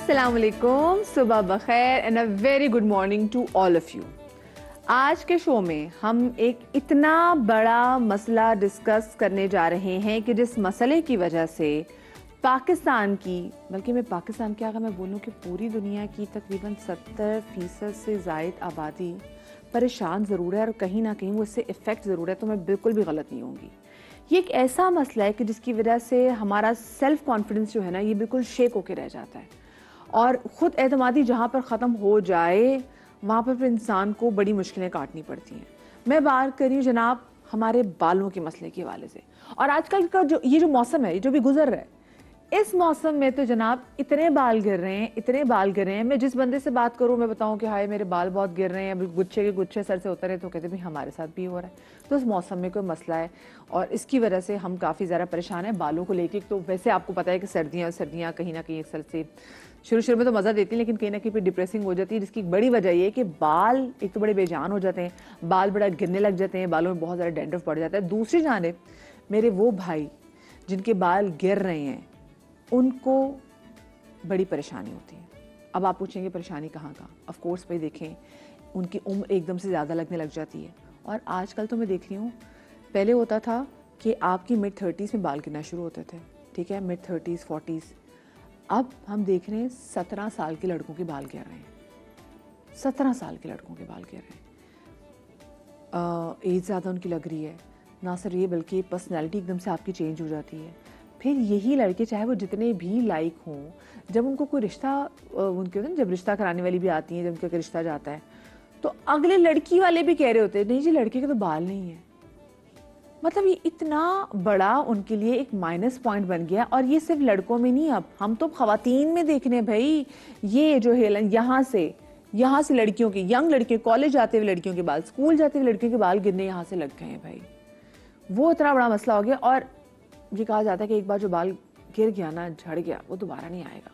अस्सलाम वालेकुम, सुबह बखैर and a very good morning to all of you. आज के शो में हम एक इतना बड़ा मसला डिस्कस करने जा रहे हैं कि जिस मसले की वजह से पाकिस्तान की, बल्कि मैं पाकिस्तान की अगर मैं बोलूँ कि पूरी दुनिया की तकरीबन 70% से ज़ायद आबादी परेशान ज़रूर है और कहीं ना कहीं वो इससे इफ़ेक्ट ज़रूर है, तो मैं बिल्कुल भी गलत नहीं होंगी। ये एक ऐसा मसला है कि जिसकी वजह से हमारा सेल्फ कॉन्फिडेंस जो है ना, ये बिल्कुल शेक होके रह जाता है और ख़ुद एतमादी जहाँ पर ख़त्म हो जाए वहाँ पर फिर इंसान को बड़ी मुश्किलें काटनी पड़ती हैं। मैं बात कर रही हूँ जनाब हमारे बालों के मसले के हवाले से। और आजकल का जो मौसम है, ये जो भी गुजर रहा है, इस मौसम में तो जनाब इतने बाल गिर रहे हैं, इतने बाल गिर रहे हैं। मैं जिस बंदे से बात करूँ, मैं बताऊँ कि हाय मेरे बाल बहुत गिर रहे हैं, अभी गुच्छे के गुच्छे सर से उतर रहे, तो कहते भाई हमारे साथ भी हो रहा है। तो इस मौसम में कोई मसला है और इसकी वजह से हम काफ़ी ज़्यादा परेशान हैं बालों को लेके। तो वैसे आपको पता है कि सर्दियाँ कहीं ना कहीं एक साल से शुरू में तो मज़ा देती हैं, लेकिन कहीं ना कहीं फिर डिप्रेसिंग हो जाती है, जिसकी बड़ी वजह ये है कि बाल एक तो बड़े बेजान हो जाते हैं, बाल बड़ा गिरने लग जाते हैं, बालों में बहुत ज़्यादा डैंड्रफ पड़ जाता है। दूसरी जानिब मेरे वो भाई जिनके बाल गिर रहे हैं, उनको बड़ी परेशानी होती है। अब आप पूछेंगे परेशानी कहाँ का? ऑफ कोर्स भाई देखें, उनकी उम्र एकदम से ज़्यादा लगने लग जाती है। और आजकल तो मैं देख रही हूँ, पहले होता था कि आपकी मिड 30s में बाल गिरना शुरू होते थे, ठीक है, मिड 30s 40s। अब हम देख रहे हैं 17 साल के लड़कों के बाल गिर रहे हैं, 17 साल के लड़कों के बाल गिर रहे हैं। एज ज़्यादा उनकी लग रही है, ना सिर्फ ये बल्कि पर्सनैलिटी एकदम से आपकी चेंज हो जाती है। फिर यही लड़के चाहे वो जितने भी लाइक हों, जब उनको कोई रिश्ता, उनके जब रिश्ता कराने वाली भी आती हैं, जब उनका रिश्ता जाता है, तो अगले लड़की वाले भी कह रहे होते हैं नहीं जी लड़के के तो बाल नहीं है। मतलब ये इतना बड़ा उनके लिए एक माइनस पॉइंट बन गया। और ये सिर्फ लड़कों में नहीं, अब हम तो खवातीन में देख रहे हैं भाई, ये जो है यहाँ से लड़कियों की, यंग लड़कियों, कॉलेज जाते हुए लड़कियों के बाल, स्कूल जाते हुए लड़कियों के बाल गिरने यहाँ से लग गए हैं भाई। वो इतना बड़ा मसला हो गया। और ये कहा जाता है कि एक बार जो बाल गिर गया ना, झड़ गया, वो दोबारा नहीं आएगा।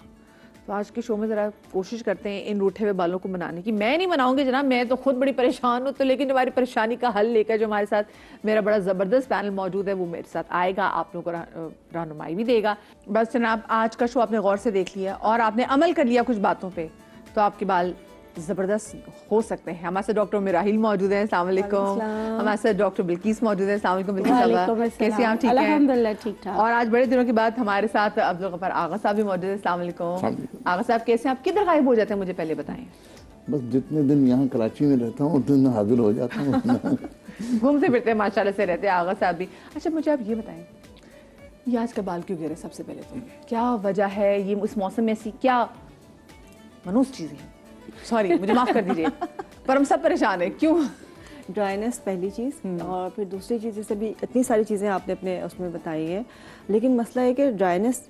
तो आज के शो में ज़रा कोशिश करते हैं इन रूठे हुए बालों को बनाने की। मैं नहीं बनाऊंगी जनाब, मैं तो खुद बड़ी परेशान हूँ, तो लेकिन हमारी परेशानी का हल लेकर जो हमारे साथ मेरा बड़ा ज़बरदस्त पैनल मौजूद है, वो मेरे साथ आएगा, आप लोगों को रहनुमाई भी देगा। बस जनाब आज का शो आपने गौर से देख लिया और आपने अमल कर लिया कुछ बातों पर, तो आपके बाल ज़बरदस्त हो सकते हैं। हमारे साथ डॉक्टर मिराहिल मौजूद हैं, अस्सलाम वालेकुम। हमारे साथ डॉक्टर बिल्किस मौजूद हैं, अस्सलाम वालेकुम बिल्किस। कैसे आप? ठीक हैं अल्हम्दुलिल्लाह, ठीक ठाक। और आज बड़े दिनों के बाद हमारे साथ अब्दुल गफ्फार आगा साहब भी मौजूद हैं, अस्सलाम वालेकुम। आगा साहब कैसे हैं? आप किधर गायब हो जाते हैं, मुझे पहले बताएं। बस जितने दिन यहाँ कराची में रहता हूँ उतने दिन हाजिर हो जाता हूँ। घूमते फिरते हैं, माशाल्लाह से रहते हैं आगा साहब भी। अच्छा मुझे आप ये बताएं, ये आज का बाल क्यों गिरे? सबसे पहले तो क्या वजह है? ये उस मौसम में ऐसी क्या मनूस चीज़ें हैं? सॉरी मुझे माफ़ कर दीजिए, पर हम सब परेशान हैं। क्यों? ड्राइनेस पहली चीज़, और फिर दूसरी चीज़, जैसे भी इतनी सारी चीज़ें आपने अपने उसमें बताई हैं, लेकिन मसला है कि ड्राइनेस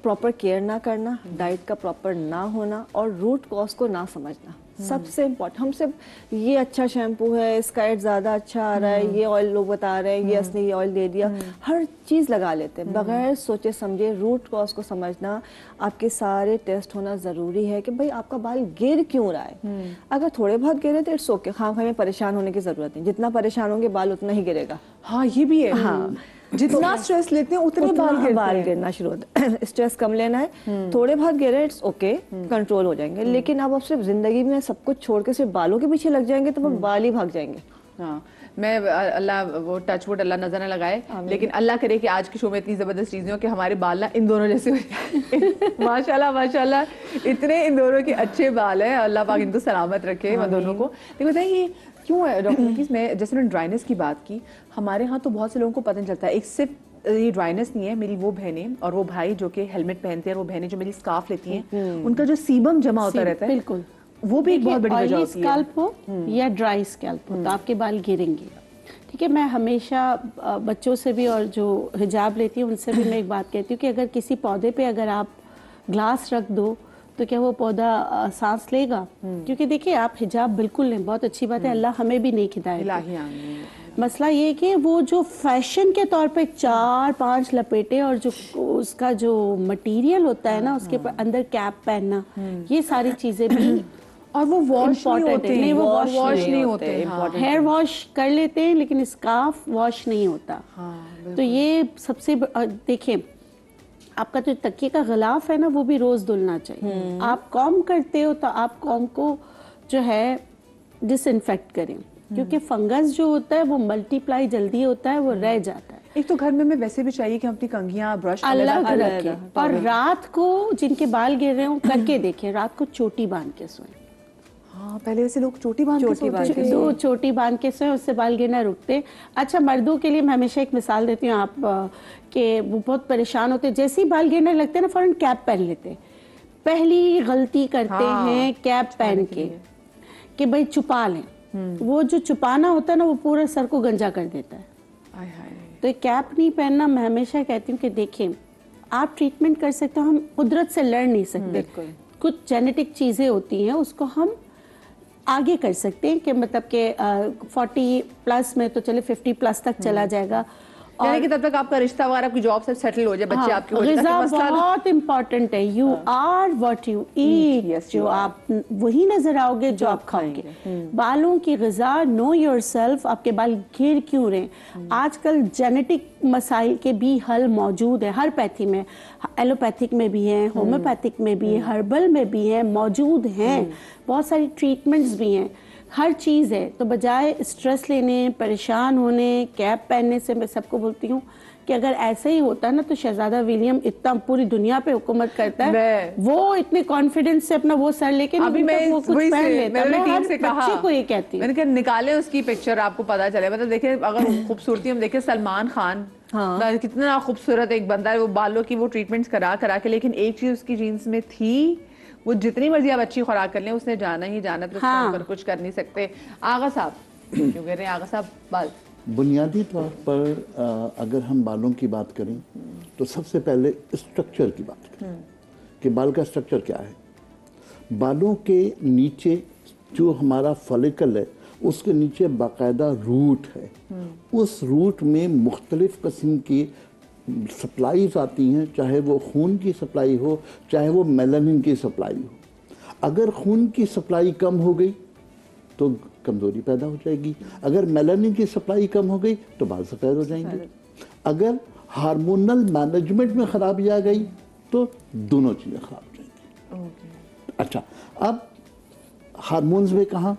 प्रॉपर केयर ना करना, डाइट का प्रॉपर ना होना और रूट कॉज को ना समझना सबसे इम्पोर्टेंट। हम सिर्फ ये अच्छा शैम्पू है, इसका एड ज़्यादा अच्छा आ रहा है, ये ऑयल लोग बता रहे हैं, ये असली ये ऑयल दे दिया, हर चीज़ लगा लेते हैं बगैर सोचे समझे। रूट कॉज को समझना, आपके सारे टेस्ट होना ज़रूरी है कि भाई आपका बाल गिर क्यों रहा है। अगर थोड़े बहुत गिरे तो इट्स ओके, हाँ हमें परेशान होने की ज़रूरत नहीं, जितना परेशान होंगे बाल उतना ही गिरेगा। हाँ ये भी है, हाँ जितना स्ट्रेस लेते हैं उतने बाल गिरना शुरू होता है। स्ट्रेस कम लेना है, थोड़े बहुत गिरे इट्स ओके, कंट्रोल हो जाएंगे। लेकिन अब सिर्फ जिंदगी में सब कुछ छोड़ के सिर्फ बालों के पीछे लग जाएंगे तो वो बाल ही भाग जाएंगे। हाँ मैं अल्लाह वो टच वुड अल्लाह नजर न लगाए, लेकिन अल्लाह करे कि आज के शो में इतनी जबरदस्त चीजें हो कि हमारे बाल ना इन दोनों जैसे हो। माशाल्लाह माशाल्लाह इतने इन दोनों के अच्छे बाल हैं, अल्लाह पाक इनको सलामत रखे हम दोनों को। लेकिन बताइए क्यों है डॉक्टर बिल्किस, मैं जैसे मैंने ड्राइनेस की बात की, हमारे यहाँ तो बहुत से लोगों को पता नहीं चलता है। एक सिर्फ ये ड्राइनेस नहीं है, मेरी वो बहनें और वो भाई जो कि हेलमेट पहनते हैं और वो बहनें जो मेरी स्कार्फ लेती हैं, उनका जो सीबम जमा होता रहता है, बिल्कुल वो भी एक बहुत बड़ी वजह होती है। स्कैल्प हो या ड्राई स्कैल्प हो तो आपके बाल गिरेंगे। ठीक है, मैं हमेशा बच्चों से भी और जो हिजाब लेती हूँ उनसे भी मैं एक बात कहती हूँ कि अगर किसी पौधे पे अगर आप ग्लास रख दो तो क्या वो पौधा सांस लेगा? क्योंकि देखिए आप हिजाब बिल्कुल नहीं, बहुत अच्छी बात है, अल्लाह हमें भी नहीं हिदायत। मसला ये कि वो जो फैशन के तौर पे 4-5 लपेटे और जो उसका जो मटेरियल होता है ना, उसके अंदर कैप पहनना, ये सारी चीजें भी और वो वॉश नहीं होते, नहीं वो वॉश नहीं होते। हेयर वॉश कर लेते हैं लेकिन स्कार्फ वॉश नहीं होता। तो ये सबसे देखिए आपका जो तकिए का गिलाफ है ना वो भी रोज धुलना चाहिए। आप कॉम करते हो तो आप कॉम को जो है डिसइंफेक्ट करें, क्योंकि फंगस जो होता है वो मल्टीप्लाई जल्दी होता है, वो रह जाता है। एक तो घर में हमें वैसे भी चाहिए कि हम अपनी कंघियां ब्रश अलग रखें, और रात को जिनके बाल गिर रहे हो करके देखें, रात को चोटी बांध के सोएं। हाँ, पहले वैसे लोग चोटी बांध के दो चोटी बांध के सोएं, उससे बाल गिरना रुकते। अच्छा, मर्दों के लिए मैं हमेशा एक मिसाल देती हूँ, आप कि वो बहुत परेशान होते, जैसे ही बाल गिरने लगते हैं ना फौरन कैप पहन लेते। पहली गलती करते हैं कैप पहन के कि भाई छुपा लें। वो जो छुपाना होता है ना वो पूरे सर को गंजा कर देता है। तो कैप नहीं पहनना। मैं हमेशा कहती हूँ कि देखें, आप ट्रीटमेंट कर सकते हो, हम कुदरत से लड़ नहीं सकते। कुछ जेनेटिक चीज़ें होती हैं उसको हम आगे कर सकते हैं कि मतलब कि 40 प्लस में तो चले 50 प्लस तक चला जाएगा, यानी कि तब तक आपका रिश्ता वगैरह की जॉब सब सेटल हो जाए, बच्चे आपके हो जाए। ग़िज़ा बहुत इम्पोर्टेंट है। You are what you eat. जो आप वही नजर आओगे जो आप खाओगे। बालों की ग़िज़ा, नो योरसेल्फ। आपके बाल गिर क्यों रहे? आजकल जेनेटिक मसाइल के भी हल मौजूद है हर पैथी में। एलोपैथिक में भी हैं, होम्योपैथिक में भी है, हर्बल में भी हैं, मौजूद हैं। बहुत सारी ट्रीटमेंट्स भी हैं, हर चीज़ है। तो बजाय स्ट्रेस लेने, परेशान होने, कैप पहनने से मैं सबको बोलती हूँ कि अगर ऐसे ही होता ना तो शहजादा विलियम इतना पूरी दुनिया पे हुकूमत करता है। वो इतने कॉन्फिडेंस से अपना वो सर लेके अभी मैं वो कुछ पहन लेता है। मैं हर बच्चे को ये कहती हूँ, मैंने कहा निकाले उसकी पिक्चर, आपको पता चले। मतलब देखिए, अगर खूबसूरती हम देखें, सलमान खान कितना खूबसूरत एक बंदा है, वो बालों की वो ट्रीटमेंट्स करा के, लेकिन एक चीज उसकी जीन्स में थी, वो जितनी मर्जी आप अच्छी खुराक कर लें, उसने जाना ही जाना, तो उसके ऊपर कुछ कर नहीं सकते। आगा साहब क्यों कह रहे हैं? आगा साहब, बाल बुनियादी तौर पर अगर हम बालों की बात करें तो सबसे पहले स्ट्रक्चर की बात करें कि बाल का स्ट्रक्चर क्या है। बालों के नीचे जो हमारा फॉलिकल है उसके नीचे बाकायदा रूट है। उस रूट में मुख्तलिफ किस्म की सप्लाईज आती हैं, चाहे वो खून की सप्लाई हो, चाहे वो मेलानिन की सप्लाई हो। अगर खून की सप्लाई कम हो गई तो कमज़ोरी पैदा हो जाएगी, अगर मेलानिन की सप्लाई कम हो गई तो बाल सफ़ेद हो जाएंगे, अगर हार्मोनल मैनेजमेंट में ख़राबी आ गई तो दोनों चीज़ें ख़राब हो जाएंगी। अच्छा, अब हार्मोन्स में कहाँ,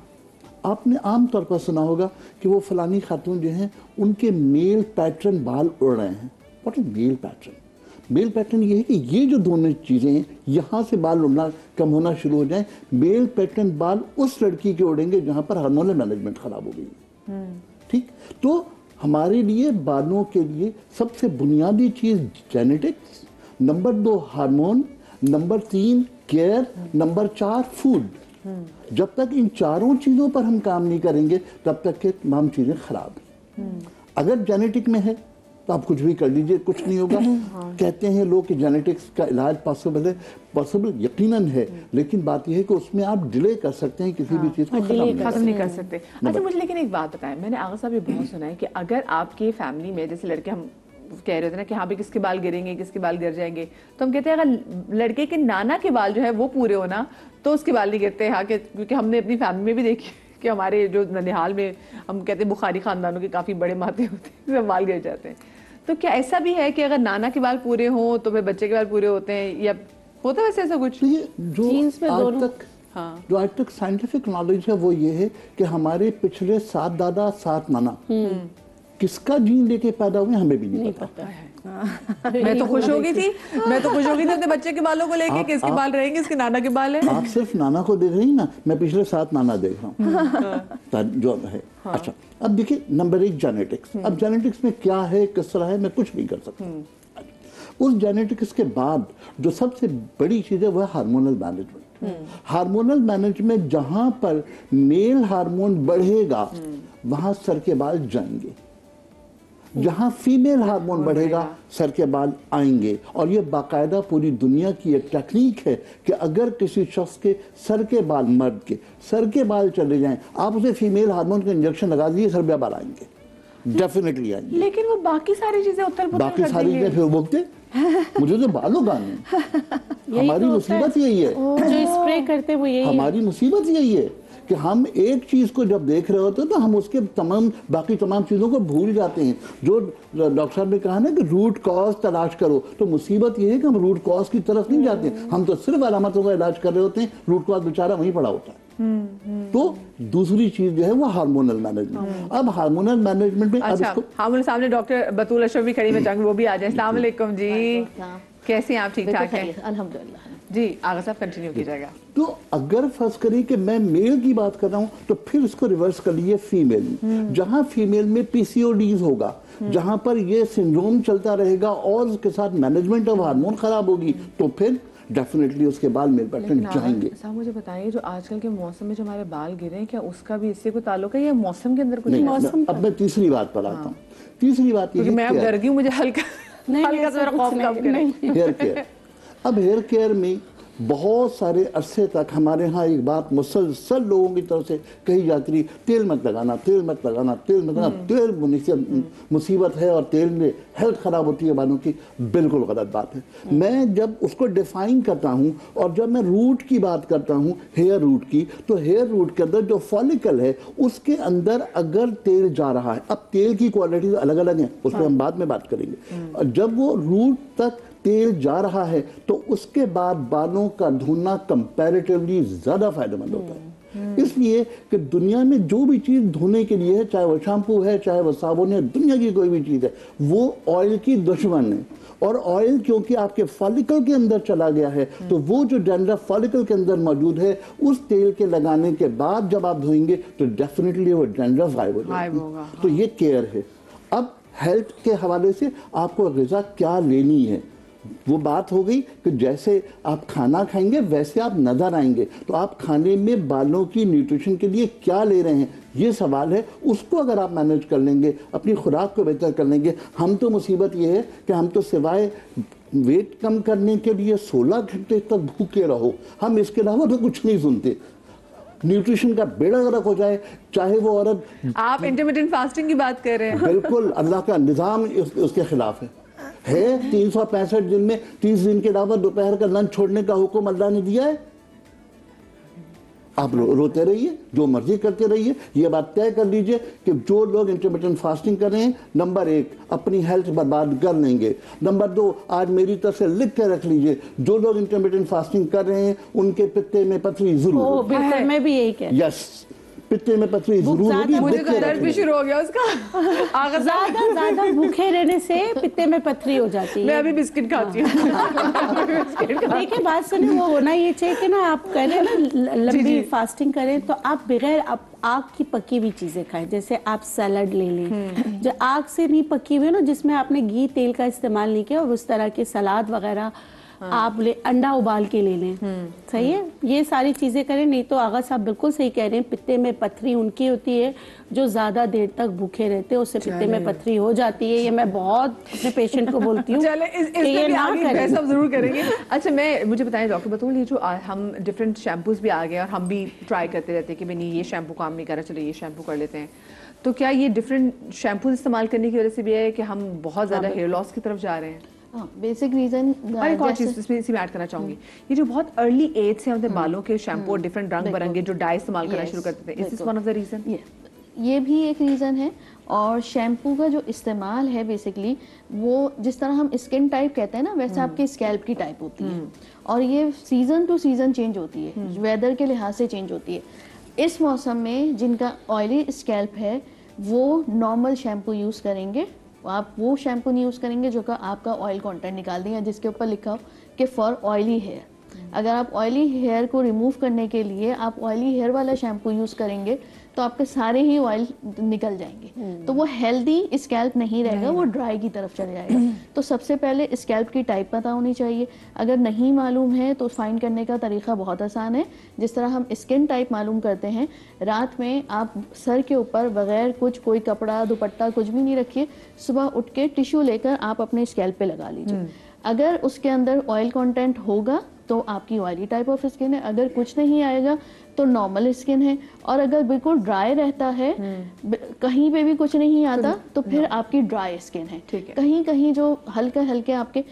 आपने आम तौर पर सुना होगा कि वो फलानी खातून जो हैं उनके मेल पैटर्न बाल उड़ रहे हैं। What is male pattern? Male pattern ये है कि ये जो दोनों चीज़ें हैं, यहाँ से बाल उड़ना कम होना शुरू हो जाए। मेल पैटर्न बाल उस लड़की के उड़ेंगे जहाँ पर हार्मोनल मैनेजमेंट खराब हो गई। ठीक, तो हमारे लिए बालों के लिए सबसे बुनियादी चीज़ genetics, number 2 hormone, number 3 care, number 4 food. जब तक इन चारों चीज़ों पर हम काम नहीं करेंगे तब तक के तमाम चीज़ें खराब हैं। अगर जेनेटिक में है तो आप कुछ भी कर लीजिए, कुछ नहीं होगा। कहते हैं लोग कि जेनेटिक्स का इलाज पॉसिबल है, पॉसिबल यकीनन है, लेकिन बात यह है कि उसमें आप डिले कर सकते हैं, किसी भी चीज़ को खत्म नहीं कर सकते। अच्छा, मुझे लेकिन एक बात बताएं, मैंने आगा साहब ये बहुत सुना है कि अगर आपके फैमिली में जैसे लड़के, हम कह रहे थे ना कि हाँ भी किसके बाल गिरेंगे, किसके बाल गिर जाएंगे, तो हम कहते हैं अगर लड़के के नाना के बाल जो है वो पूरे होना तो उसके बाल नहीं गिरते। हाँ, क्योंकि हमने अपनी फैमिली में भी देखी कि हमारे जो ननिहाल में हम कहते हैं बुखारी खानदानों के काफ़ी बड़े माथे होते हैं, सब बाल गिर जाते हैं। तो क्या ऐसा भी है कि अगर नाना के बाल पूरे हों तो फिर बच्चे के बाल पूरे होते हैं, या होता है वैसे ऐसा कुछ? जो आज तक साइंटिफिक नॉलेज है वो ये है कि हमारे पिछले 7 दादा 7 नाना किसका जीन लेके पैदा हुए हमें भी नहीं पता है। मैं तो खुश हो गई थी, अपने बच्चे के बालों को लेके, किसके बाल रहेंगे, इसके नाना के बाल है। आप सिर्फ नाना को देख रही ना, मैं पिछले 7 नाना देख रहा हूँ जो है। अच्छा, अब देखिए नंबर 1 जेनेटिक्स। अब जेनेटिक्स में क्या है, किस तरह है, मैं कुछ नहीं कर सकता। उस जेनेटिक्स के बाद जो सबसे बड़ी चीज है वह हार्मोनल मैनेजमेंट। हार्मोनल मैनेजमेंट जहां पर मेल हार्मोन बढ़ेगा वहां सर के बाल जाएंगे, जहां फीमेल हार्मोन बढ़ेगा सर के बाल आएंगे। और ये बाकायदा पूरी दुनिया की एक टेक्निक है कि अगर किसी शख्स के सर के बाल, मर्द के सर के बाल चले जाएं, आप उसे फीमेल हार्मोन का इंजेक्शन लगा दीजिए, सर पे बाल आएंगे, डेफिनेटली आएंगे। लेकिन वो बाकी सारी चीजें बाकी सारी चीजें फिर बोलते मुझे तो बाल उगाने। हमारी मुसीबत यही है, जो स्प्रे करते वो यही, हमारी मुसीबत यही है कि हम एक चीज को जब देख रहे होते हैं तो हम उसके बाकी तमाम चीजों को भूल जाते हैं। जो डॉक्टर साहब ने कहा ना कि रूट कॉज तलाश करो, तो मुसीबत ये है कि हम रूट कॉज की तरफ नहीं जाते, हम तो सिर्फ अलामतों का इलाज कर रहे होते हैं, रूट कॉज बेचारा वहीं पड़ा होता है। तो दूसरी चीज जो है वो हार्मोनल मैनेजमेंट। अब हार्मोनल मैनेजमेंट में अच्छा, हमारे सामने डॉक्टर बतूल अशरफ भी खड़ी, मैं चाहूंगी वो भी आ जाए। अस्सलाम वालेकुम जी, कैसे हैं आप? ठीक ठाक हैं? अल्हम्दुलिल्लाह जी, आगा साहब कंटिन्यू कीजिएगा। तो अगर फर्ज करिए कि मैं मेल की बात कर रहा हूं तो फिर इसको रिवर्स कर लीजिए फीमेल में। जहां फीमेल में पीसीओडीज होगा, जहां पर ये सिंड्रोम चलता रहेगा और उसके साथ मैनेजमेंट ऑफ हार्मोन खराब होगी, तो फिर डेफिनेटली उसके बाल मेल पैटर्न जाएंगे। साहब मुझे बताइए, जो आजकल के मौसम में जो हमारे बाल गिरे हैं, क्या उसका भी इससे कोई ताल्लुक है या मौसम के अंदर कुछ? नहीं, अब मैं तीसरी बात पर आता हूँ। तीसरी बात ये, मैं अब डर गई हूँ, मुझे हल्का हल्का सा खौफ कम करे। Hair care. अब हेयर केयर में बहुत सारे अरसे तक हमारे यहाँ एक बात मुसलसल लोगों की तरफ से कही जाती रही, तेल मत लगाना, तेल मत लगाना, तेल मत लगाना। तेल मुसीबत है और तेल में हेल्थ खराब होती है बालों की। बिल्कुल गलत बात है। मैं जब उसको डिफाइन करता हूँ और जब मैं रूट की बात करता हूँ, हेयर रूट की, तो हेयर रूट के अंदर जो फॉलिकल है उसके अंदर अगर तेल जा रहा है, अब तेल की क्वालिटी अलग अलग है, उस पर हम बाद में बात करेंगे। और जब वो रूट तक तेल जा रहा है तो उसके बाद बालों का धोना कंपैरेटिवली ज्यादा फायदेमंद होता है। इसलिए कि दुनिया में जो भी चीज धोने के लिए है, चाहे वो शैम्पू है, चाहे वो साबुन है, दुनिया की कोई भी चीज है, वो ऑयल की दुश्मन है। और ऑयल क्योंकि आपके फॉलिकल के अंदर चला गया है, तो वो जो डैंड्रफ फॉलिकल के अंदर मौजूद है, उस तेल के लगाने के बाद जब आप धोएंगे तो डेफिनेटली वो डैंड्रफ गायब हो जाएगा। तो ये केयर है। अब हेल्थ के हवाले से आपको ग़िज़ा क्या लेनी है, वो बात हो गई कि जैसे आप खाना खाएंगे वैसे आप नजर आएंगे। तो आप खाने में बालों की न्यूट्रिशन के लिए क्या ले रहे हैं, ये सवाल है। उसको अगर आप मैनेज कर लेंगे, अपनी खुराक को बेहतर कर लेंगे। हम तो मुसीबत ये है कि हम तो सिवाय वेट कम करने के लिए 16 घंटे तक भूखे रहो, हम इसके अलावा तो कुछ नहीं सुनते। न्यूट्रिशन का बेड़ा गर्क हो जाए, चाहे वो औरत। आप इंटरमिटेंट फास्टिंग की बात कर रहे हैं? बिल्कुल, अल्लाह का निज़ाम उसके खिलाफ है। 365 दिन में 30 दिन के अलावा दोपहर का लंच छोड़ने का हुक्म अल्लाह ने दिया है। आप रोते रहिए, जो मर्जी करते रहिए, ये बात तय कर लीजिए कि जो लोग इंटरमिटेंट फास्टिंग कर रहे हैं, नंबर 1 अपनी हेल्थ बर्बाद कर लेंगे। नंबर 2, आज मेरी तरफ से लिख के रख लीजिए, जो लोग इंटरमिटेंट फास्टिंग कर रहे हैं उनके पित्ते में पथरी जरूर होगी। मैं भी यही कह रही हूँ। यस, पित्ते में पथरी जरूर होगी। मुझे तो दर्द भी शुरू हो गया उसका। ज्यादा भूखे रहने से पित्ते में पथरी हो जाती है। मैं अभी बिस्किट खाती हूँ। देखिए बात सुनिए, वो होना ये चाहिए कि ना आप करें ना लंबी फास्टिंग करें तो आप बगैर आग की पकी हुई चीजें खाएं। जैसे आप सैलड ले लें जो आग से नहीं पकी हुई ना, जिसमें आपने घी तेल का इस्तेमाल नहीं किया, और उस तरह के सलाद वगैरह आप अंडा उबाल के ले लें। सही है, ये सारी चीजें करें। नहीं तो आगा साहब बिल्कुल सही कह रहे हैं, पित्ते में पथरी उनकी होती है जो ज्यादा देर तक भूखे रहते हैं, उससे पित्ते में पथरी हो जाती है। ये मैं बहुत अपने पेशेंट को बोलती हूँ। सब जरूर करेंगे। अच्छा, मुझे बताएं डॉक्टर बतूल, ये जो हम डिफरेंट शैम्पूज भी आ गए और हम भी ट्राई करते रहते हैं कि भाई नहीं ये शैम्पू काम नहीं कर रहा, चलो ये शैम्पू कर लेते हैं, तो क्या ये डिफरेंट शैम्पूज इस्तेमाल करने की वजह से भी है कि हम बहुत ज्यादा हेयर लॉस की तरफ जा रहे हैं? Basic reason. एक और चीज इसमें ऐड करना चाहूंगी, ये जो बहुत अर्ली एज से अपने बालों के शैम्पू और डिफरेंट रंग बिरंगे जो डाई इस्तेमाल करना शुरू करते थे, is this one of the reason? ये भी एक रीज़न है। और शैम्पू का जो इस्तेमाल है बेसिकली, वो जिस तरह हम स्किन टाइप कहते हैं ना, वैसे आपके स्कैल्प की टाइप होती है, और ये सीजन टू सीजन चेंज होती है, वेदर के लिहाज से चेंज होती है। इस मौसम में जिनका ऑयली स्कैल्प है वो नॉर्मल शैम्पू यूज़ करेंगे। आप वो शैम्पू नहीं यूज़ करेंगे जो का आपका ऑयल कंटेंट निकाल देंगे, जिसके ऊपर लिखा हो कि फॉर ऑयली हेयर। अगर आप ऑयली हेयर को रिमूव करने के लिए आप ऑयली हेयर वाला शैम्पू यूज़ करेंगे तो आपके सारे ही ऑयल निकल जाएंगे, तो वो हेल्दी स्कैल्प नहीं रहेगा, वो ड्राई की तरफ चले जाएगा। तो सबसे पहले स्कैल्प की टाइप पता होनी चाहिए। अगर नहीं मालूम है तो फाइंड करने का तरीका बहुत आसान है। जिस तरह हम स्किन टाइप मालूम करते हैं, रात में आप सर के ऊपर बगैर कोई कपड़ा दुपट्टा कुछ भी नहीं रखिए, सुबह उठ के टिश्यू लेकर आप अपने स्कैल्प पे लगा लीजिए। अगर उसके अंदर ऑयल कंटेंट होगा तो आपकी ऑयली टाइप ऑफ स्किन है, अगर कुछ नहीं आएगा तो नॉर्मल स्किन है, और अगर बिल्कुल ड्राई रहता है, कहीं पे भी कुछ नहीं आता, तो फिर आपकी ड्राई स्किन है। ठीक है। कहीं कहीं जो हल्के हल्के आपके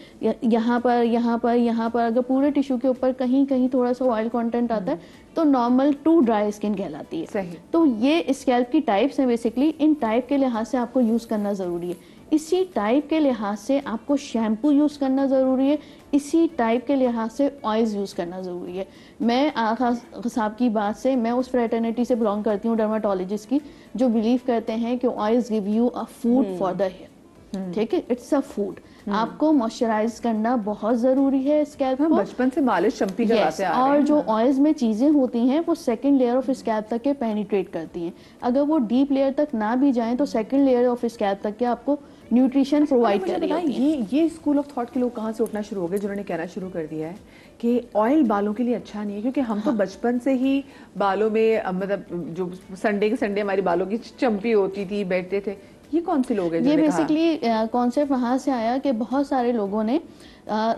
यहाँ पर यहाँ पर यहाँ पर अगर पूरे टिश्यू के ऊपर कहीं कहीं थोड़ा सा ऑयल कंटेंट आता है, तो नॉर्मल टू ड्राई स्किन कहलाती है। सही। तो ये स्कैल्प की टाइप्स हैं बेसिकली। इन टाइप के लिहाज से आपको यूज़ करना ज़रूरी है। इसी टाइप के लिहाज से आपको शैम्पू यूज़ करना ज़रूरी है। इसी टाइप के लिहाज से ऑयल्स यूज़ करना ज़रूरी है। मैं आगा साहब की बात से, मैं उस फ्रेटर्निटी से बिलोंग करती हूँ, डर्माटोलॉजिस्ट की, जो बिलीव करते हैं कि oils give you a food for the hair. ठीक है, इट्स अ फूड। आपको मॉइस्चराइज करना बहुत ज़रूरी है स्कैल्प को। बचपन से मालिश चंपी करवाते आ रहे और हैं। जो ऑयल्स में चीज़ें होती हैं वो सेकंड लेयर ऑफ स्कैल्प तक के पेनिट्रेट करती हैं। अगर वो डीप लेयर तक ना भी जाएं तो सेकंड लेयर ऑफ स्कैल्प तक के आपको न्यूट्रिशन प्रोवाइड कर रही होती है। ये स्कूल ऑफ थॉट के लोग कहाँ से उठना शुरू हो गए जिन्होंने कहना शुरू कर दिया है कि ऑयल बालों के लिए अच्छा नहीं है? क्योंकि हम तो बचपन से ही बालों में मतलब जो संडे के संडे हमारी बालों की चंपी होती थी, बैठते थे। ये कौन से लोग हैं ये जिन्होंने कहा? बेसिकली कॉन्सेप्ट वहाँ से आया कि बहुत सारे लोगों ने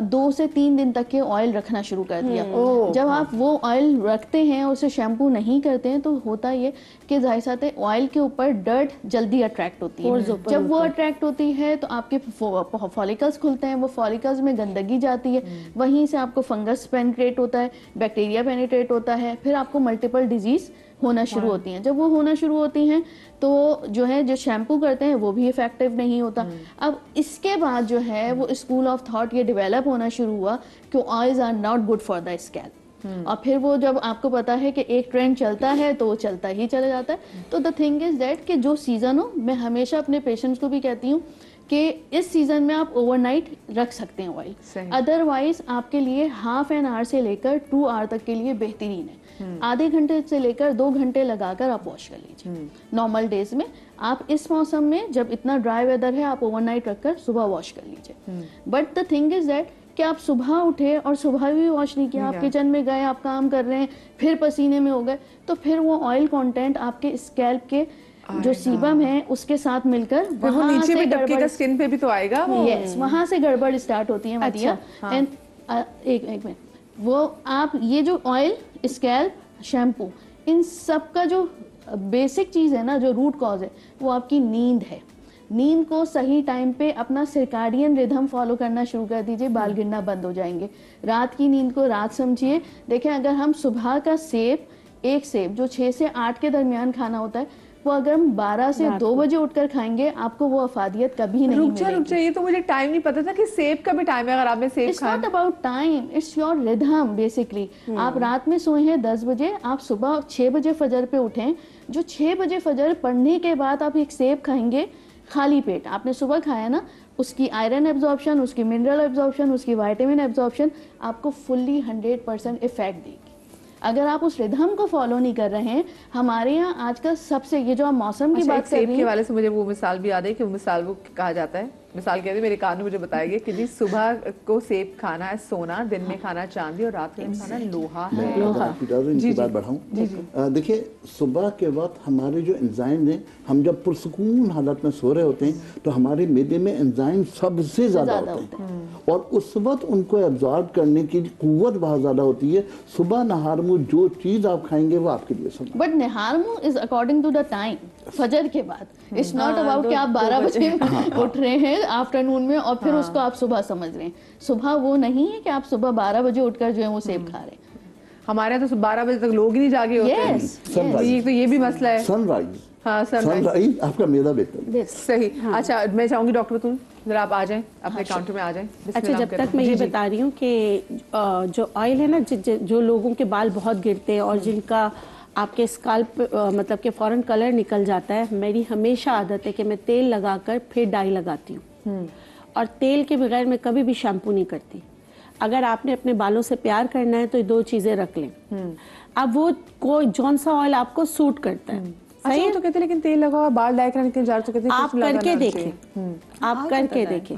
2 से 3 दिन तक के ऑयल रखना शुरू कर दिया। जब आप वो ऑयल रखते हैं और उसे शैम्पू नहीं करते हैं, तो होता ये कि जाहिर सी बात है ऑयल के ऊपर डर्ट जल्दी अट्रैक्ट होती है। जब वो अट्रैक्ट होती है तो आपके फॉलिकल्स खुलते हैं, वो फॉलिकल्स में गंदगी जाती है, वहीं से आपको फंगस पेनिट्रेट होता है, बैक्टीरिया पेनिट्रेट होता है, फिर आपको मल्टीपल डिजीज होना शुरू होती हैं। जब वो होना शुरू होती हैं तो जो है जो शैम्पू करते हैं वो भी इफेक्टिव नहीं होता। अब इसके बाद जो है वो स्कूल ऑफ थॉट ये डेवलप होना शुरू हुआ कि oils are not good for the scalp. और फिर वो जब आपको पता है कि एक ट्रेंड चलता है तो वो चलता ही चला जाता है। तो द थिंग इज दैट कि जो सीजन हो, मैं हमेशा अपने पेशेंट्स को भी कहती हूँ कि इस सीजन में आप ओवरनाइट रख सकते हैं ऑयल, अदरवाइज आपके लिए हाफ एन आवर से लेकर 2 आवर तक के लिए बेहतरीन है। आधे घंटे से लेकर 2 घंटे लगाकर आप वॉश कर लीजिए नॉर्मल डेज में। आप इस मौसम में जब इतना ड्राई वेदर है, आप ओवरनाइट रखकर सुबह वॉश कर लीजिए। But the thing is that कि आप सुबह उठे और सुबह भी वॉश नहीं किया, आप किचन में गए, आप काम कर रहे हैं, फिर पसीने में हो गए, तो फिर वो ऑयल कंटेंट आपके स्कैल्प के जो सीबम है उसके साथ मिलकर वो नीचे भी डबकेगा, स्किन पे भी तो आएगा वो। यस, वहां से गड़बड़ स्टार्ट होती है मदिया। एंड एक मिनट, वो आप ये जो ऑयल, स्कैल्प, शैम्पू, इन सब का जो बेसिक चीज़ है ना, जो रूट कॉज है, वो आपकी नींद है। नींद को सही टाइम पे अपना सर्काडियन रिदम फॉलो करना शुरू कर दीजिए, बाल गिरना बंद हो जाएंगे। रात की नींद को रात समझिए। देखें, अगर हम सुबह का सेब, एक सेब जो 6 से 8 के दरमियान खाना होता है, वो अगर हम 12 से 2 बजे उठकर खाएंगे, आपको वो अफादियत कभी नहीं मिलेगी। रुक जा, ये तो मुझे टाइम नहीं पता था कि सेब का भी टाइम है। अगर आपने सेब it's not about time, it's your rhythm basically. आप रात में सोए हैं 10 बजे, आप सुबह 6 बजे फजर पे उठें। जो 6 बजे फजर पढ़ने के बाद आप एक सेब खाएंगे खाली पेट, आपने सुबह खाया ना, उसकी आयरन एब्जॉर्प्शन, उसकी मिनरल एब्जॉर्प्शन, उसकी विटामिन एब्जॉर्प्शन आपको फुल्ली 100% इफेक्ट देगी। अगर आप उस रिदम को फॉलो नहीं कर रहे हैं, हमारे यहाँ आजकल सबसे ये जो आप मौसम की बात कर रही हैं, के वाले से मुझे वो मिसाल भी याद है कि वो मिसाल वो कहा जाता है, मिसाल कहते हैं, मेरे कान में मुझे बताया गया कि जी सुबह को सेब खाना है सोना, दिन में खाना चांदी और रात में खाना लोहा है। इनकी बात बढ़ाऊं, देखिए सुबह के वक्त हमारे जो एंजाइम हैं, हम जब पुरसकून हालत में सो रहे होते हैं तो हमारे मैदे में एंजाइम सबसे ज्यादा होते हैं और उस वक्त उनको एब्जॉर्ब करने की कुव्वत बहुत ज्यादा होती है। सुबह नहार मुँह जो चीज आप खाएंगे वो आपके लिए सुना। बट नहार मुँह is according to the time, फजर के बाद। इट्स नॉट अबाउट कि आप 12 बजे उठ रहे हैं आफ्टरनून में और फिर उसको आप सुबह समझ रहे हैं। सुबह वो नहीं है कि आप सुबह 12 बजे उठकर जो है वो सेब खा रहे हैं। हमारे यहाँ तो 12 बजे तक लोग ही नहीं जागे होते हैं। तो ये भी मसला है। सनराइज, हाँ सनराइज आपका मेरा बेहतर सही। अच्छा, मैं चाहूंगी डॉक्टर तुम जरा आप आ जाएं, अपने काउंटर में आ जाएं। अच्छा, जब तक मैं ये बता रही हूँ कि जो ऑयल है ना, जो लोगों के बाल बहुत गिरते हैं और जिनका आपके स्काल्प मतलब कि फ़ौरन कलर निकल जाता है, मेरी हमेशा आदत है कि मैं तेल लगाकर फिर डाई लगाती हूँ और तेल के बगैर मैं कभी भी शैम्पू नहीं करती। अगर आपने अपने बालों से प्यार करना है तो ये 2 चीज़ें रख लें। अब वो कोई जौन सा ऑयल आपको सूट करता है। सही है, तो कहते लेकिन तेल लगा बाल डाई करना निकल जा, तो कहते आप करके देखें, आप करके देखें,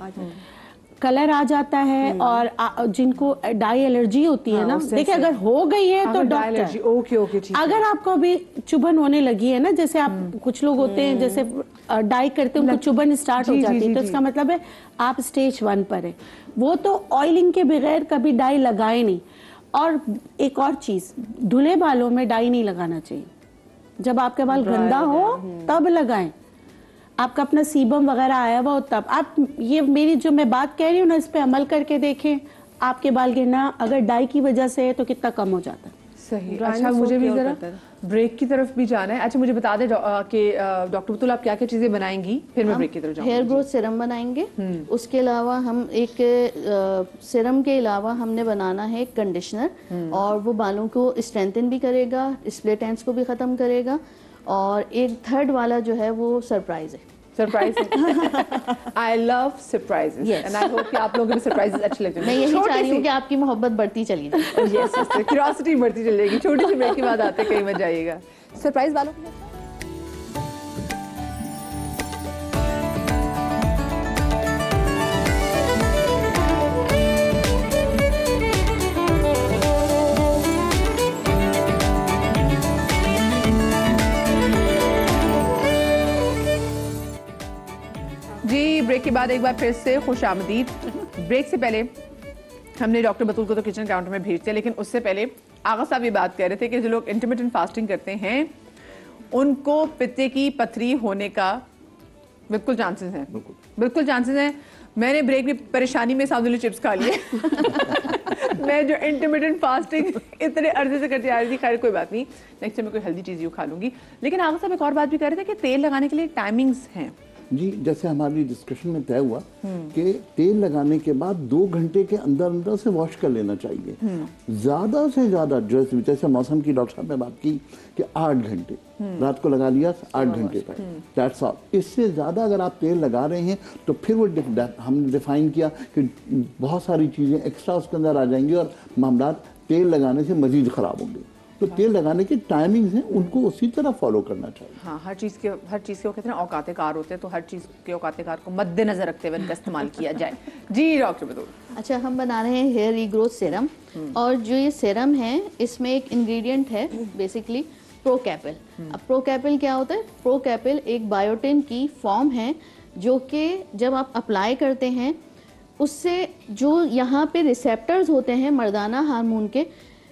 कलर आ जाता है। और जिनको डाई एलर्जी होती है ना, देखिए अगर हो गई है तो डॉक्टर, ओके अगर आपको अभी चुभन होने लगी है ना, जैसे आप कुछ लोग होते हैं जैसे डाई करते हैं उनको चुभन स्टार्ट हो जाती है, तो इसका मतलब है आप स्टेज 1 पर है। वो तो ऑयलिंग के बगैर कभी डाई लगाए नहीं। और एक और चीज, धुले बालों में डाई नहीं लगाना चाहिए। जब आपके बाल गंदा हो तब लगाएं। आपका अपना सीबम वगैरह आया हुआ हो तब आप, ये मेरी जो मैं बात कह रही हूँ ना, इस पे अमल करके देखें। आपके बाल गिरना अगर डाई की वजह से है तो कितना कम हो जाता है। सही। अच्छा, मुझे भी जरा ब्रेक की तरफ भी जाना है। अच्छा, मुझे बता दें कि डॉक्टर बतूल आप क्या क्या चीजें बनाएंगी, फिर मैं ब्रेक की तरफ जाऊंगी। हेयर ग्रोथ सीरम बनाएंगे। उसके अलावा हम एक सीरम के अलावा हमने बनाना है एक कंडीशनर, और वो बालों को स्ट्रेंथन भी करेगा, स्प्लिट एंड्स को भी खत्म करेगा। और एक थर्ड वाला जो है वो सरप्राइज है। Surprise. I love surprises and I hope कि आप लोगों को भी सरप्राइजेस अच्छे लगते हैं। मैं यही चाह रही हूँ कि आपकी मोहब्बत बढ़ती चली जाए। यस, क्यूरियोसिटी बढ़ती चलेगी। छोटी सी ब्रेक के बाद आते कहीं मत जाइएगा। सरप्राइज वालों के लिए जी, ब्रेक के बाद एक बार फिर से खुश आमदीद। ब्रेक से पहले हमने डॉक्टर बतूल को तो किचन काउंटर में भेज दिया, लेकिन उससे पहले आगा साहब ये बात कह रहे थे कि जो लोग इंटरमिटेंट फास्टिंग करते हैं उनको पित्ते की पथरी होने का बिल्कुल चांसेस हैं। बिल्कुल चांसेस हैं। मैंने ब्रेक में परेशानी में साबुन चिप्स खा लिए। मैं जो इंटरमिटेंट फास्टिंग इतने अर्जे से करती आ रही थी, खैर कोई बात नहीं, नेक्स्ट टाइम मैं कोई हेल्दी चीज़ यूँ खा लूँगी। लेकिन आगा साहब एक और बात भी कह रहे थे कि तेल लगाने के लिए टाइमिंग्स हैं। जी, जैसे हमारी डिस्कशन में तय हुआ कि तेल लगाने के बाद 2 घंटे के अंदर अंदर से वॉश कर लेना चाहिए। ज्यादा से ज्यादा जैसे मौसम की डॉक्टर साहब ने बात की कि 8 घंटे रात को लगा लिया, 8 घंटे तक, दैट्स ऑल। इससे ज्यादा अगर आप तेल लगा रहे हैं तो फिर वो हमने डिफाइन किया कि बहुत सारी चीजें एक्स्ट्रा उसके अंदर आ जाएंगी और मामला तेल लगाने से मजीद खराब होंगे। तो तेल लगाने के टाइमिंग्स हैं, उनको उसी तरह फॉलो करना चाहिए। हाँ, हर चीज़ के वो कहते हैं ना औकाते कार होते हैं, तो हर चीज़ के औकाते कार को मद्देनजर रखते हुए इनका इस्तेमाल किया जाए। जी डॉक्टर बतूल। अच्छा, हम बना रहे हैं हेयर रीग्रोथ सीरम, और जो ये सीरम है इसमें एक इंग्रेडिएंट है बेसिकली प्रोकैपिल। अब प्रोकैपिल क्या होता है? प्रोकैपिल एक बायोटिन की फॉर्म है जो कि जब आप अप्लाई करते हैं उससे जो यहाँ पे रिसेप्टर्स होते हैं मर्दाना हार्मोन के,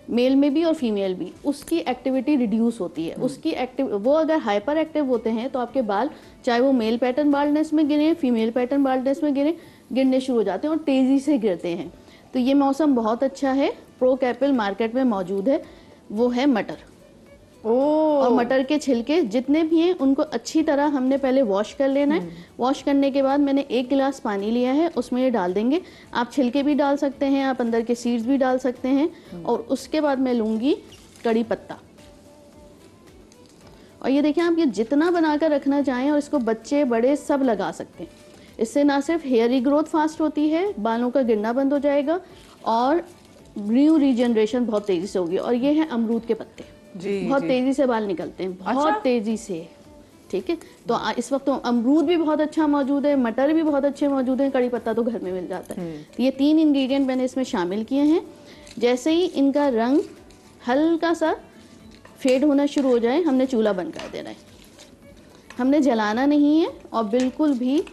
मेल में भी और फीमेल भी, उसकी एक्टिविटी रिड्यूस होती है। उसकी वो अगर हाइपर एक्टिव होते हैं तो आपके बाल, चाहे वो मेल पैटर्न बाल्डनेस में गिरे, फीमेल पैटर्न बाल्डनेस में गिरने शुरू हो जाते हैं और तेज़ी से गिरते हैं। तो ये मौसम बहुत अच्छा है। प्रोकैपिल मार्केट में मौजूद है, वो है मटर। और मटर के छिलके जितने भी हैं उनको अच्छी तरह हमने पहले वॉश कर लेना है। वॉश करने के बाद मैंने 1 गिलास पानी लिया है, उसमें ये डाल देंगे। आप छिलके भी डाल सकते हैं, आप अंदर के सीड्स भी डाल सकते हैं। और उसके बाद मैं लूँगी कड़ी पत्ता। और ये देखिए, आप ये जितना बनाकर रखना चाहें, और इसको बच्चे बड़े सब लगा सकते हैं। इससे ना सिर्फ हेयर रीग्रोथ फास्ट होती है, बालों का गिरना बंद हो जाएगा और न्यू रीजनरेशन बहुत तेज़ी से होगी। और ये है अमरूद के पत्ते। बहुत तेजी से बाल निकलते हैं, बहुत तेजी से। ठीक है, तो इस वक्त तो अमरूद भी बहुत अच्छा मौजूद है, मटर भी बहुत अच्छे मौजूद हैं, कड़ी पत्ता तो घर में मिल जाता है। ये 3 इंग्रेडिएंट मैंने इसमें शामिल किए हैं। जैसे ही इनका रंग हल्का सा फेड होना शुरू हो जाए, हमने चूल्हा बंद कर देना है। हमने जलाना नहीं है और बिल्कुल भी।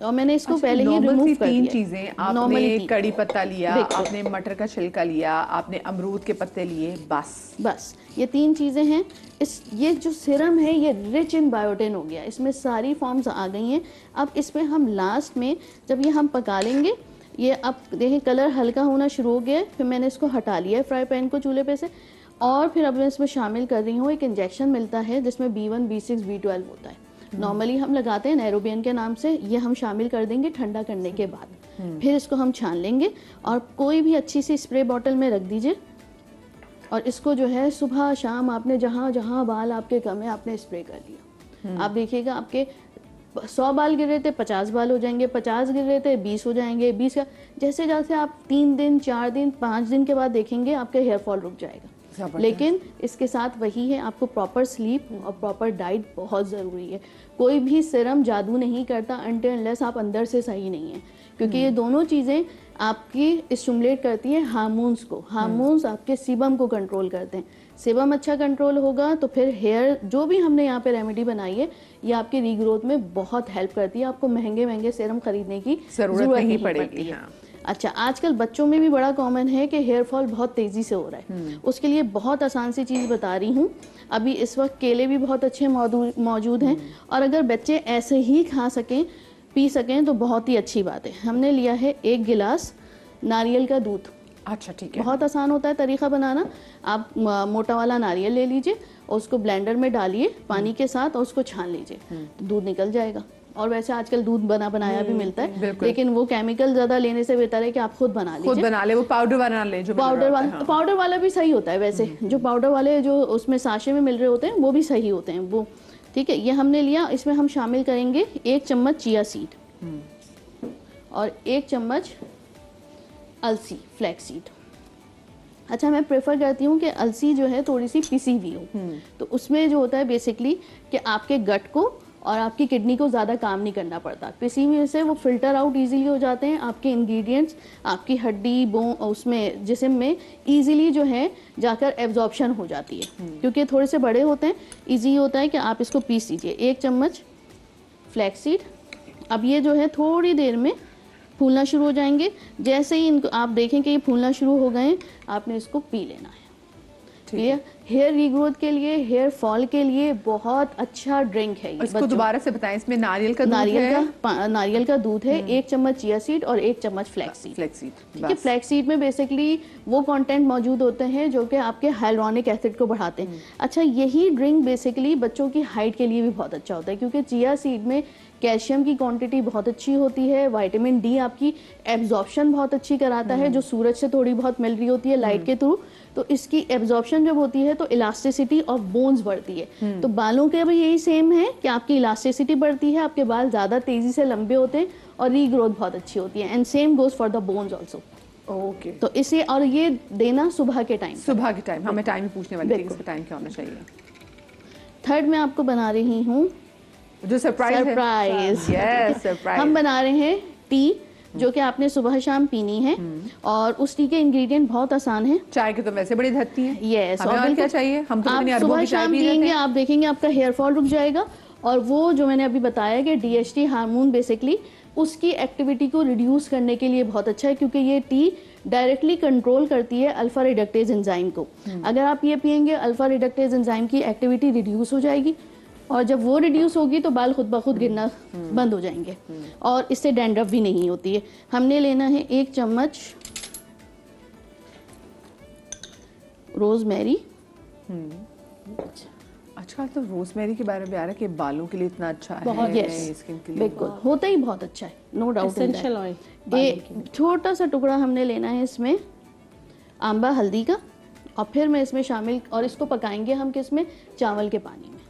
और मैंने इसको पहले ही रिमूव कर दिया। 3 चीजें आपने, कड़ी पत्ता लिया, आपने मटर का छिलका लिया, आपने अमरूद के पत्ते लिए, बस ये 3 चीजें हैं। ये जो सीरम है ये रिच इन बायोटिन हो गया, इसमें सारी फॉर्म्स आ गई हैं। अब इसमें हम लास्ट में जब ये हम पका लेंगे, ये अब देखिए कलर हल्का होना शुरू हो गया है। फिर मैंने इसको हटा लिया है फ्राई पैन को चूल्हे पे से, और फिर अब मैं इसमें शामिल कर रही हूँ एक इंजेक्शन मिलता है जिसमें B1, B6, B12 होता है। नॉर्मली हम लगाते हैं नैरोबियन के नाम से। ये हम शामिल कर देंगे ठंडा करने के बाद। फिर इसको हम छान लेंगे और कोई भी अच्छी सी स्प्रे बॉटल में रख दीजिए। और इसको जो है सुबह शाम आपने जहाँ जहाँ बाल आपके कम है आपने स्प्रे कर लिया। आप देखिएगा आपके 100 बाल गिर रहे थे 50 बाल हो जाएंगे, 50 गिर रहे थे 20 हो जाएंगे, 20 का जैसे जैसे आप 3 दिन 4 दिन 5 दिन के बाद देखेंगे आपके हेयर फॉल रुक जाएगा। लेकिन इसके साथ वही है, आपको प्रॉपर स्लीप और प्रॉपर डाइट बहुत ज़रूरी है। कोई भी सीरम जादू नहीं करता अनटिल अनलेस आप अंदर से सही नहीं है, क्योंकि ये दोनों चीज़ें आपकी स्टिमुलेट करती है हार्मोन्स को। हार्मोन्स आपके सीबम को कंट्रोल करते हैं। सीबम अच्छा कंट्रोल होगा तो फिर हेयर, जो भी हमने यहाँ पे रेमेडी बनाई है, ये आपकी रीग्रोथ में बहुत हेल्प करती है। आपको महंगे महंगे सीरम खरीदने की जरूरत नहीं पड़ेगी। अच्छा, आजकल बच्चों में भी बड़ा कॉमन है कि हेयर फॉल बहुत तेज़ी से हो रहा है। उसके लिए बहुत आसान सी चीज़ बता रही हूँ। अभी इस वक्त केले भी बहुत अच्छे मौजूद हैं, और अगर बच्चे ऐसे ही खा सकें, पी सकें, तो बहुत ही अच्छी बात है। हमने लिया है 1 गिलास नारियल का दूध। अच्छा, ठीक है। बहुत आसान होता है तरीका बनाना। आप मोटा वाला नारियल ले लीजिए और उसको ब्लेंडर में डालिए पानी के साथ, और उसको छान लीजिए, तो दूध निकल जाएगा। और वैसे आजकल दूध बनाया भी मिलता है, लेकिन वो केमिकल ज्यादा लेने से बेहतर है कि आप खुद बना लीजिए। खुद बना ले, वो पाउडर वाला ले, जो पाउडर वाला भी सही होता है वैसे। जो पाउडर वाले जो उसमें साशे में मिल रहे होते हैं वो भी सही होते हैं वो। ठीक है, ये हमने लिया। इसमें हम शामिल करेंगे 1 चम्मच चिया सीड और 1 चम्मच अलसी, फ्लैक्स सीड। अच्छा, मैं प्रेफर करती हूँ कि अलसी जो है थोड़ी सी पिसी हुई हो, तो उसमें जो होता है बेसिकली कि आपके गट को और आपकी किडनी को ज़्यादा काम नहीं करना पड़ता। पिसी हुई से वो फिल्टर आउट इजीली हो जाते हैं, आपके इंग्रेडिएंट्स आपकी हड्डी उसमें जिस्म में इजीली जो है जाकर एब्जॉर्प्शन हो जाती है, क्योंकि थोड़े से बड़े होते हैं। इजी होता है कि आप इसको पीस लीजिए। 1 चम्मच फ्लैक्स सीड। अब ये जो है थोड़ी देर में फूलना शुरू हो जाएंगे। जैसे ही इनको आप देखें कि ये फूलना शुरू हो गए, आपने इसको पी लेना है। ये हेयर रीग्रोथ के लिए, हेयर फॉल के लिए बहुत अच्छा ड्रिंक है ये। इसको दोबारा से बताएं। इसमें नारियल का दूध है, 1 चम्मच चिया सीड और 1 चम्मच फ्लैक्स सीड। ठीक है, फ्लैक्स सीड में बेसिकली वो कंटेंट मौजूद होते हैं जो कि आपके हाइलुरोनिक एसिड को बढ़ाते हैं। अच्छा, यही ड्रिंक बेसिकली बच्चों की हाइट के लिए भी बहुत अच्छा होता है, क्योंकि चिया सीड में कैल्शियम की क्वांटिटी बहुत अच्छी होती है। विटामिन डी आपकी एब्जॉर्प्शन बहुत अच्छी कराता है, जो सूरज से थोड़ी बहुत मिल रही होती है लाइट के थ्रू। तो इसकी एब्जॉर्प्शन जब होती है तो इलास्टिसिटी ऑफ बोन्स बढ़ती है। तो बालों के भी यही सेम है कि आपकी इलास्टिसिटी बढ़ती है, आपके बाल ज़्यादा तेज़ी से लंबे होते हैं और रीग्रोथ बहुत अच्छी होती है। And same goes for the bones also. Okay, तो इसे, और ये देना सुबह के टाइम। सुबह के टाइम। हमें टाइम ही पूछने वाली थी, इसका टाइम क्या होना चाहिए। थर्ड मैं आपको बना रही हूँ जो सरप्राइज। Yes, surprise. हम बना रहे हैं टी, जो कि आपने सुबह शाम पीनी है, और उस टी के इंग्रेडिएंट बहुत आसान है। चाय के तो वैसे बड़ी धरती है। यस, और क्या चाहिए? हम तो आप सुबह शाम पियेंगे, आप देखेंगे आपका हेयर फॉल रुक जाएगा। और वो जो मैंने अभी बताया कि DHT हार्मोन बेसिकली उसकी एक्टिविटी को रिड्यूस करने के लिए बहुत अच्छा है, क्योंकि ये टी डायरेक्टली कंट्रोल करती है अल्फा रिडक्टेज एंजाइम को। अगर आप ये पियेंगे, अल्फा रिडक्टेज एंजाइम की एक्टिविटी रिड्यूस हो जाएगी, और जब वो रिड्यूस होगी तो बाल खुद ब खुद गिरना बंद हो जाएंगे, और इससे डैंड्रफ भी नहीं होती है। हमने लेना है 1 चम्मच रोजमेरी। आजकल तो रोजमेरी के बारे में आ रहा है कि बालों के लिए इतना अच्छा है, स्किन के लिए बिल्कुल होता ही बहुत अच्छा है, नो डाउट। Essential oil. एक छोटा सा टुकड़ा हमने लेना है इसमें आंबा हल्दी का, और फिर मैं इसमें शामिल, और इसको पकाएंगे हम किसमें, चावल के पानी में।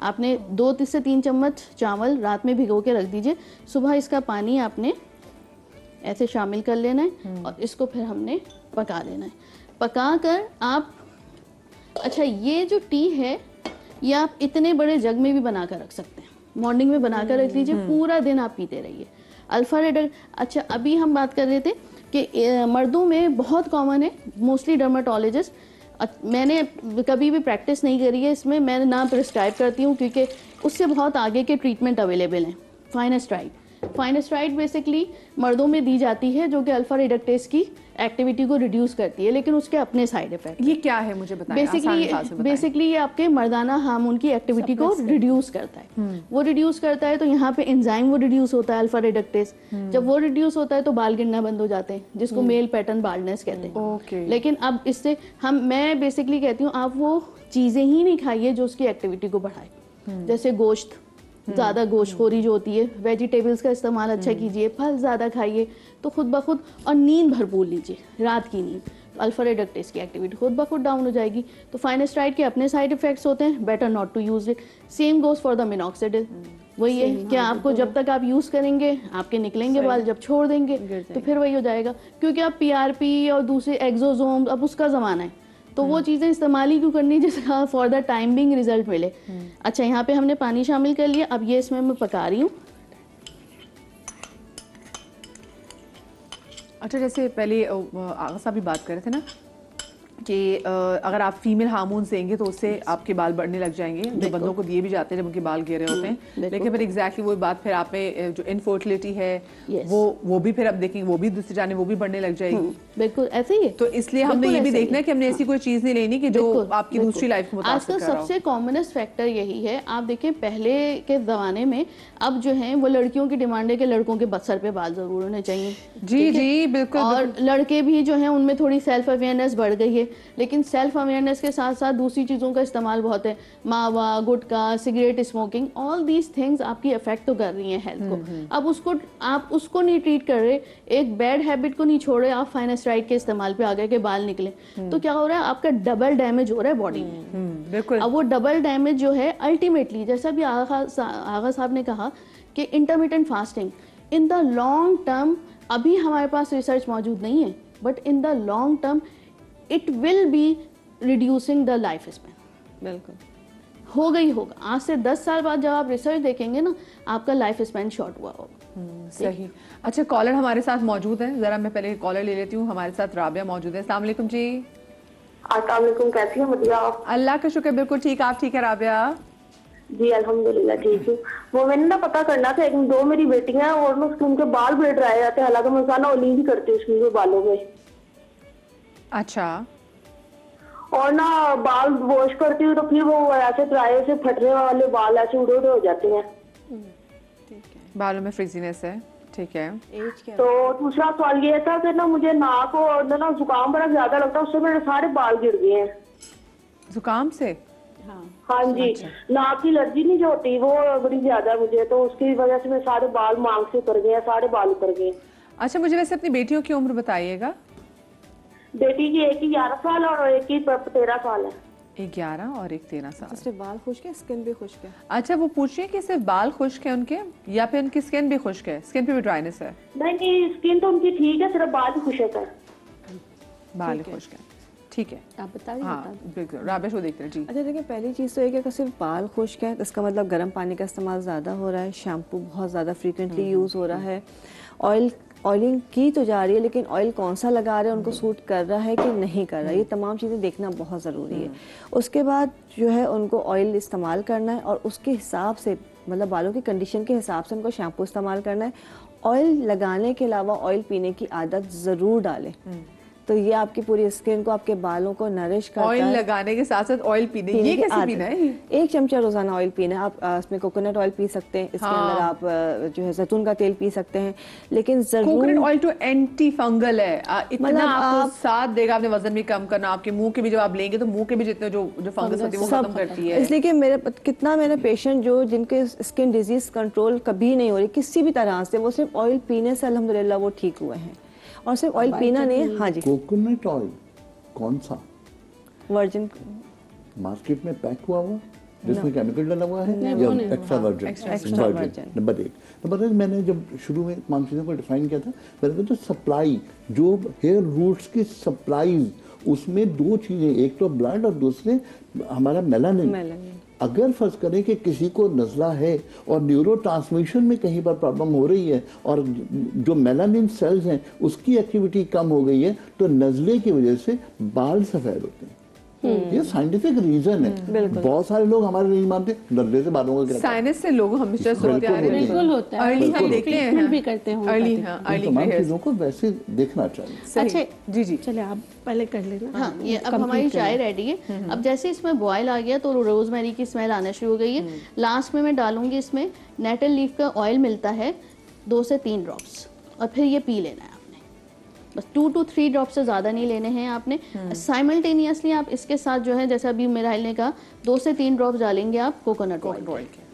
आपने 2 से 3 चम्मच चावल रात में भिगो के रख दीजिए, सुबह इसका पानी आपने ऐसे शामिल कर लेना है, और इसको फिर हमने पका लेना है। पका कर आप, अच्छा ये जो टी है ये आप इतने बड़े जग में भी बना कर रख सकते हैं, मॉर्निंग में बना कर रख लीजिए, पूरा दिन आप पीते रहिए। अल्फा अच्छा, अभी हम बात कर रहे थे कि मर्दों में बहुत कॉमन है, मोस्टली डर्माटोलॉजिस्ट। मैंने कभी भी प्रैक्टिस नहीं करी है इसमें, मैं ना प्रिस्क्राइब करती हूँ, क्योंकि उससे बहुत आगे के ट्रीटमेंट अवेलेबल हैं। फाइनेस्ट्राइड बेसिकली मर्दों में दी जाती है, जो कि अल्फा रिडक्टेज की एक्टिविटी को रिड्यूस करती है, लेकिन उसके अपने साइड इफेक्ट। ये क्या है मुझे बताएं, बेसिकली ये आपके मर्दाना हार्मोन की एक्टिविटी को रिड्यूस करता है। वो रिड्यूस करता है तो यहाँ पे एंजाइम वो रिड्यूस होता है, अल्फा रिडक्टेज। जब वो रिड्यूस होता है तो बाल गिरना बंद हो जाते हैं, जिसको मेल पैटर्न बाल्डनेस कहते हैं। लेकिन अब इससे मैं बेसिकली कहती हूँ आप वो चीजें ही नहीं खाइए जो उसकी एक्टिविटी को बढ़ाए, जैसे गोश्त, ज़्यादा गोश्तखोरी जो होती है, वेजिटेबल्स का इस्तेमाल अच्छा कीजिए, फल ज़्यादा खाइए तो खुद ब खुद, और नींद भरपूर लीजिए, रात की नींद, अल्फा रिडक्टेज की एक्टिविटी खुद ब खुद डाउन हो जाएगी। तो फाइनेस्ट्राइड के अपने साइड इफेक्ट्स होते हैं, better not to use it. Same goes for the minoxidil. वही है कि आपको जब तक आप यूज करेंगे आपके निकलेंगे बाल, जब छोड़ देंगे तो फिर वही हो जाएगा, क्योंकि आप PRP और दूसरे एक्सोसोम, अब उसका ज़माना है, तो वो चीज़ें इस्तेमाल ही क्यों करनी जिसका for the time being result मिले। अच्छा, यहाँ पे हमने पानी शामिल कर लिया, अब ये इसमें मैं पका रही हूँ। अच्छा, जैसे पहले आगा साहब भी बात कर रहे थे ना कि अगर आप फीमेल हार्मोन्स देंगे तो उससे आपके बाल बढ़ने लग जाएंगे, जो बंदों को दिए भी जाते हैं जब उनके बाल गिरे होते हैं। लेकिन फिर एग्जैक्टली वो बात फिर आप में जो इनफर्टिलिटी है वो भी फिर अब देखेंगे वो भी दूसरी जाने वो भी बढ़ने लग जाएगी। बिल्कुल ऐसे ही है। तो इसलिए हमने ये भी देखना है कि हमने ऐसी कोई चीज नहीं लेनी कि जो आपकी दूसरी लाइफ को मुतासिर आजकल सबसे कॉमनेस्ट फैक्टर यही है। आप देखिए पहले के जमाने में अब जो है वो लड़कियों की डिमांड है कि लड़कों के सर पे बाल जरूर होने चाहिए। जी बिल्कुल। और लड़के भी जो है उनमें थोड़ी सेल्फ अवेयरनेस बढ़ गई है, लेकिन सेल्फ अवेयरनेस के साथ साथ दूसरी चीज़ों का इस्तेमाल बहुत है, मावा, gutkha, cigarette smoking, all these things आपकी अफेक्ट तो कर रही हैं हेल्थ को। अब आप उसको नहीं ट्रीट कर रहे, एक बैड हैबिट को नहीं छोड़ रहे, आप फाइनेस्ट्राइड के इस्तेमाल पे आ गए कि बाल निकले, तो क्या हो रहा है आपका डबल डैमेज हो रहा है बॉडी में। बिल्कुल। अब वो डबल डैमेज जो है अल्टीमेटली जैसा भी आगा साहब ने कहा कि intermittent fasting in the long term, अभी हमारे पास रिसर्च मौजूद नहीं है, but in the long term it will be reducing the life span. बिल्कुल होगा। आज से 10 साल बाद जब आप रिसर्च देखेंगे ना, आपका लाइफ स्पैन शॉर्ट हुआ होगा। सही। अच्छा, कॉलर हमारे साथ मौजूद है, जरा मैं पहले कॉलर ले लेती हूँ। हमारे साथ राबिया मौजूद है। अस्सलाम वालेकुम जी। अस्सलाम वालेकुम, कैसी हैं मदिया आप? अल्लाह का शुक्र, बिल्कुल ठीक। आप ठीक है राबिया? जी अल्हम्दुलिल्लाह ठीक हूँ। वो मैंने ना पता करना था, 2 मेरी बेटियां हैं और उनके बाल बड़े ड्राई जाते हैं, हालांकि मैं ना ऑयलिंग भी करती हूँ उसमें बालों में। अच्छा। और ना बाल वॉश करती हूँ तो फिर वो ऐसे ड्राई से फटने वाले बाल ऐसे उड़े उड़े हो जाते हैं। बालों में फ्रिजीनेस है, ठीक है। तो दूसरा सवाल ये था कि ना मुझे नाक और ना जुकाम बड़ा ज्यादा लगता है, उससे मेरे सारे बाल गिर गए हैं। जुकाम से? हाँ जी। अच्छा। नाक की एलर्जी नहीं जो होती वो बड़ी ज्यादा मुझे, तो उसकी वजह से मेरे सारे बाल मांग से उतर गए, सारे बाल उतर गए। अच्छा, मुझे वैसे अपनी बेटियों की उम्र बताइएगा। बेटी की एक की 11 साल और एक की 13 साल है। एक 11 और एक 13 साल। सिर्फ बाल खुश्क है, स्किन भी खुश्क है? अच्छा, वो पूछ रही है कि सिर्फ बाल खुश्क है उनके या फिर उनकी स्किन भी खुश्क है? स्किन पे भी ड्राइनेस है? नहीं, स्किन तो उनकी ठीक है, सिर्फ बाल खुश्क है। बाल खुश्क है, ठीक है। आप बताइए। हाँ बिल्कुल, राबिश वो देखते हैं जी। अच्छा देखिए, पहली चीज़ तो ये कि सिर्फ बाल खुश्क है तो इसका मतलब गर्म पानी का इस्तेमाल ज़्यादा हो रहा है, शैम्पू बहुत ज़्यादा फ्रीक्वेंटली यूज़ हो रहा है, ऑयलिंग की तो जा रही है, लेकिन ऑयल कौन सा लगा रहे हैं, उनको सूट कर रहा है कि नहीं कर रहा है, ये तमाम चीज़ें देखना बहुत ज़रूरी है। उसके बाद जो है उनको ऑयल इस्तेमाल करना है और उसके हिसाब से, मतलब बालों की कंडीशन के हिसाब से उनको शैम्पू इस्तेमाल करना है। ऑयल लगाने के अलावा ऑयल पीने की आदत ज़रूर डालें, तो ये आपकी पूरी स्किन को, आपके बालों को नरिश करता है। ऑयल लगाने के साथ साथ ऑयल पीने ये कैसे पीना है? 1 चमचा रोजाना ऑयल पीना है। आप इसमें कोकोनट ऑयल पी सकते हैं, इसके अंदर आप जो है जैतून का तेल पी सकते हैं, लेकिन जरूर कोकोनट ऑयल तो एंटी फंगल है, इतना मतलब आपको साथ देगा आपने वजन भी कम करना, आपके मुंह के भी जब आप लेंगे तो मुंह के भी जितने जो फंगस होती है वो खत्म करती है। इसलिए कि मेरे पेशेंट जो जिनके स्किन डिजीज कंट्रोल कभी नहीं हो रही किसी भी तरह से, वो सिर्फ ऑयल पीने से अल्हम्दुलिल्लाह वो ठीक हुए हैं। और सिर्फ ऑयल पीना नहीं है। हाँ जी। कोकोनट ऑयल कौन सा? वर्जिन मार्केट में पैक हुआ जिसमें केमिकल डाला हुआ है या एक्स्ट्रा वर्जिन? नंबर 1। नंबर 2, मैंने जब शुरू में तमाम चीज़ों को डिफाइन किया था, मैंने कहा तो सप्लाई, जो हेयर रूट्स की सप्लाईज, उसमें 2 चीज़ें, एक तो ब्लड और दूसरे हमारा मेलानिन। अगर फर्ज करें कि किसी को नज़ला है और न्यूरो ट्रांसमिशन में कहीं पर प्रॉब्लम हो रही है और जो मेलानिन सेल्स हैं उसकी एक्टिविटी कम हो गई है, तो नज़ले की वजह से बाल सफ़ेद होते हैं। ये साइंटिफिक रीजन है। बहुत सारे लोग हमारे नहीं मानते, नज़ले से बालों का क्या? साइंस से लोग हमेशा सोचते आ रहे हैं, बिल्कुल होता है, अर्ली हम देखते हैं भी करते हैं अर्ली। तमाम चीज़ों को वैसे देखना चाहिए। अच्छा जी चलिए आप पहले कर लेना। हाँ, ये अब हमारी चाय रेडी है। अब जैसे इसमें बॉयल आ गया तो रोजमेरी की स्मेल आना शुरू हो गई है। लास्ट में मैं डालूंगी इसमें नेटल लीफ का ऑयल मिलता है, 2 से 3 ड्रॉप्स, और फिर ये पी लेना है आपने। बस 2 to 3 ड्रॉप्स से ज़्यादा नहीं लेने हैं आपने। साइमल्टेनियसली आप इसके साथ जो है, जैसा अभी मिराइल ने कहा, 2 से 3 ड्रॉप्स डालेंगे आप कोकोनट ऑयल के,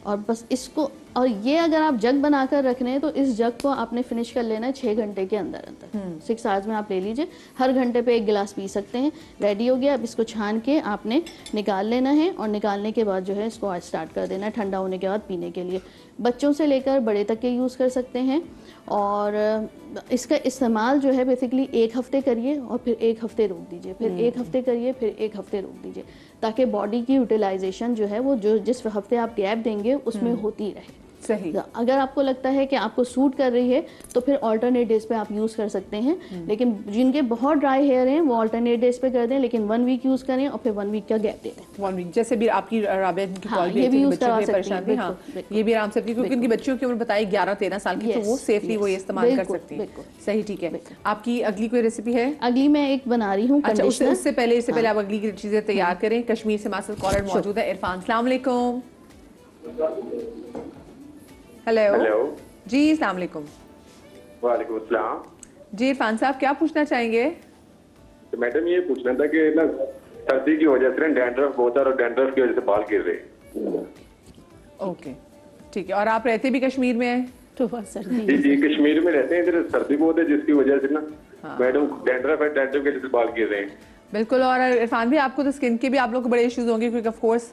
और बस इसको, और ये अगर आप जग बनाकर रखने हैं तो इस जग को आपने फिनिश कर लेना है 6 घंटे के अंदर अंदर। 6 आवर्स में आप ले लीजिए, हर घंटे पे 1 गिलास पी सकते हैं। रेडी हो गया। अब इसको छान के आपने निकाल लेना है, और निकालने के बाद जो है इसको आज स्टार्ट कर देना है ठंडा होने के बाद पीने के लिए। बच्चों से लेकर बड़े तक के यूज़ कर सकते हैं, और इसका इस्तेमाल जो है बेसिकली 1 हफ्ते करिए और फिर 1 हफ्ते रोक दीजिए, फिर 1 हफ्ते करिए, फिर 1 हफ्ते रोक दीजिए, ताकि बॉडी की यूटिलाइजेशन जो है वो जो जिस हफ्ते आप गैप देंगे उसमें होती रहे। सही। अगर आपको लगता है कि आपको सूट कर रही है तो फिर ऑल्टरनेट डेज पे आप यूज कर सकते हैं, लेकिन जिनके बहुत ड्राई हेयर हैं वो ऑल्टरनेट डेज पे कर दें, लेकिन 1 वीक यूज करें और फिर 1 वीक का गैप दे दें। 1 वीक, जैसे भी आपकी राबिया की हाँ, कॉल ये भी यूज बच्चों करवा के सकती परेशान हैं, थी, हाँ बिल्कुल, ये भी आराम से अपनी, क्योंकि उनकी बच्चियों की उम्र बताई 11-13 साल की, तो वो सेफली वो ये इस्तेमाल कर बिल्कुल, सकती हैं। बिल्कुल। सही, ठीक है। आपकी अगली कोई रेसिपी है? अगली मैं एक बना रही हूँ अच्छा, कंडीशनर। उससे पहले आप अगली की चीजें तैयार करें। कश्मीर से हमारे साथ कॉलर मौजूद है इरफान। अस्सलाम वालेकुम। हेलो जी, अस्सलाम वालेकुम। वालेकुम अस्सलाम। जी इरफान साहब, क्या पूछना चाहेंगे? तो मैडम ये पूछना था कि ना सर्दी की वजह से डैंड्रफ बहुत है और डैंड्रफ की वजह से बाल गिर रहे। ओके, ठीक है। और आप रहते भी कश्मीर में हैं? तो बहुत सर्दी जी जी, कश्मीर में रहते हैं, इधर सर्दी बहुत है जिसकी वजह से ना मैडम डैंड्रफ है, डैंड्रफ की वजह से बाल गिर रहे हैं। बिल्कुल। और इरफान भी, आपको तो स्किन के भी आप लोग को बड़े इश्यूज होंगे, क्योंकि ऑफ कोर्स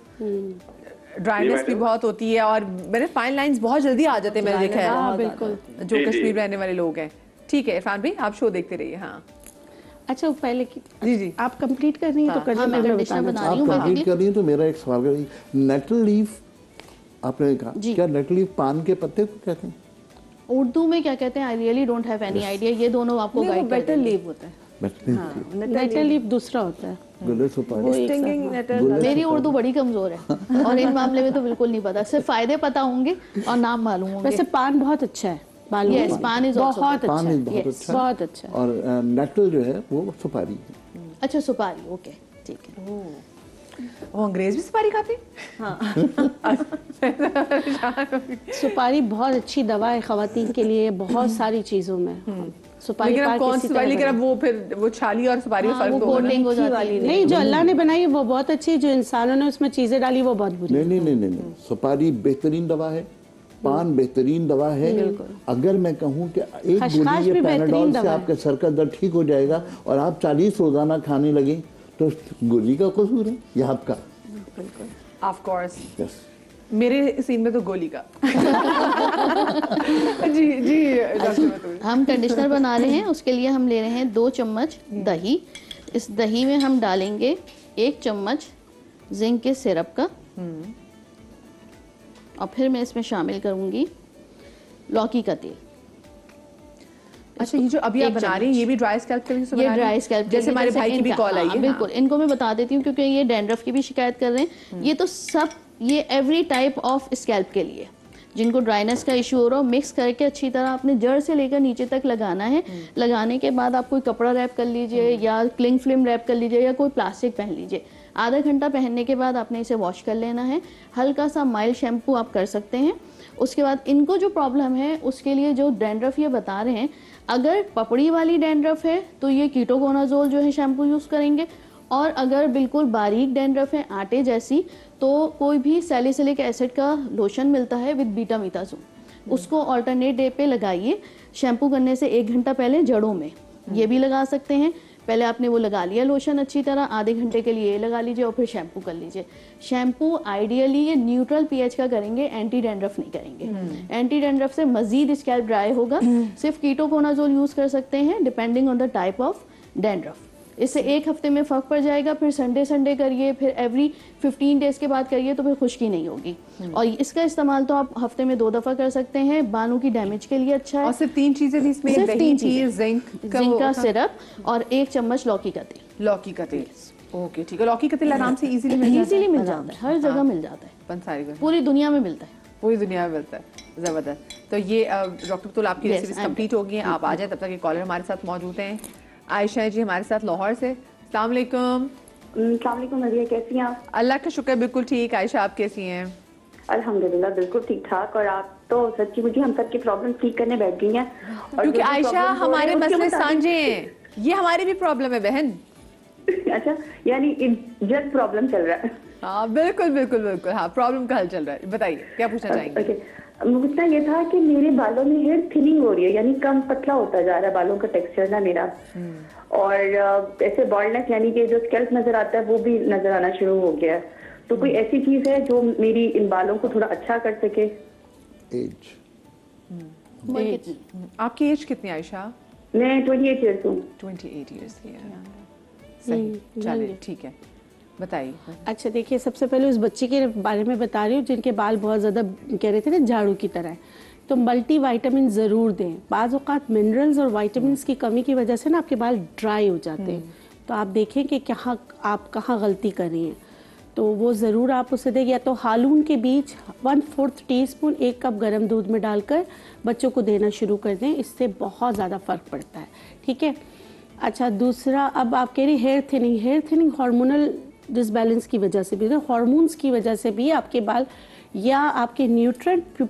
ड्राइनेस भी बहुत होती है और मेरे फाइन लाइंस बहुत जल्दी आ जाते हैं, मैंने देखा है। हाँ, बिल्कुल। जो जी, कश्मीर जी। में रहने वाले लोग हैं। ठीक है इरफान भाई, आप शो देखते रहिए। हाँ अच्छा, पहले की जी जी, आप कंप्लीट कर रही हैं तो कर हाँ, मैं मैं कंडीशनर बताना बना आप रही हूँ कंप्लीट बाकी। कर रही हैं तो मेरा एक सवाल करिए, नेटल लीफ आपने कहा, जी। क्या नेटल लीफ पान के पत्ते को कहते हैं? उर्दू में क्या कहते हैं, I really don't have any idea. ये दोनों आपको नहीं, वो गाइड कर बेटर देंगे। लीव होता है। नेटल लीफ दूसरा होता है। गुले सुपारी, स्टिंगिंग नेटल। गुले मेरी सुपारी। उर्दू बड़ी कमजोर है और इन मामले में तो बिल्कुल नहीं पता, सिर्फ फायदे पता होंगे और नाम मालूम होंगे। वैसे पान बहुत अच्छा है बालों Yes, के लिए। पान is also बहुत good. अच्छा पान है। बहुत Yes, अच्छा है। बहुत अच्छा है। और नेटल जो है वो सुपारी है। अच्छा, सुपारी, ओके, ठीक है। वो अंग्रेज भी सुपारी खाते हैं? सुपारी बहुत अच्छी दवा है खवातीन के लिए, बहुत सारी चीजों में सुपारी। लेकिन अब पाक कौन इसी सी तरह सुपारी, लेकिन बना। अब वो फिर वो छाली और सुपारी में हाँ, फर्क वो तो होगा ना? कोटिंग हो जाती है। नहीं, जो अल्लाह ने बनाई है वो बहुत अच्छी है, जो इंसानों ने उसमें चीजें डाली वो बहुत बुरी नहीं है। नहीं नहीं नहीं नहीं, सुपारी बेहतरीन दवा है, पान बेहतरीन दवा है। अगर मैं कहूँ कि एक खसखस गोली ये भी बेहतरीन पैनाडोल से दवा है। आपके सर का दर्द ठीक हो जाएगा और आप 40 रोजाना खाने लगे तो गोली का कसूर है या आपका? Of course yes. मेरे सीन में तो गोली का। जी जी डॉक्टर बताइए। हम कंडीशनर बना रहे हैं, उसके लिए हम ले रहे हैं 2 चम्मच दही। इस दही में हम डालेंगे 1 चम्मच जिंक के सिरप का और फिर मैं इसमें शामिल करूंगी लौकी का तेल। अच्छा, ये जो अभी आप एक बना रही हैं ये भी ड्राई स्कैल्प के लिए से ये बना रही हैं? ड्राई स्कैल्प के जैसे लिए, हमारे भाई की भी इनका- कॉल आई हाँ, है। बिल्कुल, इनको मैं बता देती हूँ क्योंकि ये डैंड्रफ की भी शिकायत कर रहे हैं। ये तो सब, ये एवरी टाइप ऑफ स्कैल्प के लिए, जिनको ड्राइनेस का इशू हो रहा हो, मिक्स करके अच्छी तरह अपने जड़ से लेकर नीचे तक लगाना है। लगाने के बाद आप कोई कपड़ा रैप कर लीजिए या क्लिंग फिल्म रैप कर लीजिए या कोई प्लास्टिक पहन लीजिए। आधा घंटा पहनने के बाद आपने इसे वॉश कर लेना है। हल्का सा माइल्ड शैम्पू आप कर सकते हैं। उसके बाद इनको जो प्रॉब्लम है उसके लिए जो डैंड्रफ ये बता रहे हैं, अगर पपड़ी वाली डैंड्रफ है तो ये कीटोकोनाजोल जो है शैम्पू यूज़ करेंगे, और अगर बिल्कुल बारीक डैंड्रफ है आटे जैसी तो कोई भी सैलिसिलिक एसिड का लोशन मिलता है विद बीटामीथाजोन, उसको ऑल्टरनेट डे पे लगाइए। शैम्पू करने से 1 घंटा पहले जड़ों में ये भी लगा सकते हैं। पहले आपने वो लगा लिया लोशन अच्छी तरह, आधे घंटे के लिए ये लगा लीजिए और फिर शैम्पू कर लीजिए। शैम्पू आइडियली ये न्यूट्रल पीएच का करेंगे, एंटी डैंड्रफ नहीं करेंगे। एंटी डैंड्रफ से मजीद स्कैल्प ड्राई होगा। सिर्फ कीटोकोनाजोल यूज कर सकते हैं depending on the type of dandruff. इससे 1 हफ्ते में फर्क पड़ जाएगा। फिर संडे करिए, फिर एवरी 15 डेज के बाद करिए तो फिर खुश्की नहीं होगी। और इसका इस्तेमाल तो आप हफ्ते में 2 दफा कर सकते हैं। बालों की डैमेज के लिए अच्छा है। और सिर्फ 3 चीजें थी इसमें, सिर्फ दही 3 थी, चीजें। जिंक जिंक का सिरप और 1 चम्मच लौकी का तेल। लौकी का तेल। ओके, ठीक है। लौकी का तेल आराम से इजीली मिल जाता इजीली मिल जाता है, हर जगह मिल जाता है, पंसारी का पूरी दुनिया में मिलता है। पूरी दुनिया में मिलता है। जबरदस्त। तो ये डॉक्टर बतूल आपकी Yes, रेसिपीज I'm कंप्लीट हो गई हैं। आप आ जाए, तब तक ये कॉलर हमारे साथ मौजूद हैं। आयशा जी हमारे साथ लाहौर से। अस्सलाम वालेकुम। अस्सलाम वालेकुम नदिया, कैसी हैं आप? अल्लाह का शुक्र, बिल्कुल ठीक। आयशा आप कैसी हैं? अल्हम्दुलिल्लाह बिल्कुल ठीक ठाक। और आप तो सच्ची मुझे हम सब की प्रॉब्लम ठीक करने बैठ गई हैं। और क्योंकि जो जो आयशा problems हो हमारे रही हैं, उसके मसले मुताबिक- साझे हैं, ये हमारी भी प्रॉब्लम है बहन। अच्छा, यानी जस्ट प्रॉब्लम चल रहा है। हाँ बिल्कुल बिल्कुल बिल्कुल, हाँ प्रॉब्लम का हल चल रहा है। बताइए क्या पूछना चाहेंगे? ओके, पूछना ये था कि मेरे बालों में हेयर थिनिंग हो रही है, यानी कम पतला होता जा रहा है बालों का टेक्सचर ना मेरा। और ऐसे बॉल्डनेस यानी कि जो स्कैल्प नजर आता है वो भी नजर आना शुरू हो गया है। तो कोई ऐसी चीज है जो मेरी इन बालों को थोड़ा अच्छा कर सके? एज, उम्र कितनी? आपकी एज कितनी आयशा? मैं 28 ईयर्स हूँ। 28 ईयर्स की है। सही, चलिए ठीक है। बताइए। अच्छा देखिए, सबसे पहले उस बच्चे के बारे में बता रही हूँ जिनके बाल बहुत ज़्यादा कह रहे थे ना झाड़ू की तरह है, तो मल्टी वाइटामिन ज़रूर दें। बाज़ औक़ात मिनरल्स और वाइटामिन्स की कमी की वजह से ना आपके बाल ड्राई हो जाते हैं, तो आप देखें कि आप कहाँ गलती कर रही हैं, तो वो ज़रूर आप उसे दें। या तो हालून के बीज 1/4 टीस्पून 1 कप गर्म दूध में डालकर बच्चों को देना शुरू कर दें, इससे बहुत ज़्यादा फ़र्क पड़ता है। ठीक है। अच्छा दूसरा, अब आप कह रही हेयर थिनिंग हार्मोनल डिसबैलेंस की वजह से भी, हार्मोन्स की वजह से भी आपके बाल या आपके न्यूट्रिएंट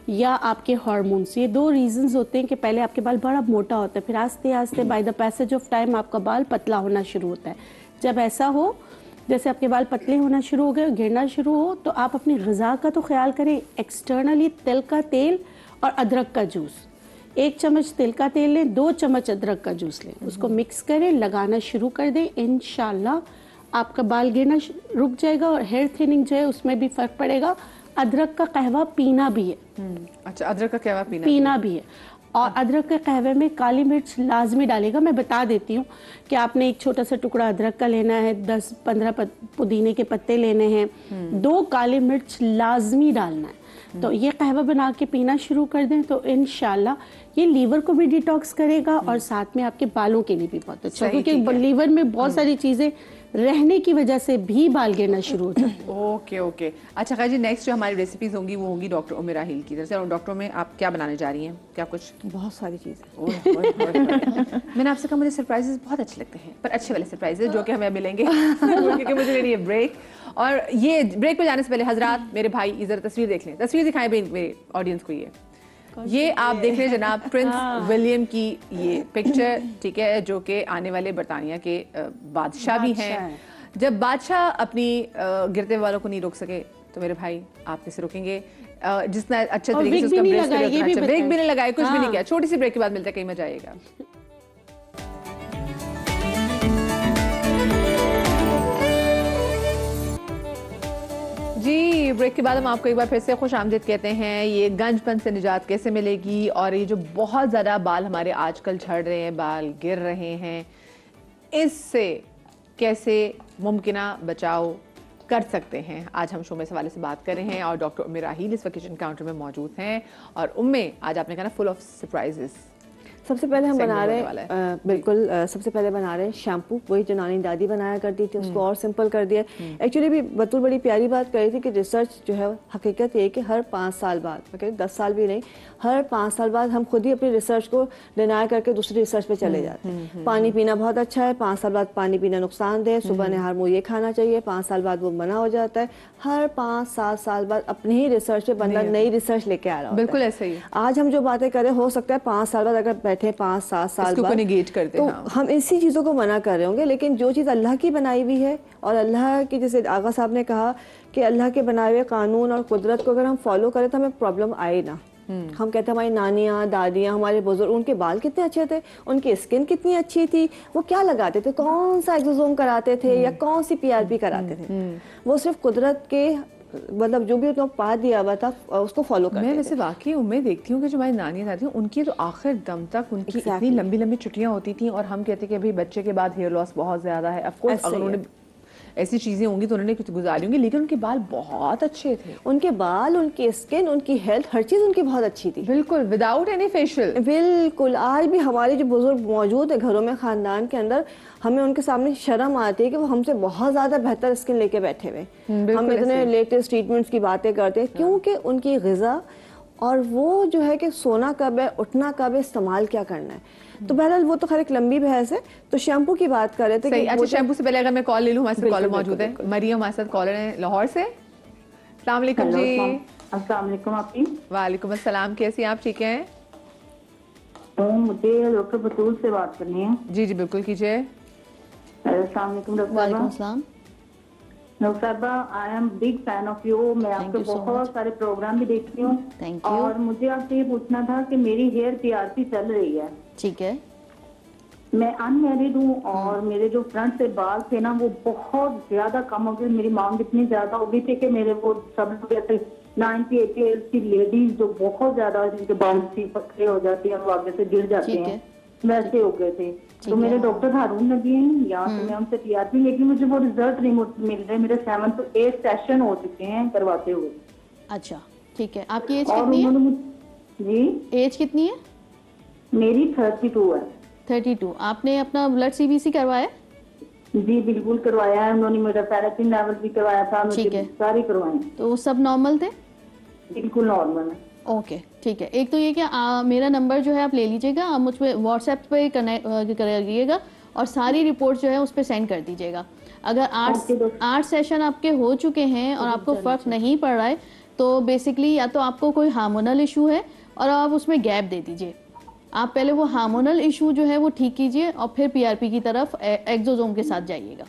या आपके हार्मोन्स, ये 2 रीजंस होते हैं कि पहले आपके बाल बड़ा मोटा होता है, फिर आस्ते आस्ते by the passage of time आपका बाल पतला होना शुरू होता है। जब ऐसा हो, जैसे आपके बाल पतले होना शुरू हो गए, गिरना शुरू हो, तो आप अपनी ग़िज़ा का तो ख्याल करें। एक्सटर्नली तिल का तेल और अदरक का जूस, 1 चम्मच तिल का तेल लें, 2 चम्मच अदरक का जूस लें, उसको मिक्स करें, लगाना शुरू कर दें, इंशाल्लाह आपका बाल गिरना रुक जाएगा और हेयर थिनिंग जो है उसमें भी फ़र्क पड़ेगा। अदरक का कहवा पीना भी है। अच्छा, अदरक का कहवा पीना भी है। और अदरक के कहवे में काली मिर्च लाजमी डालेगा। मैं बता देती हूँ कि आपने एक छोटा सा टुकड़ा अदरक का लेना है, 10-15 पुदीने के पत्ते लेने हैं, 2 काली मिर्च लाजमी डालना है। तो ये कहवा बना के पीना शुरू कर दें तो इंशाल्लाह ये लीवर को भी डिटॉक्स करेगा और साथ में आपके बालों के लिए भी बहुत अच्छा, क्योंकि लीवर में बहुत सारी चीज़ें रहने की वजह से भी बाल गिरना शुरू हो जाते हैं। Okay okay. अच्छा खैर जी, नेक्स्ट जो हमारी रेसिपीज होंगी वो होंगी डॉक्टर उमेरा हिल की तरफ से। और डॉक्टर में आप क्या बनाने जा रही हैं? क्या कुछ? बहुत सारी चीज़ें। मैंने आपसे कहा मुझे सरप्राइजेस बहुत अच्छे लगते हैं, पर अच्छे वाले सरप्राइजेस जो कि हमें मिलेंगे क्योंकि मुझे लेनी है ब्रेक। और ये ब्रेक पे जाने से पहले हजरात, मेरे भाई इधर तस्वीर देख लें, तस्वीर दिखाएं मेरे ऑडियंस को। ये आप देख रहे हैं जनाब प्रिंस विलियम की ये पिक्चर, ठीक है, जो कि आने वाले बरतानिया के बादशाह भी हैं। जब बादशाह अपनी गिरते वालों को नहीं रोक सके तो मेरे भाई आप कैसे रोकेंगे? जितना अच्छे तरीके से उसका ब्रेक भी नहीं लगाए, कुछ भी नहीं किया। छोटी सी ब्रेक के बाद मिलता है, कहीं मजा आएगा। जी, ब्रेक के बाद हम आपको एक बार फिर से खुश आमदीद कहते हैं। ये गंजपन से निजात कैसे मिलेगी, और ये जो बहुत ज़्यादा बाल हमारे आजकल झड़ रहे हैं, बाल गिर रहे हैं, इससे कैसे मुमकिना बचाव कर सकते हैं, आज हम शो में इस हवाले से बात कर रहे हैं। और डॉक्टर उम्मे राहील इस वक्त किचन काउंटर में मौजूद हैं। और उम्मे, आज आपने कहा ना फुल ऑफ सरप्राइजेस। सबसे पहले हम बना रहे हैं बिल्कुल सबसे पहले बना रहे हैं शैम्पू, वही जो नानी दादी बनाया करती थी उसको और सिंपल कर दिया। एक्चुअली भी बतूल बड़ी प्यारी बात कर रही थी कि रिसर्च जो है हकीकत ये कि हर 5 साल बाद, मैं 10 साल भी नहीं, हर 5 साल बाद हम खुद ही अपनी रिसर्च को डिनाई करके दूसरी रिसर्च पे चले जाते हैं। पानी पीना बहुत अच्छा है, 5 साल बाद पानी पीना नुकसानदेह, सुबह नहार मुँह ये खाना चाहिए, 5 साल बाद वो मना हो जाता है। हर 5-7 साल बाद अपनी ही रिसर्च पे बंदा नई रिसर्च लेके आ रहा है। बिल्कुल ऐसा ही। आज हम जो बातें करें, हो सकता है 5 साल बाद अगर बैठे 5-7 साल बाद नेगेट करते तो हाँ। हम इसी चीज़ों को मना कर रहे होंगे। लेकिन जो चीज़ अल्लाह की बनाई हुई है, और अल्लाह की, जैसे आगा साहब ने कहा कि अल्लाह के बनाए हुए कानून और कुदरत को अगर हम फॉलो करें तो हमें प्रॉब्लम आए ना। हम कहते हैं हमारी नानियाँ, दादियाँ, हमारे बुजुर्ग, उनके बाल कितने अच्छे थे, उनकी स्किन कितनी अच्छी थी, वो क्या लगाते थे, कौन सा एक्सोसोम कराते थे या कौन सी PRP कराते थे, वो सिर्फ कुदरत के मतलब जो भी उनको पा दिया हुआ था उसको फॉलो करते थे। मैं वैसे वाकई उम्मीद देखती हूँ कि जो हमारी नानी दादी हैं उनकी तो आखिर दम तक उनकी इतनी लंबी लंबी छुट्टियां होती थी, और हम कहते कि अभी बच्चे के बाद हेयर लॉस बहुत ज़्यादा है। ऑफ कोर्स अगर उन्होंने ऐसी चीज़ें होंगी तो उन्होंने कुछ गुजारी होंगी, लेकिन उनके बाल बहुत अच्छे थे। उनके बाल, उनकी स्किन, उनकी हेल्थ, हर चीज़ उनकी बहुत अच्छी थी, बिल्कुल विदाउट एनी फेशियल। बिल्कुल। आज भी हमारे जो बुजुर्ग मौजूद है घरों में, खानदान के अंदर, हमें उनके सामने शर्म आती है कि वो हमसे बहुत ज़्यादा बेहतर स्किन लेके बैठे हुए। हम इतने लेटेस्ट ट्रीटमेंट्स की बातें करते हैं क्योंकि उनकी ग़िज़ा और वो जो है कि सोना कब है, उठना कब है, इस्तेमाल क्या करना है। तो बहरहाल वो तो खैर एक लंबी बहस है। तो शैम्पू की बात कर रहे थे। अच्छा, शैम्पू से पहले अगर मैं कॉल ले लूँ, हमारे साथ कॉलर मौजूद है, मरियम हमारे साथ कॉलर है लाहौर से। अस्सलाम वालेकुम जी। अस्सलाम वालेकुम आपकी। वालेकुम अस्सलाम, कैसी आप? ठीक हैं? तो मुझे डॉक्टर बतूल से बात करनी है। जी जी बिल्कुल कीजिए। अस्सलाम वालेकुम डॉक्टर साहब। डॉक्टर साहबा, I am big fan of you. मैं आपके बहुत सारे प्रोग्राम भी देखती हूँ, और मुझे आपसे ये पूछना था कि मेरी हेयर PRP चल रही है। ठीक है। मैं अनमैरिड हूँ और मेरे जो फ्रंट से बाल थे ना वो बहुत ज्यादा कम हो गए। मेरी मांग इतनी ज्यादा हो गई थी कि मेरे वो सब लोग ऐसे 90-80 ईयर्स की लेडीज जो बहुत ज्यादा जिनके बाल पतले हो जाती है, वो आगे से गिर जाते हैं, वैसे हो गए थे। तो मेरे डॉक्टर हारून लगे हैं यहाँ से, मैं उनसे टीआरपी, लेकिन मुझे वो रिजल्ट नहीं मिल रहे। मेरे 7 to 8 सेशन हो चुके हैं करवाते हुए। अच्छा ठीक है, आपकी एज कितनी है? जी एज कितनी है? मेरी 32 है। 32। आपने अपना ब्लड सीबीसी करवाया? जी बिल्कुल करवाया है उन्होंने, मेरा पैराफिन लेवल भी करवाया था, ठीक है, सारे करवाए। तो सब नॉर्मल थे? बिल्कुल नॉर्मल है। ओके ठीक है। एक तो ये कि मेरा नंबर जो है आप ले लीजिएगा, आप मुझ पर व्हाट्सएप पे कनेक्ट करिएगा और सारी रिपोर्ट जो है उस पर सेंड कर दीजिएगा। अगर 8 सेशन आपके हो चुके हैं और आपको फर्क नहीं पड़ रहा है तो बेसिकली या तो आपको कोई हार्मोनल इशू है और आप उसमें गैप दे दीजिए। आप पहले वो हार्मोनल इशू जो है वो ठीक कीजिए और फिर पीआरपी की तरफ एक्सोसोम के साथ जाइएगा।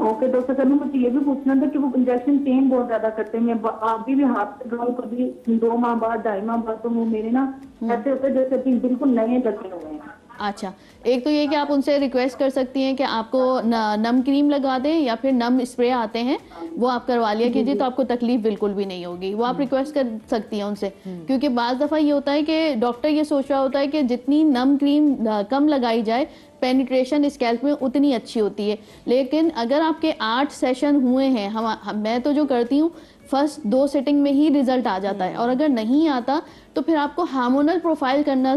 ओके डॉक्टर साहब, मुझे ये भी पूछना था कि वो इंजेक्शन पेन बहुत ज्यादा करते हैं। मैं अभी भी हाथ से गाऊं, कभी 2 माह बाद 2.5 माह बाद, तो वो मेरे ना ऐसे होते जैसे बिल्कुल नए लगे हुए हैं। अच्छा, एक तो ये कि आप उनसे रिक्वेस्ट कर सकती हैं कि आपको नम क्रीम लगा दें या फिर नम स्प्रे आते हैं वो आप करवा लिया कीजिए, तो आपको तकलीफ बिल्कुल भी नहीं होगी। वो आप रिक्वेस्ट कर सकती हैं उनसे, क्योंकि बाज़ दफ़ा ये होता है कि डॉक्टर ये सोच रहा होता है कि जितनी नम क्रीम कम लगाई जाए पेनिट्रेशन स्कैल्प में उतनी अच्छी होती है। लेकिन अगर आपके 8 सेशन हुए हैं, मैं तो जो करती हूँ फर्स्ट 2 सिटिंग में ही रिजल्ट आ जाता है, और अगर नहीं आता तो फिर आपको हार्मोनल प्रोफाइल करना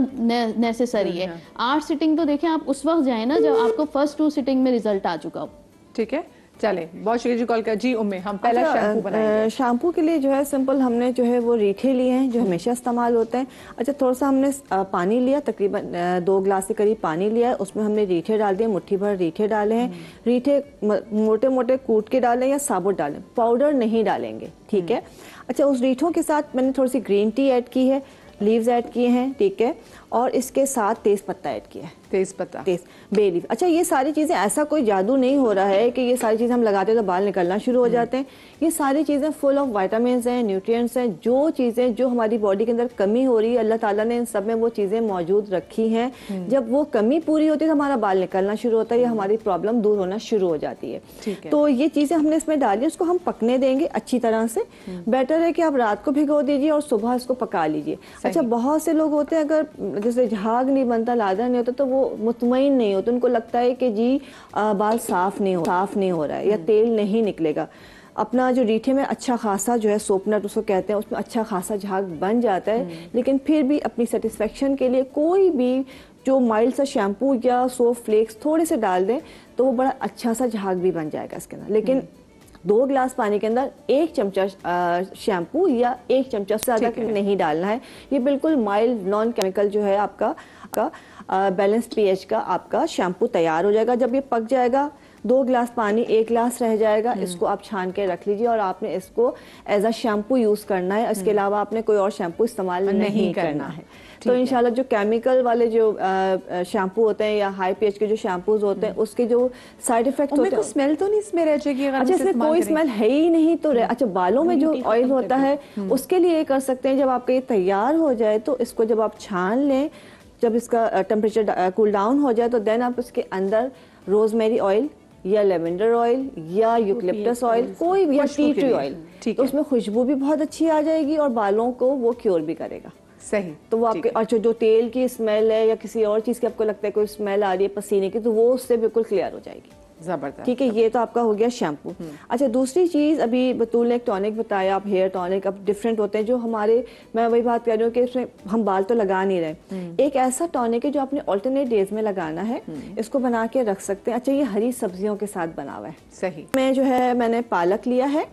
नेसेसरी है। 8 सिटिंग तो देखें आप उस वक्त जाए ना जब आपको फर्स्ट 2 सिटिंग में रिजल्ट आ चुका हो। ठीक है, चले बहुत शुक्रिया जी कॉल कर। जी उम्मे, हम पहला शैम्पू बनाएंगे। शैम्पू के लिए जो है सिंपल हमने जो है वो रीठे लिए हैं जो हमेशा इस्तेमाल होते हैं। अच्छा, थोड़ा सा हमने पानी लिया, तकरीबन 2 गिलास के करीब पानी लिया है, उसमें हमने रीठे डाल दिए, मुट्ठी भर रीठे डाले हैं। रीठे मोटे मोटे कूट के डालें या साबुत डालें, पाउडर नहीं डालेंगे, ठीक है। अच्छा, उस रीठों के साथ मैंने थोड़ी सी ग्रीन टी ऐड की है, लीव्स ऐड किए हैं, ठीक है, और इसके साथ तेज पत्ता ऐड किया है, तेज बे लीफ। अच्छा, ये सारी चीज़ें, ऐसा कोई जादू नहीं हो रहा है कि ये सारी चीज़ें हम लगाते हैं तो बाल निकलना शुरू हो जाते हैं। ये सारी चीज़ें फुल ऑफ विटामिन्स हैं, न्यूट्रिएंट्स हैं। जो चीज़ें जो हमारी बॉडी के अंदर कमी हो रही है, अल्लाह ताला ने इन सब में वो चीज़ें मौजूद रखी हैं। जब वो कमी पूरी होती है तो हमारा बाल निकलना शुरू होता है या हमारी प्रॉब्लम दूर होना शुरू हो जाती है। तो ये चीज़ें हमने इसमें डाली, उसको हम पकने देंगे अच्छी तरह से। बेटर है कि आप रात को भिगो दीजिए और सुबह इसको पका लीजिए। अच्छा, बहुत से लोग होते हैं अगर जैसे झाग नहीं बनता, लादर नहीं होता, तो वो मुतमईन नहीं होते, उनको लगता है कि जी बाल साफ नहीं हो रहा है या तेल नहीं निकलेगा। अपना जो रीठे में अच्छा खासा जो है सोपनट उसको कहते हैं, उसमें अच्छा खासा झाग बन जाता है। लेकिन फिर भी अपनी सेटिस्फेक्शन के लिए कोई भी जो माइल्ड सा शैम्पू या सोप फ्लेक्स थोड़े से डाल दें तो वो बड़ा अच्छा सा झाग भी बन जाएगा इसके अंदर। लेकिन 2 गिलास पानी के अंदर 1 चमचा शैम्पू या 1 चमचा से ज़्यादा नहीं डालना है। ये बिल्कुल माइल्ड नॉन केमिकल जो है आपका बैलेंस्ड पीएच का आपका शैम्पू तैयार हो जाएगा। जब ये पक जाएगा, 2 गिलास पानी, 1 गिलास रह जाएगा, इसको आप छान के रख लीजिए और आपने इसको एज अ शैम्पू यूज़ करना है। इसके अलावा आपने कोई और शैम्पू इस्तेमाल नहीं करना है। तो इंशाल्लाह जो केमिकल वाले जो शैम्पू होते हैं या हाई पीएच के जो शैम्पूज होते हैं उसके जो साइड इफेक्ट होते हैं, स्मेल तो नहीं इसमें रह जाएगी? अच्छा, इसमें कोई स्मेल है ही नहीं तो अच्छा, बालों में जो ऑयल होता है उसके लिए ये कर सकते हैं, जब आपका ये तैयार हो जाए तो इसको जब आप छान लें, जब इसका टेम्परेचर कूल डाउन हो जाए तो देन आप उसके अंदर रोजमेरी ऑयल या लेवेंडर ऑयल या यूकलिप्टस ऑयल, कोई भी, या टी ट्री ऑयल, तो उसमें खुशबू भी बहुत अच्छी आ जाएगी और बालों को वो क्योर भी करेगा। सही। तो वो आपके, और जो तेल की स्मेल है या किसी और चीज़ की आपको लगता है कोई स्मेल आ रही है पसीने की, तो वो उससे बिल्कुल क्लियर हो जाएगी। जबरदस्त। ठीक है, ये तो आपका हो गया शैम्पू। अच्छा, दूसरी चीज़ अभी बतूल ने एक टॉनिक बताया, आप हेयर टॉनिक अब डिफरेंट होते हैं जो हमारे, मैं वही बात कर रही हूँ कि इसमें हम बाल तो लगा नहीं रहे। एक ऐसा टॉनिक है जो आपने ऑल्टरनेट डेज में लगाना है, इसको बना के रख सकते हैं। अच्छा, ये हरी सब्जियों के साथ बना हुआ है। सही। मैं जो है मैंने पालक लिया है,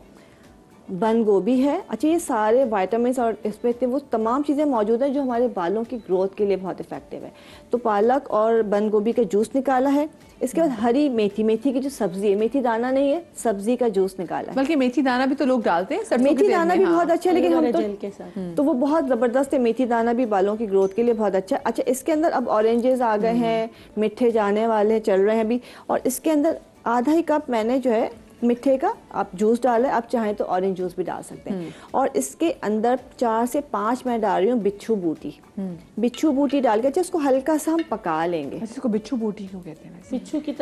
बंद गोभी है। अच्छा, ये सारे विटामिन्स और इसमें वो तमाम चीज़ें मौजूद हैं जो हमारे बालों की ग्रोथ के लिए बहुत इफेक्टिव है। तो पालक और बंद गोभी का जूस निकाला है। इसके बाद हरी मेथी, मेथी की जो सब्जी है, मेथी दाना नहीं है, सब्जी का जूस निकाला है। बल्कि मेथी दाना भी तो लोग डालते हैं, मेथी दाना भी बहुत अच्छा है, लेकिन हम तो वो बहुत ज़बरदस्त है। मेथी दाना भी बालों की ग्रोथ के लिए बहुत अच्छा है। अच्छा, इसके अंदर अब ऑरेंजेस आ गए हैं, मिठे जाने वाले चल रहे हैं अभी, और इसके अंदर आधा ही कप मैंने जो है मिठे का आप जूस डाला है। आप चाहें तो ऑरेंज जूस भी डाल सकते हैं। और इसके अंदर 4 से 5 मैं डाल रही हूँ बिच्छू बूटी। बिच्छू बूटी डाल के इसको हल्का सा हम पका लेंगे। इसको बिच्छू बूटी क्यों कहते हैं? बिच्छू की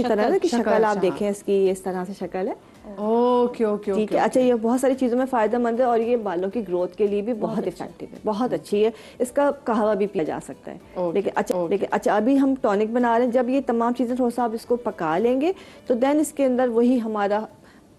तरह ना कि शक्ल आप देखें इसकी, इस तरह से शक्ल है। ओके ओके ठीक है। अच्छा, ये बहुत सारी चीज़ों में फ़ायदेमंद है और ये बालों की ग्रोथ के लिए भी बहुत इफेक्टिव है, बहुत अच्छी है। इसका कहवा भी पिया जा सकता है। लेकिन अच्छा अभी हम टॉनिक बना रहे हैं, जब ये तमाम चीज़ें थोड़ा सा आप इसको पका लेंगे तो देन इसके अंदर वही हमारा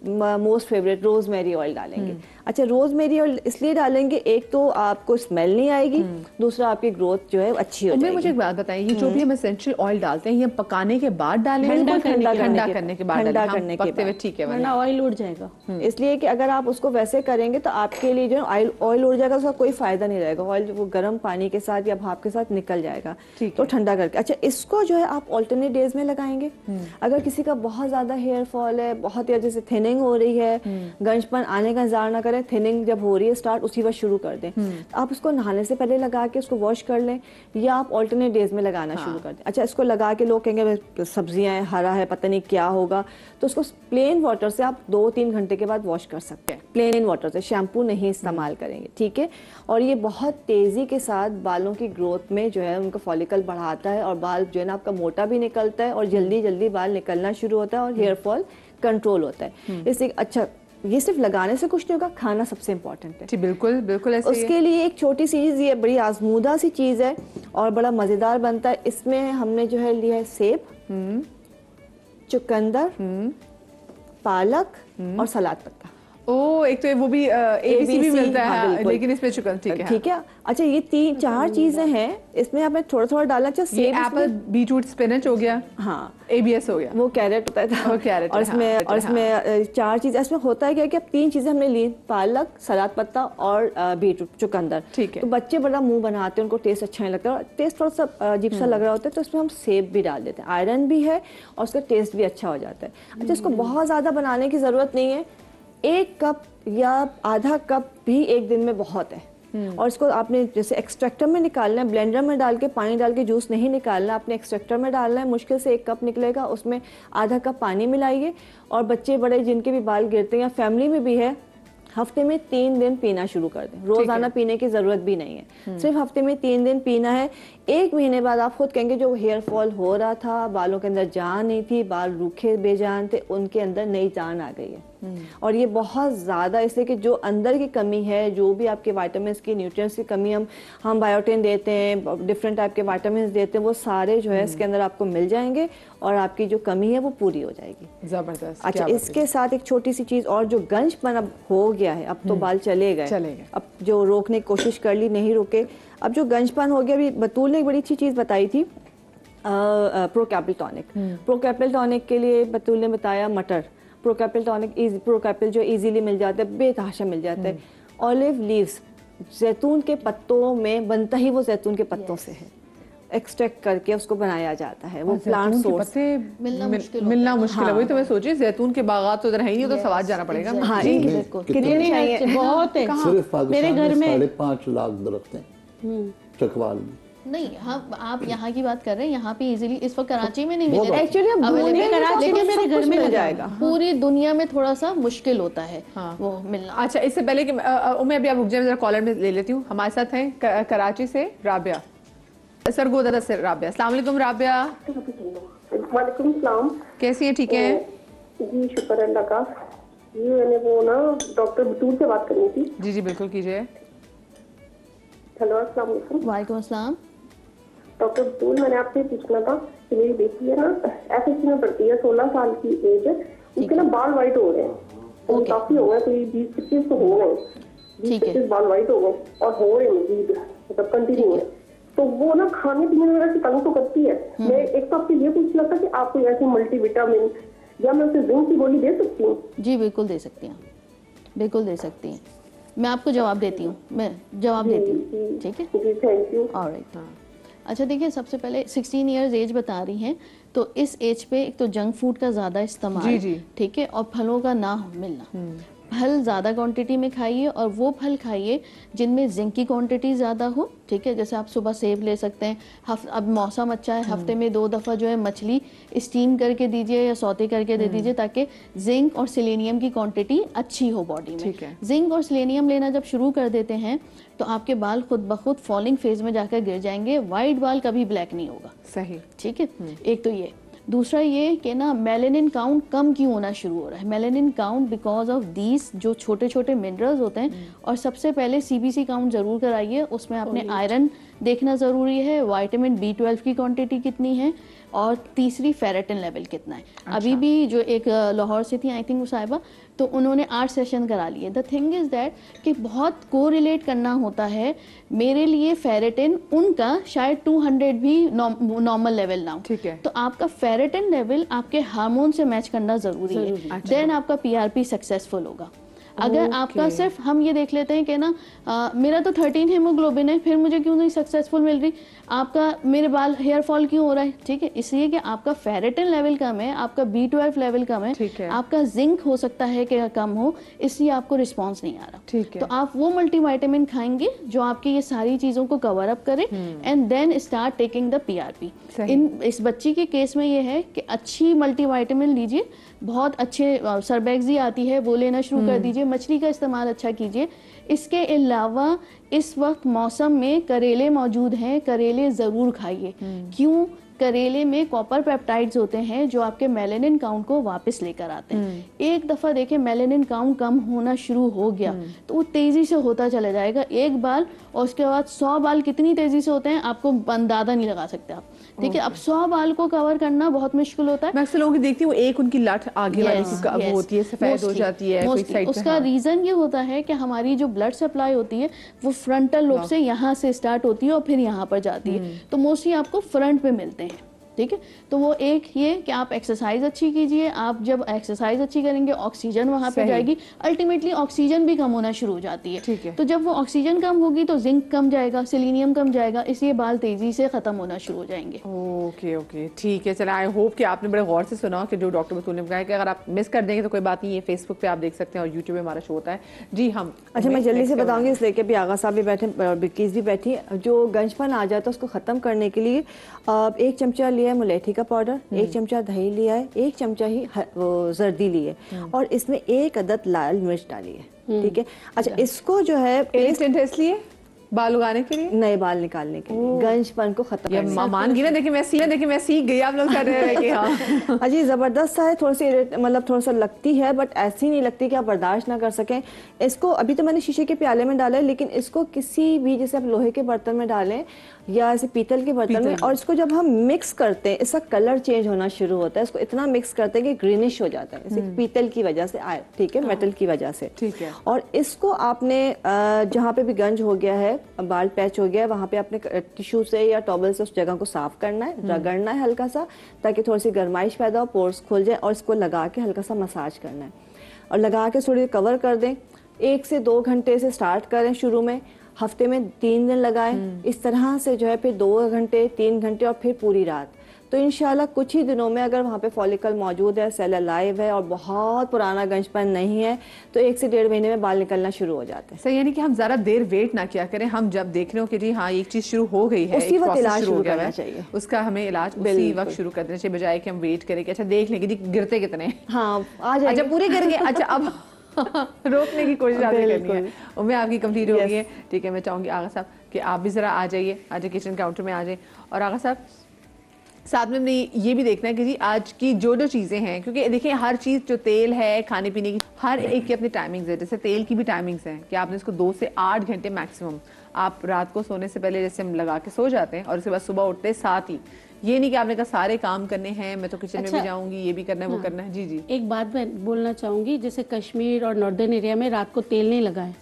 मोस्ट फेवरेट रोजमेरी ऑयल डालेंगे। अच्छा, रोजमेरी ऑयल इसलिए डालेंगे, एक तो आपको स्मेल नहीं आएगी, दूसरा आपकी ग्रोथ जो है अच्छी हो जाएगी। मुझे एक बात बताइए, ये जो भी हम एसेंशियल ऑयल डालते हैं ये पकाने के बाद डालेंगे, ठंडा करने के बाद, ठीक है, वरना ऑयल उड़ जाएगा। इसलिए कि अगर आप उसको वैसे करेंगे तो आपके लिए जो है ऑयल उड़ जाएगा, उसका कोई फायदा नहीं रहेगा। ऑयल वो गर्म पानी के साथ या भाप के साथ निकल जाएगा, तो ठंडा करके। अच्छा, इसको जो है आप ऑल्टरनेट डेज में लगाएंगे। अगर किसी का बहुत ज्यादा हेयर फॉल है, बहुत या जैसे थिनिंग हो रही है, गंजपन आने का इंतजार ना करें, थिनिंग जब हो रही है स्टार्ट उसी वक्त शुरू कर दें। आप उसको नहाने से पहले लगा के उसको वॉश कर लें, या आप ऑल्टरनेट डेज में लगाना शुरू कर दें। अच्छा, इसको लगा के लोग कहेंगे सब्जियां हैं, हरा है, पता नहीं क्या होगा, तो उसको प्लेन वाटर से आप 2-3 घंटे के बाद वॉश कर सकते हैं। प्लेन वाटर से, शैम्पू नहीं इस्तेमाल करेंगे, ठीक है। और ये बहुत तेजी के साथ बालों की ग्रोथ में जो है उनका फॉलिकल बढ़ाता है और बाल जो है ना आपका मोटा भी निकलता है और जल्दी जल्दी बाल निकलना शुरू होता है और हेयर फॉल कंट्रोल होता है। इसलिए अच्छा, ये सिर्फ लगाने से कुछ नहीं होगा, खाना सबसे इम्पोर्टेंट है। जी बिल्कुल बिल्कुल ऐसे उसके लिए एक छोटी सी चीज़, ये बड़ी आजमूदा सी चीज़ है और बड़ा मज़ेदार बनता है। इसमें हमने जो है लिया है सेब, चुकंदर, पालक और सलाद पत्ता। एक तो वो भी ABC भी मिलता है, लेकिन इसमें चुकंदर, ठीक है, ठीक है। अच्छा, ये 3-4 चीजें हैं, इसमें आपने थोड़ा थोड़ा डाला। अच्छा, सेब, एप्पल, बीटरूट, स्पिनच हो गया, हाँ, ABS हो गया, वो कैरेट होता है, वो कैरेट, और इसमें 4 चीजें इसमें होता है क्या कि अब 3 चीजें हमने ली, पालक, सलाद पत्ता और बीटरूट, चुकंदर, ठीक है। तो बच्चे बड़ा मुंह बनाते हैं, उनको टेस्ट अच्छा नहीं लगता, टेस्ट थोड़ा सा अजीब सा लग रहा होता है, तो इसमें हम सेब भी डाल देते हैं। आयरन भी है और उसका टेस्ट भी अच्छा हो जाता है। अच्छा, इसको बहुत ज्यादा बनाने की जरूरत नहीं है, 1 कप या आधा कप भी एक दिन में बहुत है। और इसको आपने जैसे एक्सट्रैक्टर में निकालना है, ब्लेंडर में डाल के पानी डाल के जूस नहीं निकालना, आपने एक्सट्रैक्टर में डालना है। मुश्किल से 1 कप निकलेगा, उसमें आधा कप पानी मिलाइए। और बच्चे बड़े जिनके भी बाल गिरते हैं या फैमिली में भी है, हफ्ते में 3 दिन पीना शुरू कर दें। रोजाना पीने की जरूरत भी नहीं है, सिर्फ हफ्ते में 3 दिन पीना है। 1 महीने बाद आप खुद कहेंगे जो हेयर फॉल हो रहा था, बालों के अंदर जान नहीं थी, बाल रूखे बेजान थे, उनके अंदर नई जान आ गई है। और ये बहुत ज़्यादा इसलिए कि जो अंदर की कमी है, जो भी आपके विटामिन की, न्यूट्रिएंट्स की कमी हम बायोटिन देते हैं, डिफरेंट टाइप के विटामिन देते हैं, वो सारे जो है इसके अंदर आपको मिल जाएंगे और आपकी जो कमी है वो पूरी हो जाएगी। जबरदस्त। अच्छा, इसके साथ एक छोटी सी चीज़ और, जो गंजपन अब हो गया है, अब तो बाल चले गए, अब जो रोकने की कोशिश कर ली नहीं रुके, अब जो गंजपन हो गया, अभी बतूल ने एक बड़ी अच्छी चीज़ बताई थी, प्रोकैपिल टॉनिक। प्रोकैपिल टॉनिक के लिए बतूल ने बताया मटर, प्रोकैपिल टॉनिक, प्रोकैपिल जो इजीली मिल जाता है, बेतहाशा मिल जाता है। ऑलिव लीव्स, जैतून के पत्तों में बनता ही वो जैतून के पत्तों से है, एक्सट्रैक्ट करके उसको बनाया जाता है। वो प्लांट सोर्स से मिलना मुश्किल है। वही तो मैं सोची, जैतून के बागात तो उधर है ही नहीं, तो सवाद जाना पड़ेगा। हाँ, कितने हैं? बहुत है, सिर्फ मेरे घर में 5.5 लाख दरख्त हैं चकवाल में। नहीं, हम आप यहाँ की बात कर रहे हैं, यहाँ पे इजीली इस वक्त कराची में नहीं मिलेगा, एक्चुअली कराची में मेरे घर में मिल जाएगा। पूरी दुनिया में थोड़ा सा मुश्किल होता है वो मिलना। अच्छा, इससे पहले कि मैं अभी आप रुक जाए, कॉलर में ले लेती हूँ। हमारे साथ हैं कराची से राबिया, सरगोदा से राबिया। अस्सलाम वालेकुम राबिया। वालेकुम सलाम। कैसी हैं? ठीक हैं जी, शुक्र अल्लाह का। ये मैंने वो ना डॉक्टर बतूल से बात करनी थी। जी जी बिल्कुल कीजिए। हेलो, अस्सलाम वालेकुम। वालेकुम अस्सलाम। डॉक्टर बतूल, मैंने आपसे पूछना था कि मेरी बेटी है ना, SSC में पढ़ती है, 16 साल की एज है, उसके ना बाल वाइट हो रहे हैं, काफी हो गए, कोई 20-25 तो हो गए, 20-25 बाल वाइट हो गए और हो रहे मजीद, मतलब कंटिन्यू है। तो वो ना खाने पीने में वगैरह से तंग तो करती है। मैं एक तो आपसे ये पूछना था कि आप कोई ऐसी मल्टीविटामिन या मैं उसे जिंक की गोली दे सकती हूँ? जी बिल्कुल दे सकती हैं, बिल्कुल दे सकती हैं। मैं आपको जवाब देती हूँ, मैं जवाब देती हूँ, ठीक है? जी, थैंक यू। ऑलराइट। अच्छा देखिए, सबसे पहले 16 इयर्स एज बता रही हैं, तो इस एज पे एक तो जंक फूड का ज़्यादा इस्तेमाल, ठीक है, और फलों का ना मिलना। फल ज़्यादा क्वांटिटी में खाइए और वो फल खाइए जिनमें जिंक की क्वांटिटी ज़्यादा हो, ठीक है। जैसे आप सुबह सेब ले सकते हैं, अब मौसम अच्छा है, हफ्ते में 2 दफ़ा जो है मछली स्टीम करके दीजिए या सौते करके दे दीजिए, ताकि जिंक और सेलेनियम की क्वांटिटी अच्छी हो बॉडी में। जिंक और सेलेनियम लेना जब शुरू कर देते हैं तो आपके बाल खुद ब खुद फॉलिंग फेज में जाकर गिर जाएंगे, वाइट बाल कभी ब्लैक नहीं होगा। सही, ठीक है। एक तो ये, दूसरा ये कि ना मेलानिन काउंट कम क्यों होना शुरू हो रहा है। Melanin count because of these जो छोटे छोटे मिनरल्स होते हैं। और सबसे पहले CBC काउंट ज़रूर कराइए, उसमें आपने आयरन देखना ज़रूरी है, विटामिन B12 की क्वांटिटी कितनी है, और तीसरी फेरेटिन लेवल कितना है। अभी भी जो एक लाहौर से थी आई थिंक साहिबा, तो उन्होंने 8 सेशन करा लिए। द थिंग इज़ दैट कि बहुत कोरिलेट करना होता है। मेरे लिए फेरेटिन उनका शायद 200 भी नॉर्मल लेवल ना हो, ठीक है, तो आपका फेरेटिन लेवल आपके हार्मोन से मैच करना ज़रूरी है, देन आपका PRP सक्सेसफुल होगा। अगर आपका सिर्फ हम ये देख लेते हैं कि ना मेरा तो 13 हीमोग्लोबिन है, फिर मुझे क्यों नहीं सक्सेसफुल मिल रही, आपका मेरे बाल हेयर फॉल क्यों हो रहा है, ठीक है, इसलिए कि आपका फेरेटिन लेवल कम है, आपका B12 लेवल कम है, आपका जिंक हो सकता है कि कम हो, इसलिए आपको रिस्पॉन्स नहीं आ रहा। ठीक है, तो आप वो मल्टीविटामिन खाएंगे जो आपकी ये सारी चीज़ों को कवर अप करे and then start taking the PRP। इस बच्ची के केस में ये है कि अच्छी मल्टीविटामिन लीजिए, बहुत अच्छे सरबैक्सी आती है वो लेना शुरू कर दीजिए, मछली का इस्तेमाल अच्छा कीजिए। इसके अलावा इस वक्त मौसम में करेले मौजूद हैं, करेले ज़रूर खाइए। क्यों? करेले में कॉपर पेप्टाइड्स होते हैं जो आपके मेलानिन काउंट को वापस लेकर आते हैं। एक दफ़ा देखिए मेलानिन काउंट कम होना शुरू हो गया तो वो तेज़ी से होता चला जाएगा, एक बाल और उसके बाद 100 बाल कितनी तेज़ी से होते हैं आपको अंदाज़ा नहीं लगा सकते आप, ठीक है। अब 100 बाल को कवर करना बहुत मुश्किल होता है। मैं अक्सर लोगों की देखती हूँ एक उनकी लट आगे वाली वो होती है, सफेद हो जाती है कोई साइड पे। उसका रीजन ये होता है कि हमारी जो ब्लड सप्लाई होती है वो फ्रंटल लोब से यहाँ से स्टार्ट होती है और फिर यहाँ पर जाती है, तो मोस्टली आपको फ्रंट पे मिलते हैं, ठीक है। तो वो एक ये कि आप एक्सरसाइज अच्छी कीजिए, आप जब एक्सरसाइज अच्छी करेंगे ऑक्सीजन वहाँ पे जाएगी, अल्टीमेटली ऑक्सीजन भी कम होना शुरू हो जाती है, ठीक है। तो जब वो ऑक्सीजन कम होगी तो जिंक कम जाएगा, सेलेनियम कम जाएगा, इसलिए बाल तेजी से खत्म होना शुरू हो जाएंगे। ओके ओके ठीक है, चलो आई होप कि आपने बड़े गौर से सुना कि जो डॉक्टर बतूल ने कहा कि अगर आप मिस कर देंगे तो कोई बात नहीं है, फेसबुक पे आप देख सकते हैं और यूट्यूब पे हमारा शो होता है जी। हम अच्छा मैं जल्दी से बताऊंगी इसलिए कि भी आगा साहब भी बैठे और बिल्किस भी बैठी। जो गंजपन आ जाता है उसको ख़त्म करने के लिए 1 चमचा लिया है मुलेठी का पाउडर, 1 चमचा दही लिया है, 1 चमचा ही जर्दी ली है और इसमें 1 अदद लाल मिर्च डाली है, ठीक है। अच्छा इसको जो है इसलिए बाल उगाने के लिए, नए बाल निकालने के लिए, गंजपन को खत्म करने के लिए। मान गई ना, देखिए मैं सीख गई, आप लोग कर रहे हैं कि हाँ अजी जबरदस्त सा है, थोड़ी सी मतलब थोड़ा सा लगती है बट ऐसी नहीं लगती कि आप बर्दाश्त ना कर सकें। इसको अभी तो मैंने शीशे के प्याले में डाला है, लेकिन इसको किसी भी जैसे आप लोहे के बर्तन में डालें या ऐसे पीतल के बर्तन में, और इसको जब हम मिक्स करते हैं इसका कलर चेंज होना शुरू होता है। इसको इतना मिक्स करते हैं कि ग्रीनिश हो जाता है, जैसे पीतल की वजह से आए, ठीक है, मेटल की वजह से, ठीक है। और इसको आपने जहाँ पे भी गंज हो गया है, बाल पैच हो गया है, वहाँ पे आपने टिश्यू से या टॉवल से उस जगह को साफ करना है, रगड़ना है हल्का सा, ताकि थोड़ी सी गर्माइश पैदा हो, पोर्स खुल जाए, और इसको लगा के हल्का सा मसाज करना है और लगा के थोड़ी कवर कर दें। 1 से 2 घंटे से स्टार्ट करें, शुरू में हफ्ते में 3 दिन लगाएं, इस तरह से जो है फिर 2 घंटे 3 घंटे और फिर पूरी रात। तो इंशाल्लाह कुछ ही दिनों में अगर वहाँ पे फॉलिकल मौजूद है, सेल अलाइव है और बहुत पुराना गंजपन नहीं है, तो 1 से 1.5 महीने में बाल निकलना शुरू हो जाते हैं। सही, यानी कि हम ज़रा देर वेट ना किया करें, हम जब देख रहे हो कि जी हाँ एक चीज़ शुरू हो गई है, उसी वक्त इलाज शुरू करना चाहिए, उसका हमें इलाज उसी वक्त शुरू कर देना चाहिए, बजाय कि हम वेट करें कि अच्छा देख लेंगे जी गिरते कितने, हाँ आ जाएंगे, अच्छा पूरे गिर गए, अच्छा अब रोकने की कोशिश आपने करनी है। उम्मीद आपकी कंप्लीट हो गई है, ठीक है। मैं चाहूँगी आगा साहब कि आप भी ज़रा आ जाइए, आज किचन काउंटर में आ जाइए, और आगा साहब साथ में हमने ये भी देखना है कि जी आज की जो चीज़ें हैं, क्योंकि देखिए हर चीज़ जो तेल है, खाने पीने की, हर एक की अपनी टाइमिंग्स है। जैसे तेल की भी टाइमिंग्स हैं कि आपने इसको 2 से 8 घंटे मैक्सिमम, आप रात को सोने से पहले जैसे हम लगा के सो जाते हैं और उसके बाद सुबह उठते साथ ही, ये नहीं कि आपने कहा सारे काम करने हैं, मैं तो किचन में भी जाऊंगी, ये भी करना है, वो करना है। जी जी, एक बात मैं बोलना चाहूँगी, जैसे कश्मीर और नॉर्दर्न एरिया में रात को तेल नहीं लगाएं,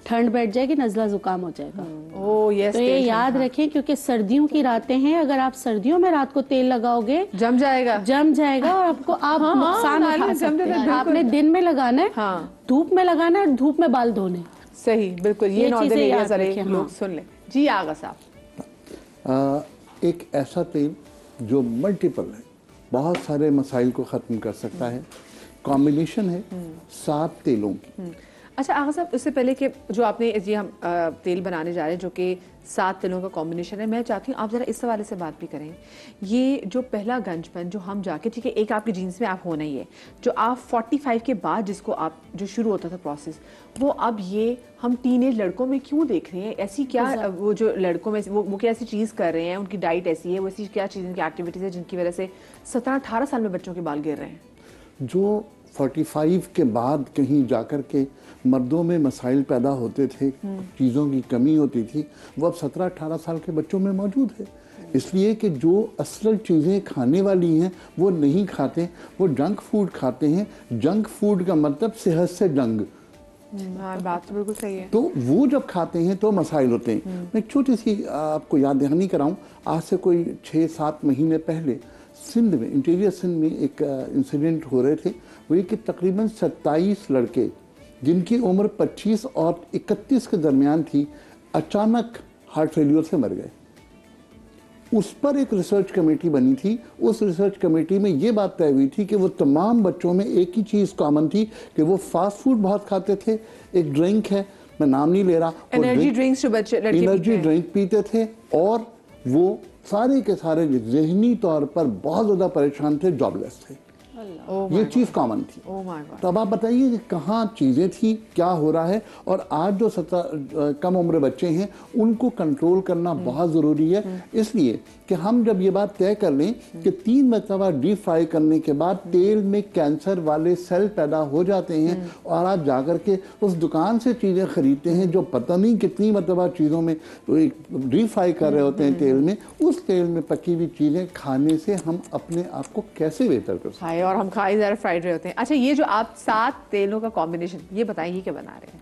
ठंड बैठ जाएगी, नज़ला जुकाम हो जाएगा। ओह यस, तो ये याद रखें, क्योंकि सर्दियों की रातें हैं, अगर आप सर्दियों में रात को तेल लगाओगे जम जाएगा और आपको आप नुकसान उठा सकते हैं। आपने दिन में लगाना है, धूप में लगाना है, धूप में बाल धोने। सही, बिल्कुल, ये नॉर्दर्न एरिया सारे लोग सुन लें। जी आगा साहब, एक ऐसा तेल जो मल्टीपल है, बहुत सारे मसाइल को ख़त्म कर सकता है, कॉम्बिनेशन है 7 तेलों की। अच्छा आगा साहब, उससे पहले कि जो आपने ये हम तेल बनाने जा रहे हैं जो कि 7 तेलों का कॉम्बिनेशन है, मैं चाहती हूँ आप ज़रा इस हवाले से बात भी करें। ये जो पहला गंजपन जो हम जाके, ठीक है एक आपकी जीन्स में आप होना ही है, जो आप 45 के बाद जिसको आप जो शुरू होता था प्रोसेस, वो अब ये हम टीनेज लड़कों में क्यों देख रहे हैं? ऐसी क्या वो जो लड़कों में वो क्या ऐसी चीज़ कर रहे हैं, उनकी डाइट ऐसी है, वो ऐसी क्या चीज़ उनकी एक्टिविटीज़ है जिनकी वजह से 17-18 साल में बच्चों के बाल गिर रहे हैं? जो 45 के बाद कहीं जाकर के मर्दों में मसाइल पैदा होते थे, चीज़ों की कमी होती थी, वो अब 17-18 साल के बच्चों में मौजूद है। इसलिए कि जो असल चीज़ें खाने वाली हैं वो नहीं खाते, वो जंक फूड खाते हैं। जंक फूड का मतलब सेहत से जंग। हाँ, बात तो बिल्कुल सही है। तो वो जब खाते हैं तो मसाइल होते हैं। मैं एक छोटी सी आपको याद दहानी कराऊँ, आज से कोई 6-7 महीने पहले सिंध में, इंटीरियर सिंध में एक इंसिडेंट हो रहे थे। वो ये कि तकरीबन 27 लड़के जिनकी उम्र 25 और 31 के दरमियान थी, अचानक हार्ट फेलियर से मर गए। उस पर एक रिसर्च कमेटी बनी थी। उस रिसर्च कमेटी में ये बात तय हुई थी कि वो तमाम बच्चों में एक ही चीज़ कॉमन थी कि वो फास्ट फूड बहुत खाते थे। एक ड्रिंक है, मैं नाम नहीं ले रहा, एनर्जी ड्रिंक्स जो बच्चे एनर्जी ड्रिंक पीते थे, और वो सारे के सारे जहनी तौर पर बहुत ज़्यादा परेशान थे, जॉबलेस थे। ये चीज़ कॉमन थी। तो अब आप बताइए कि कहाँ चीज़ें थी, क्या हो रहा है। और आज जो कम उम्र बच्चे हैं उनको कंट्रोल करना बहुत ज़रूरी है। इसलिए कि हम जब ये बात तय कर लें कि 3 मरतबा डीप फ्राई करने के बाद तेल में कैंसर वाले सेल पैदा हो जाते हैं, और आप जाकर के उस दुकान से चीज़ें खरीदते हैं जो पता नहीं कितनी मरतबा चीज़ों में डीप फ्राई कर रहे होते हैं तेल में, उस तेल में पकी हुई चीज़ें खाने से हम अपने आप को कैसे बेहतर कर सकते हैं? और हम खाई ज़रा फ्राइड रहे होते हैं। अच्छा, ये जो आप 7 तेलों का कॉम्बिनेशन, ये बताइए क्या बना रहे हैं?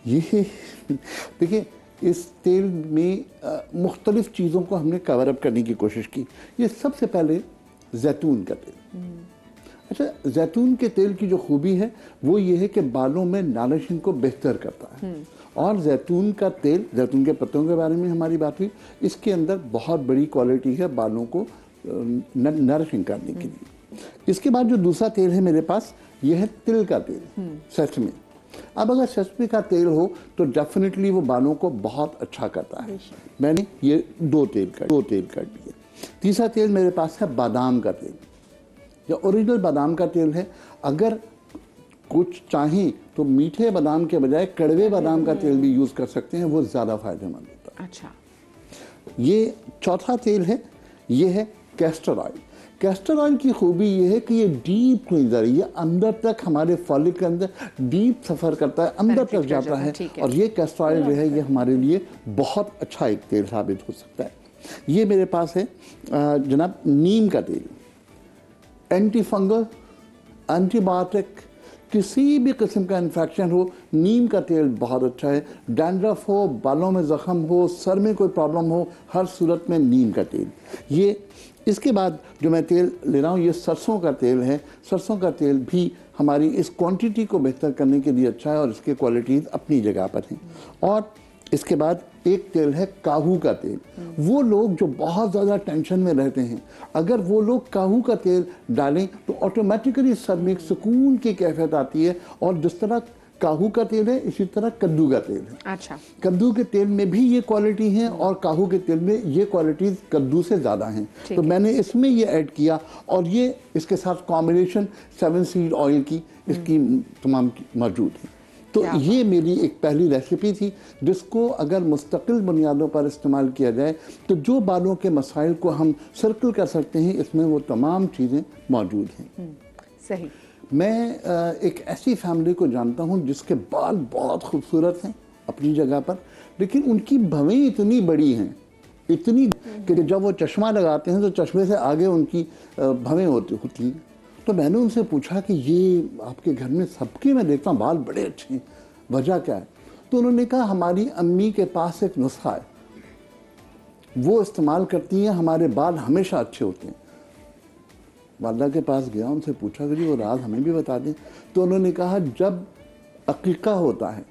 ये देखिए, इस तेल में मुख्तलिफ चीज़ों को हमने कवर अप करने की कोशिश की। ये सबसे पहले जैतून का तेल। अच्छा, जैतून के तेल की जो खूबी है वो ये है कि बालों में नारिशिंग को बेहतर करता है। और जैतून का तेल, जैतून के पत्तों के बारे में हमारी बात हुई, इसके अंदर बहुत बड़ी क्वालिटी है बालों को नरिशिंग करने के लिए। इसके बाद जो दूसरा तेल है मेरे पास, ये है तिल का तेल, सेसमे। अब अगर सेसमे का तेल हो तो डेफिनेटली वो बालों को बहुत अच्छा करता है। मैंने ये 2 तेल कर दिए। तीसरा तेल मेरे पास है बादाम का तेल, या ओरिजिनल बादाम का तेल है। अगर कुछ चाहें तो मीठे बादाम के बजाय कड़वे बादाम का तेल भी यूज़ कर सकते हैं, वो ज़्यादा फायदेमंद होता है। अच्छा, ये चौथा तेल है, ये है कैस्टर ऑयल। कैस्टर ऑयल की खूबी ये है कि ये डीप क्लींजर है, ये अंदर तक हमारे फॉलिक के अंदर डीप सफ़र करता है, अंदर तक जाता है। और ये कैस्टर ऑयल जो है ये हमारे लिए बहुत अच्छा एक तेल साबित हो सकता है। ये मेरे पास है जनाब नीम का तेल, एंटी फंगल, एंटीबायोटिक, किसी भी किस्म का इन्फेक्शन हो, नीम का तेल बहुत अच्छा है। डैंड्रफ हो, बालों में ज़ख्म हो, सर में कोई प्रॉब्लम हो, हर सूरत में नीम का तेल। ये इसके बाद जो मैं तेल ले रहा हूँ ये सरसों का तेल है। सरसों का तेल भी हमारी इस क्वांटिटी को बेहतर करने के लिए अच्छा है, और इसके क्वालिटीज़ अपनी जगह पर हैं। और इसके बाद एक तेल है काहू का तेल। वो लोग जो बहुत ज़्यादा टेंशन में रहते हैं, अगर वो लोग काहू का तेल डालें तो ऑटोमेटिकली सर में एक सुकून की कैफियत आती है। और जिस तरह काहू का तेल है, इसी तरह कद्दू का तेल है। अच्छा, कद्दू के तेल में भी ये क्वालिटी है और काहू के तेल में ये क्वालिटीज कद्दू से ज़्यादा हैं। तो मैंने इसमें ये ऐड किया, और ये इसके साथ कॉम्बिनेशन 7 सीड ऑयल की इसकी तमाम मौजूद है। तो ये मेरी एक पहली रेसिपी थी जिसको अगर मुस्तकिल बुनियादों पर इस्तेमाल किया जाए तो जो बालों के मसाइल को हम सर्कल कर सकते हैं, इसमें वो तमाम चीज़ें मौजूद हैं। सही। मैं एक ऐसी फैमिली को जानता हूँ जिसके बाल बहुत खूबसूरत हैं अपनी जगह पर, लेकिन उनकी भवें इतनी बड़ी हैं, इतनी कि जब वो चश्मा लगाते हैं तो चश्मे से आगे उनकी भवें होती हैं। तो मैंने उनसे पूछा कि ये आपके घर में सबके मैं देखता हूँ बाल बड़े अच्छे हैं, वजह क्या है? तो उन्होंने कहा हमारी अम्मी के पास एक नुस्खा है, वो इस्तेमाल करती हैं, हमारे बाल हमेशा अच्छे होते हैं। वालदा के पास गया, उनसे पूछा कि वो राज हमें भी बता दें। तो उन्होंने कहा जब अकीका होता है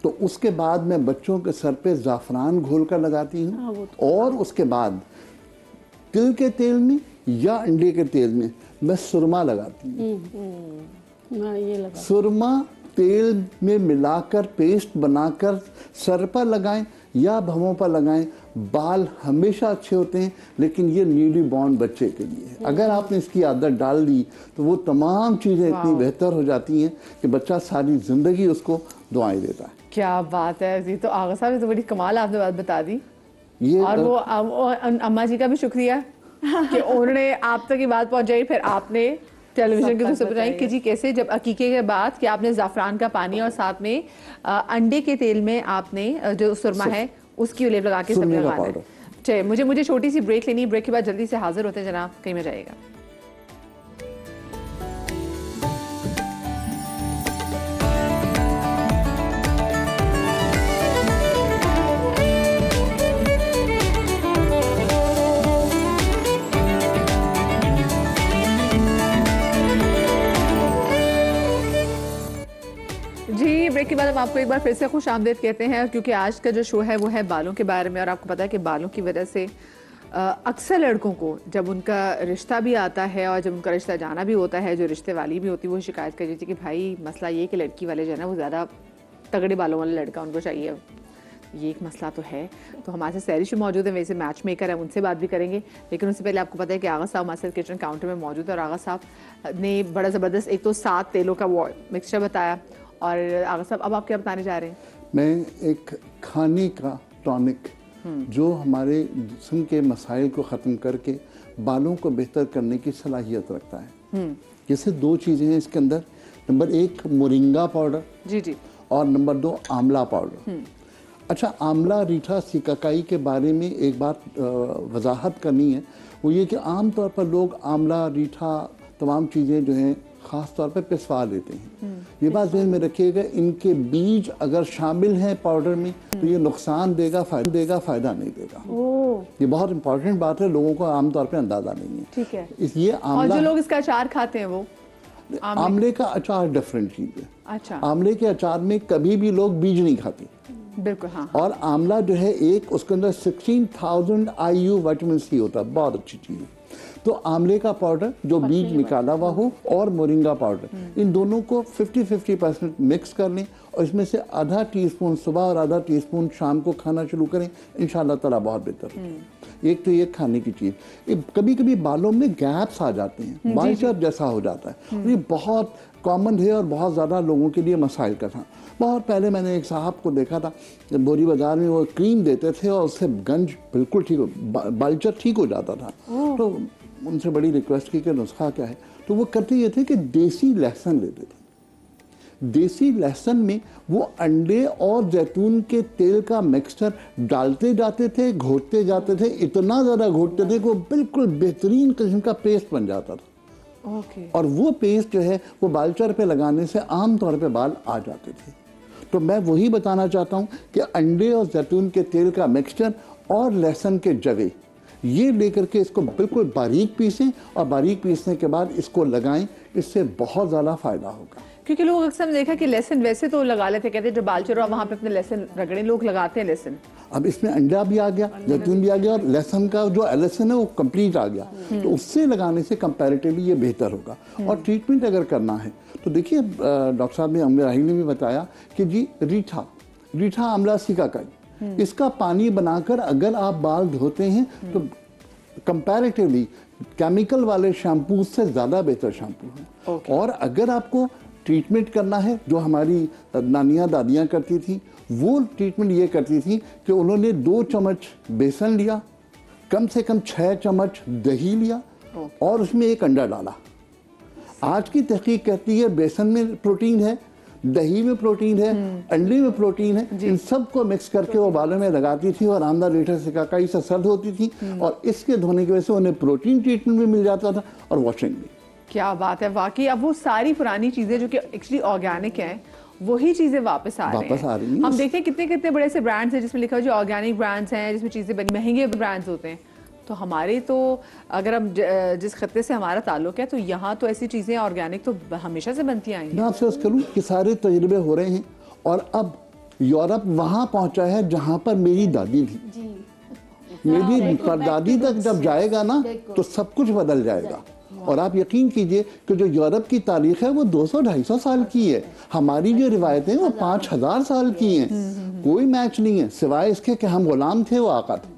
तो उसके बाद मैं बच्चों के सर पे ज़ाफ़रान घोल कर लगाती हूँ, और उसके बाद तिल के तेल में या अंडे के तेल में मैं सुरमा लगाती हूँ। सुरमा तेल में मिलाकर पेस्ट बनाकर सर पर लगाएं या भवों पर लगाएं, बाल हमेशा अच्छे होते हैं। लेकिन ये न्यूली बॉर्न बच्चे के लिए है। अगर आपने इसकी आदत डाल दी तो वो तमाम चीज़ें इतनी बेहतर हो जाती हैं कि बच्चा सारी ज़िंदगी उसको दुआएं देता है। क्या बात है जी। तो आगा साहब ने तो बड़ी कमाल आपने बात बता दी। ये और वो अम्मा जी का भी शुक्रिया कि उन्होंने आप तक ये बात पहुंचाई, फिर आपने टेलीविजन के दूसरे बताई कि जी कैसे जब अकीके के बाद कि आपने ज़ाफ़रान का पानी और साथ में अंडे के तेल में आपने जो सुरमा है उसकी लेप लगा के सब लगाना है। चलिए मुझे छोटी सी ब्रेक लेनी है। ब्रेक के बाद जल्दी से हाजिर होते हैं जनाब, कहीं में जाइएगा। जी ब्रेक के बाद हम आपको एक बार फिर से खुश आमदीद कहते हैं, क्योंकि आज का जो शो है वो है बालों के बारे में। और आपको पता है कि बालों की वजह से अक्सर लड़कों को जब उनका रिश्ता भी आता है और जब उनका रिश्ता जाना भी होता है, जो रिश्ते वाली भी होती है वो शिकायत कर देती है कि भाई मसला ये कि लड़की वाले जो है ना वो ज़्यादा तगड़े बालों वाला लड़का उनको चाहिए। ये एक मसला तो है। तो हमारे साथ सैरिश मौजूद है, वैसे मैच मेकर है, उनसे बात भी करेंगे। लेकिन उससे पहले आपको पता है कि आगा साहब हमारे साथ किचन काउंटर में मौजूद है और आगा साहब ने बड़ा ज़बरदस्त एक तो 7 तेलों का वो मिक्सचर बताया। और आगा साहब अब आप क्या बताने जा रहे हैं? मैं एक खाने का टॉनिक जो हमारे जिस्म के मसाइल को ख़त्म करके बालों को बेहतर करने की सलाहियत रखता है। जैसे 2 चीज़ें हैं इसके अंदर। नंबर 1 मोरिंगा पाउडर जी और नंबर 2 आंवला पाउडर। अच्छा, आंवला रीठा सिकाकाई के बारे में एक बात वजाहत करनी है, वो ये कि आम तौर पर लोग आंवला रीठा तमाम चीज़ें जो हैं ख़ास तौर पर पिसवा लेते हैं। ये बात ध्यान में रखिएगा, इनके बीज अगर शामिल हैं पाउडर में तो ये नुकसान देगा, फ़ायदा नहीं देगा। ये बहुत इंपॉर्टेंट बात है, लोगों को आमतौर पर अंदाज़ा नहीं है। ठीक है। ये और जो लोग इसका अचार खाते हैं वो आंवले का अचार डिफरेंट चीज़ है। अच्छा। आंवले के अचार में कभी भी लोग बीज नहीं खाते। बिल्कुल हाँ। और आंवला जो है एक उसके अंदर 16,000 IU विटामिन सी होता है, बहुत अच्छी चीज़ है। तो आंवले का पाउडर जो बीज निकाला हुआ हो और मोरिंगा पाउडर, इन दोनों को 50-50% मिक्स कर लें और इसमें से आधा टीस्पून सुबह और आधा टीस्पून शाम को खाना शुरू करें, इंशाल्लाह ताला बहुत बेहतर। एक तो ये खाने की चीज़। कभी कभी बालों में गैप्स आ जाते हैं, बाइचर जैसा हो जाता है, ये बहुत कॉमन है और बहुत ज़्यादा लोगों के लिए मसाइल का था। बहुत पहले मैंने एक साहब को देखा था, बोरी बाज़ार में वो क्रीम देते थे और उससे गंज बिल्कुल ठीक हो, बाइचर ठीक हो जाता था। तो उनसे बड़ी रिक्वेस्ट की कि नुस्खा क्या है, तो वो करते ये थे कि देसी लहसुन लेते थे। देसी लहसुन में वो अंडे और जैतून के तेल का मिक्सचर डालते जाते थे, घोटते जाते थे, इतना ज़्यादा घोटते थे कि वो बिल्कुल बेहतरीन किस्म का पेस्ट बन जाता था। और वो पेस्ट जो है वो बालचर पे लगाने से आम तौर पे बाल आ जाते थे। तो मैं वही बताना चाहता हूँ कि अंडे और जैतून के तेल का मिक्सचर और लहसुन के जवे ये लेकर के इसको बिल्कुल बारीक पीसें और बारीक पीसने के बाद इसको लगाएं, इससे बहुत ज़्यादा फ़ायदा होगा। क्योंकि लोग अक्सर देखा कि लहसुन वैसे तो लगा लेते, कहते हैं जो बाल चलो वहाँ पे अपने लहसुन रगड़े, लोग लगाते हैं लहसुन। अब इसमें अंडा भी आ गया, जैतून भी आ गया और लहसुन का जो लहसुन है वो कंप्लीट आ गया, तो उससे लगाने से कंपैरेटिवली ये बेहतर होगा। और ट्रीटमेंट अगर करना है तो देखिए डॉक्टर साहब ने, अमीर राही ने भी बताया कि जी रीठा आंवला सिकाकाई, इसका पानी बनाकर अगर आप बाल धोते हैं तो कंपैरेटिवली केमिकल वाले शैम्पू से ज़्यादा बेहतर शैम्पू है। और अगर आपको ट्रीटमेंट करना है, जो हमारी नानियाँ दादियाँ करती थी, वो ट्रीटमेंट ये करती थी कि उन्होंने 2 चम्मच बेसन लिया, कम से कम 6 चम्मच दही लिया और उसमें 1 अंडा डाला। आज की तहकीक कहती है बेसन में प्रोटीन है, दही में प्रोटीन है, अंडे में प्रोटीन है, इन सब को मिक्स करके वो बालों में लगाती थी और आंवला रीठा सिकाकाई से सर्द होती थी और इसके धोने की वजह से उन्हें प्रोटीन ट्रीटमेंट भी मिल जाता था और वॉशिंग भी। क्या बात है, वाकई अब वो सारी पुरानी चीजें जो कि एक्चुअली ऑर्गेनिक हैं वही चीजें वापस आ रही हैं। हम देखते हैं कितने कितने बड़े से ब्रांड्स हैं जिसमें लिखा हुआ जो ऑर्गेनिक ब्रांड्स हैं, जिसमें चीजें बड़ी महंगे ब्रांड्स होते हैं। तो हमारे तो अगर हम जिस खत्ते से हमारा ताल्लुक है तो यहाँ तो ऐसी चीज़ें ऑर्गेनिक तो हमेशा से बनती आई हैं। मैं आपसे अर्ज़ करूँ कि सारे तजुर्बे हो रहे हैं और अब यूरोप वहाँ पहुँचा है जहाँ पर मेरी दादी थी। मेरी परदादी तक जब जाएगा ना तो सब कुछ बदल जाएगा। और आप यकीन कीजिए कि जो यूरोप की तारीख है वो 200-250 साल की है, हमारी जो रिवायतें वो 5000 साल की हैं। कोई मैच नहीं है सिवाय इसके कि हम गुलाम थे, वो आका थे।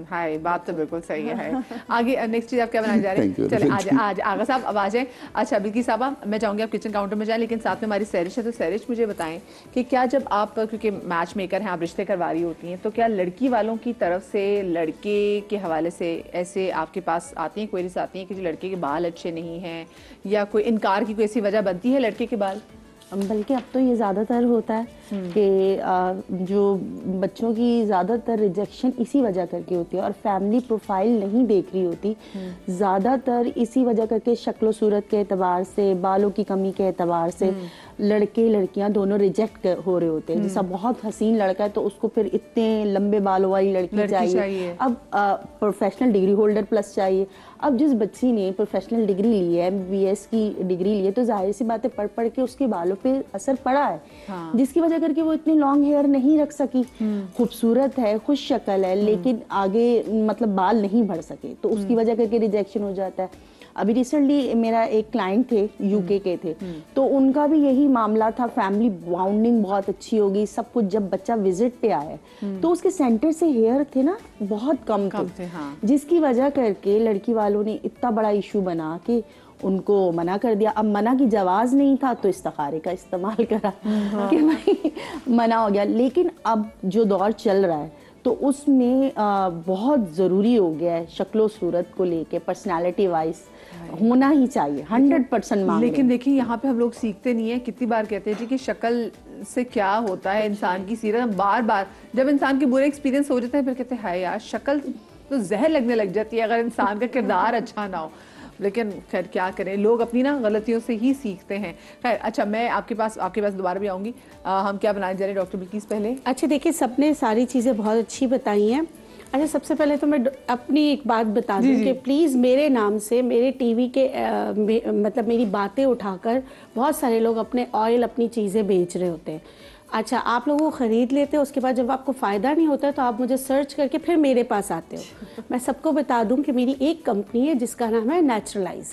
हाय, बात तो बिल्कुल सही है। आगे नेक्स्ट चीज आप क्या बनाने जा रहे हैं? चले आज आगा साहब अब आ जाए। अच्छा बिल्की साहबा, मैं चाहूंगी आप किचन काउंटर में जाएं, लेकिन साथ में हमारी सैरिश है, तो सैरिश मुझे बताएं कि क्या जब आप, क्योंकि मैच मेकर हैं, आप रिश्ते करवा रही होती हैं, तो क्या लड़की वालों की तरफ से लड़के के हवाले से ऐसे आपके पास आती हैं, क्वेरीज आती हैं कि जो लड़के के बाल अच्छे नहीं हैं, या कोई इनकार की कोई ऐसी वजह बनती है लड़के के बाल? बल्कि अब तो ये ज़्यादातर होता है कि जो बच्चों की ज़्यादातर रिजेक्शन इसी वजह करके होती है, और फैमिली प्रोफाइल नहीं देख रही होती, ज़्यादातर इसी वजह करके शक्ल सूरत के एतबार से, बालों की कमी के एतबार से लड़के लड़कियां दोनों रिजेक्ट हो रहे होते हैं। जैसा बहुत हसीन लड़का है तो उसको फिर इतने लंबे बालों वाली लड़की चाहिए। अब प्रोफेशनल डिग्री होल्डर प्लस चाहिए। अब जिस बच्ची ने प्रोफेशनल डिग्री ली है, MBBS की डिग्री ली है, तो जाहिर सी बात है पढ़ पढ़ के उसके बालों पे असर पड़ा है। जिसकी वजह करके वो इतनी लॉन्ग हेयर नहीं रख सकी। खूबसूरत है, खुश शक्ल है, लेकिन आगे मतलब बाल नहीं बढ़ सके, तो उसकी वजह करके रिजेक्शन हो जाता है। अभी रिसेंटली मेरा एक क्लाइंट थे, UK के थे, तो उनका भी यही मामला था। फैमिली बाउंडिंग बहुत अच्छी होगी, सब कुछ। जब बच्चा विजिट पे आया तो उसके सेंटर से हेयर थे ना बहुत कम थे। जिसकी वजह करके लड़की वालों ने इतना बड़ा इशू बना कि उनको मना कर दिया। अब मना की जवाज नहीं था तो इस्तिखारे का इस्तेमाल करा कि भाई मना हो गया। लेकिन अब जो दौर चल रहा है तो उसमें बहुत ज़रूरी हो गया है शक्लो सूरत को लेके, पर्सनालिटी वाइज होना ही चाहिए 100% मांग। लेकिन देखिए यहाँ पे हम लोग सीखते नहीं है। कितनी बार कहते हैं जी कि शक्ल से क्या होता है, इंसान की सीरत। हम बार बार जब इंसान के बुरे एक्सपीरियंस हो जाते हैं फिर कहते हैं हाय यार शक्ल तो जहर लगने लग जाती है अगर इंसान का किरदार अच्छा ना हो। लेकिन खैर क्या करें, लोग अपनी ना गलतियों से ही सीखते हैं। खैर अच्छा, मैं आपके पास दोबारा भी आऊँगी। हम क्या बनाने जा रहे हैं डॉक्टर बिल्किस पहले? अच्छा देखिए, सबने सारी चीज़ें बहुत अच्छी बताई हैं। अच्छा सबसे पहले तो मैं अपनी एक बात बता दूं कि प्लीज़ मेरे नाम से मेरे टीवी के मतलब मेरी बातें उठाकर बहुत सारे लोग अपने ऑयल, अपनी चीज़ें बेच रहे होते हैं। अच्छा, आप लोगों को ख़रीद लेते हो, उसके बाद जब आपको फ़ायदा नहीं होता है तो आप मुझे सर्च करके फिर मेरे पास आते हो। मैं सबको बता दूं कि मेरी एक कंपनी है जिसका नाम है नेचुरलाइज,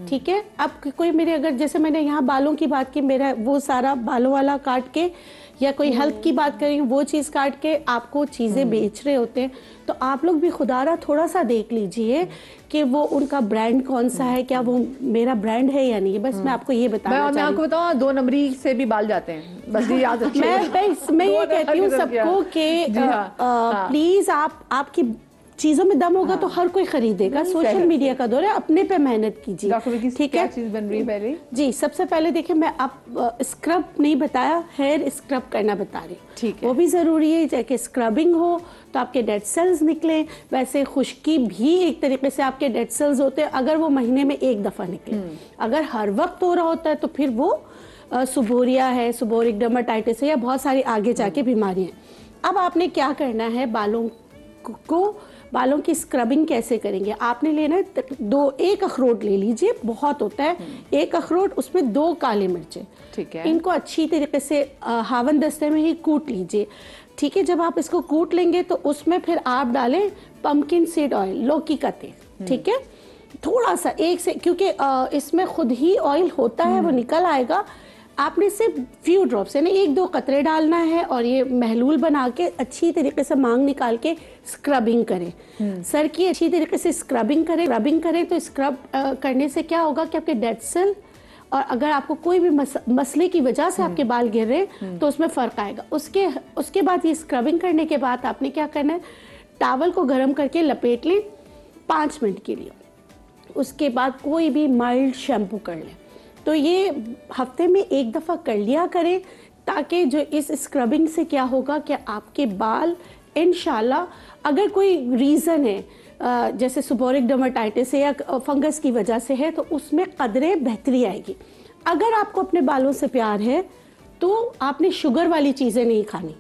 ठीक है। अब कोई मेरे, अगर जैसे मैंने यहाँ बालों की बात की, मेरा वो सारा बालों वाला काट के, या कोई हेल्थ की बात करें वो चीज़ काट के आपको चीज़ें बेच रहे होते हैं, तो आप लोग भी खुदारा थोड़ा सा देख लीजिए कि वो उनका ब्रांड कौन सा है, क्या वो मेरा ब्रांड है या नहीं। बस मैं आपको ये बताना चाहती हूँ। मैं आपको बताऊँ 2 नंबरी से भी बाल जाते हैं, बस ये याद रखिए। मैं ये कहती हूँ सबको कि प्लीज़ आपकी चीजों में दम होगा तो हर कोई खरीदेगा। सोशल मीडिया का दौर है, अपने पे मेहनत कीजिए, ठीक है। चीज बन रही है पहले जी। सबसे पहले देखिए, मैं आप स्क्रब नहीं बताया, हेयर स्क्रब करना बता रही हूँ, ठीक है। वो भी जरूरी है, चाहे स्क्रबिंग हो तो आपके डेड सेल्स निकले। वैसे खुश्की भी एक तरीके से आपके डेड सेल्स होते हैं, अगर वो महीने में 1 दफा निकले। अगर हर वक्त हो रहा होता है तो फिर वो सुबोरिया है, सुबोरिक डर्माटाइटिस है, या बहुत सारी आगे जाके बीमारियां हैं। अब आपने क्या करना है, बालों की स्क्रबिंग कैसे करेंगे? आपने लेना है 1 अखरोट ले लीजिए, बहुत होता है 1 अखरोट, उसमें 2 काली मिर्चें, ठीक है। इनको अच्छी तरीके से हावन दस्ते में ही कूट लीजिए, ठीक है। जब आप इसको कूट लेंगे तो उसमें फिर आप डालें पम्पकिन सीड ऑयल, लौकी का तेल, ठीक है। थोड़ा सा क्योंकि इसमें खुद ही ऑयल होता है, वो निकल आएगा। आपने सिर्फ फ्यू ड्रॉप्स यानी 1-2 कतरे डालना है, और ये महलूल बना के अच्छी तरीके से मांग निकाल के स्क्रबिंग करें। सर की अच्छी तरीके से स्क्रबिंग करें तो स्क्रब करने से क्या होगा कि आपके डेड सेल, और अगर आपको कोई भी मसले की वजह से आपके बाल गिर रहे हैं तो उसमें फ़र्क आएगा। उसके बाद ये स्क्रबिंग करने के बाद आपने क्या करना है, टावल को गर्म करके लपेट लें 5 मिनट के लिए। उसके बाद कोई भी माइल्ड शैम्पू कर लें। तो ये हफ्ते में 1 दफ़ा कर लिया करें, ताकि जो इस स्क्रबिंग से क्या होगा कि आपके बाल इंशाल्लाह, अगर कोई रीज़न है जैसे सुबोरिक डर्माटाइटिस है या फंगस की वजह से है, तो उसमें कदरे बेहतरी आएगी। अगर आपको अपने बालों से प्यार है तो आपने शुगर वाली चीज़ें नहीं खानी।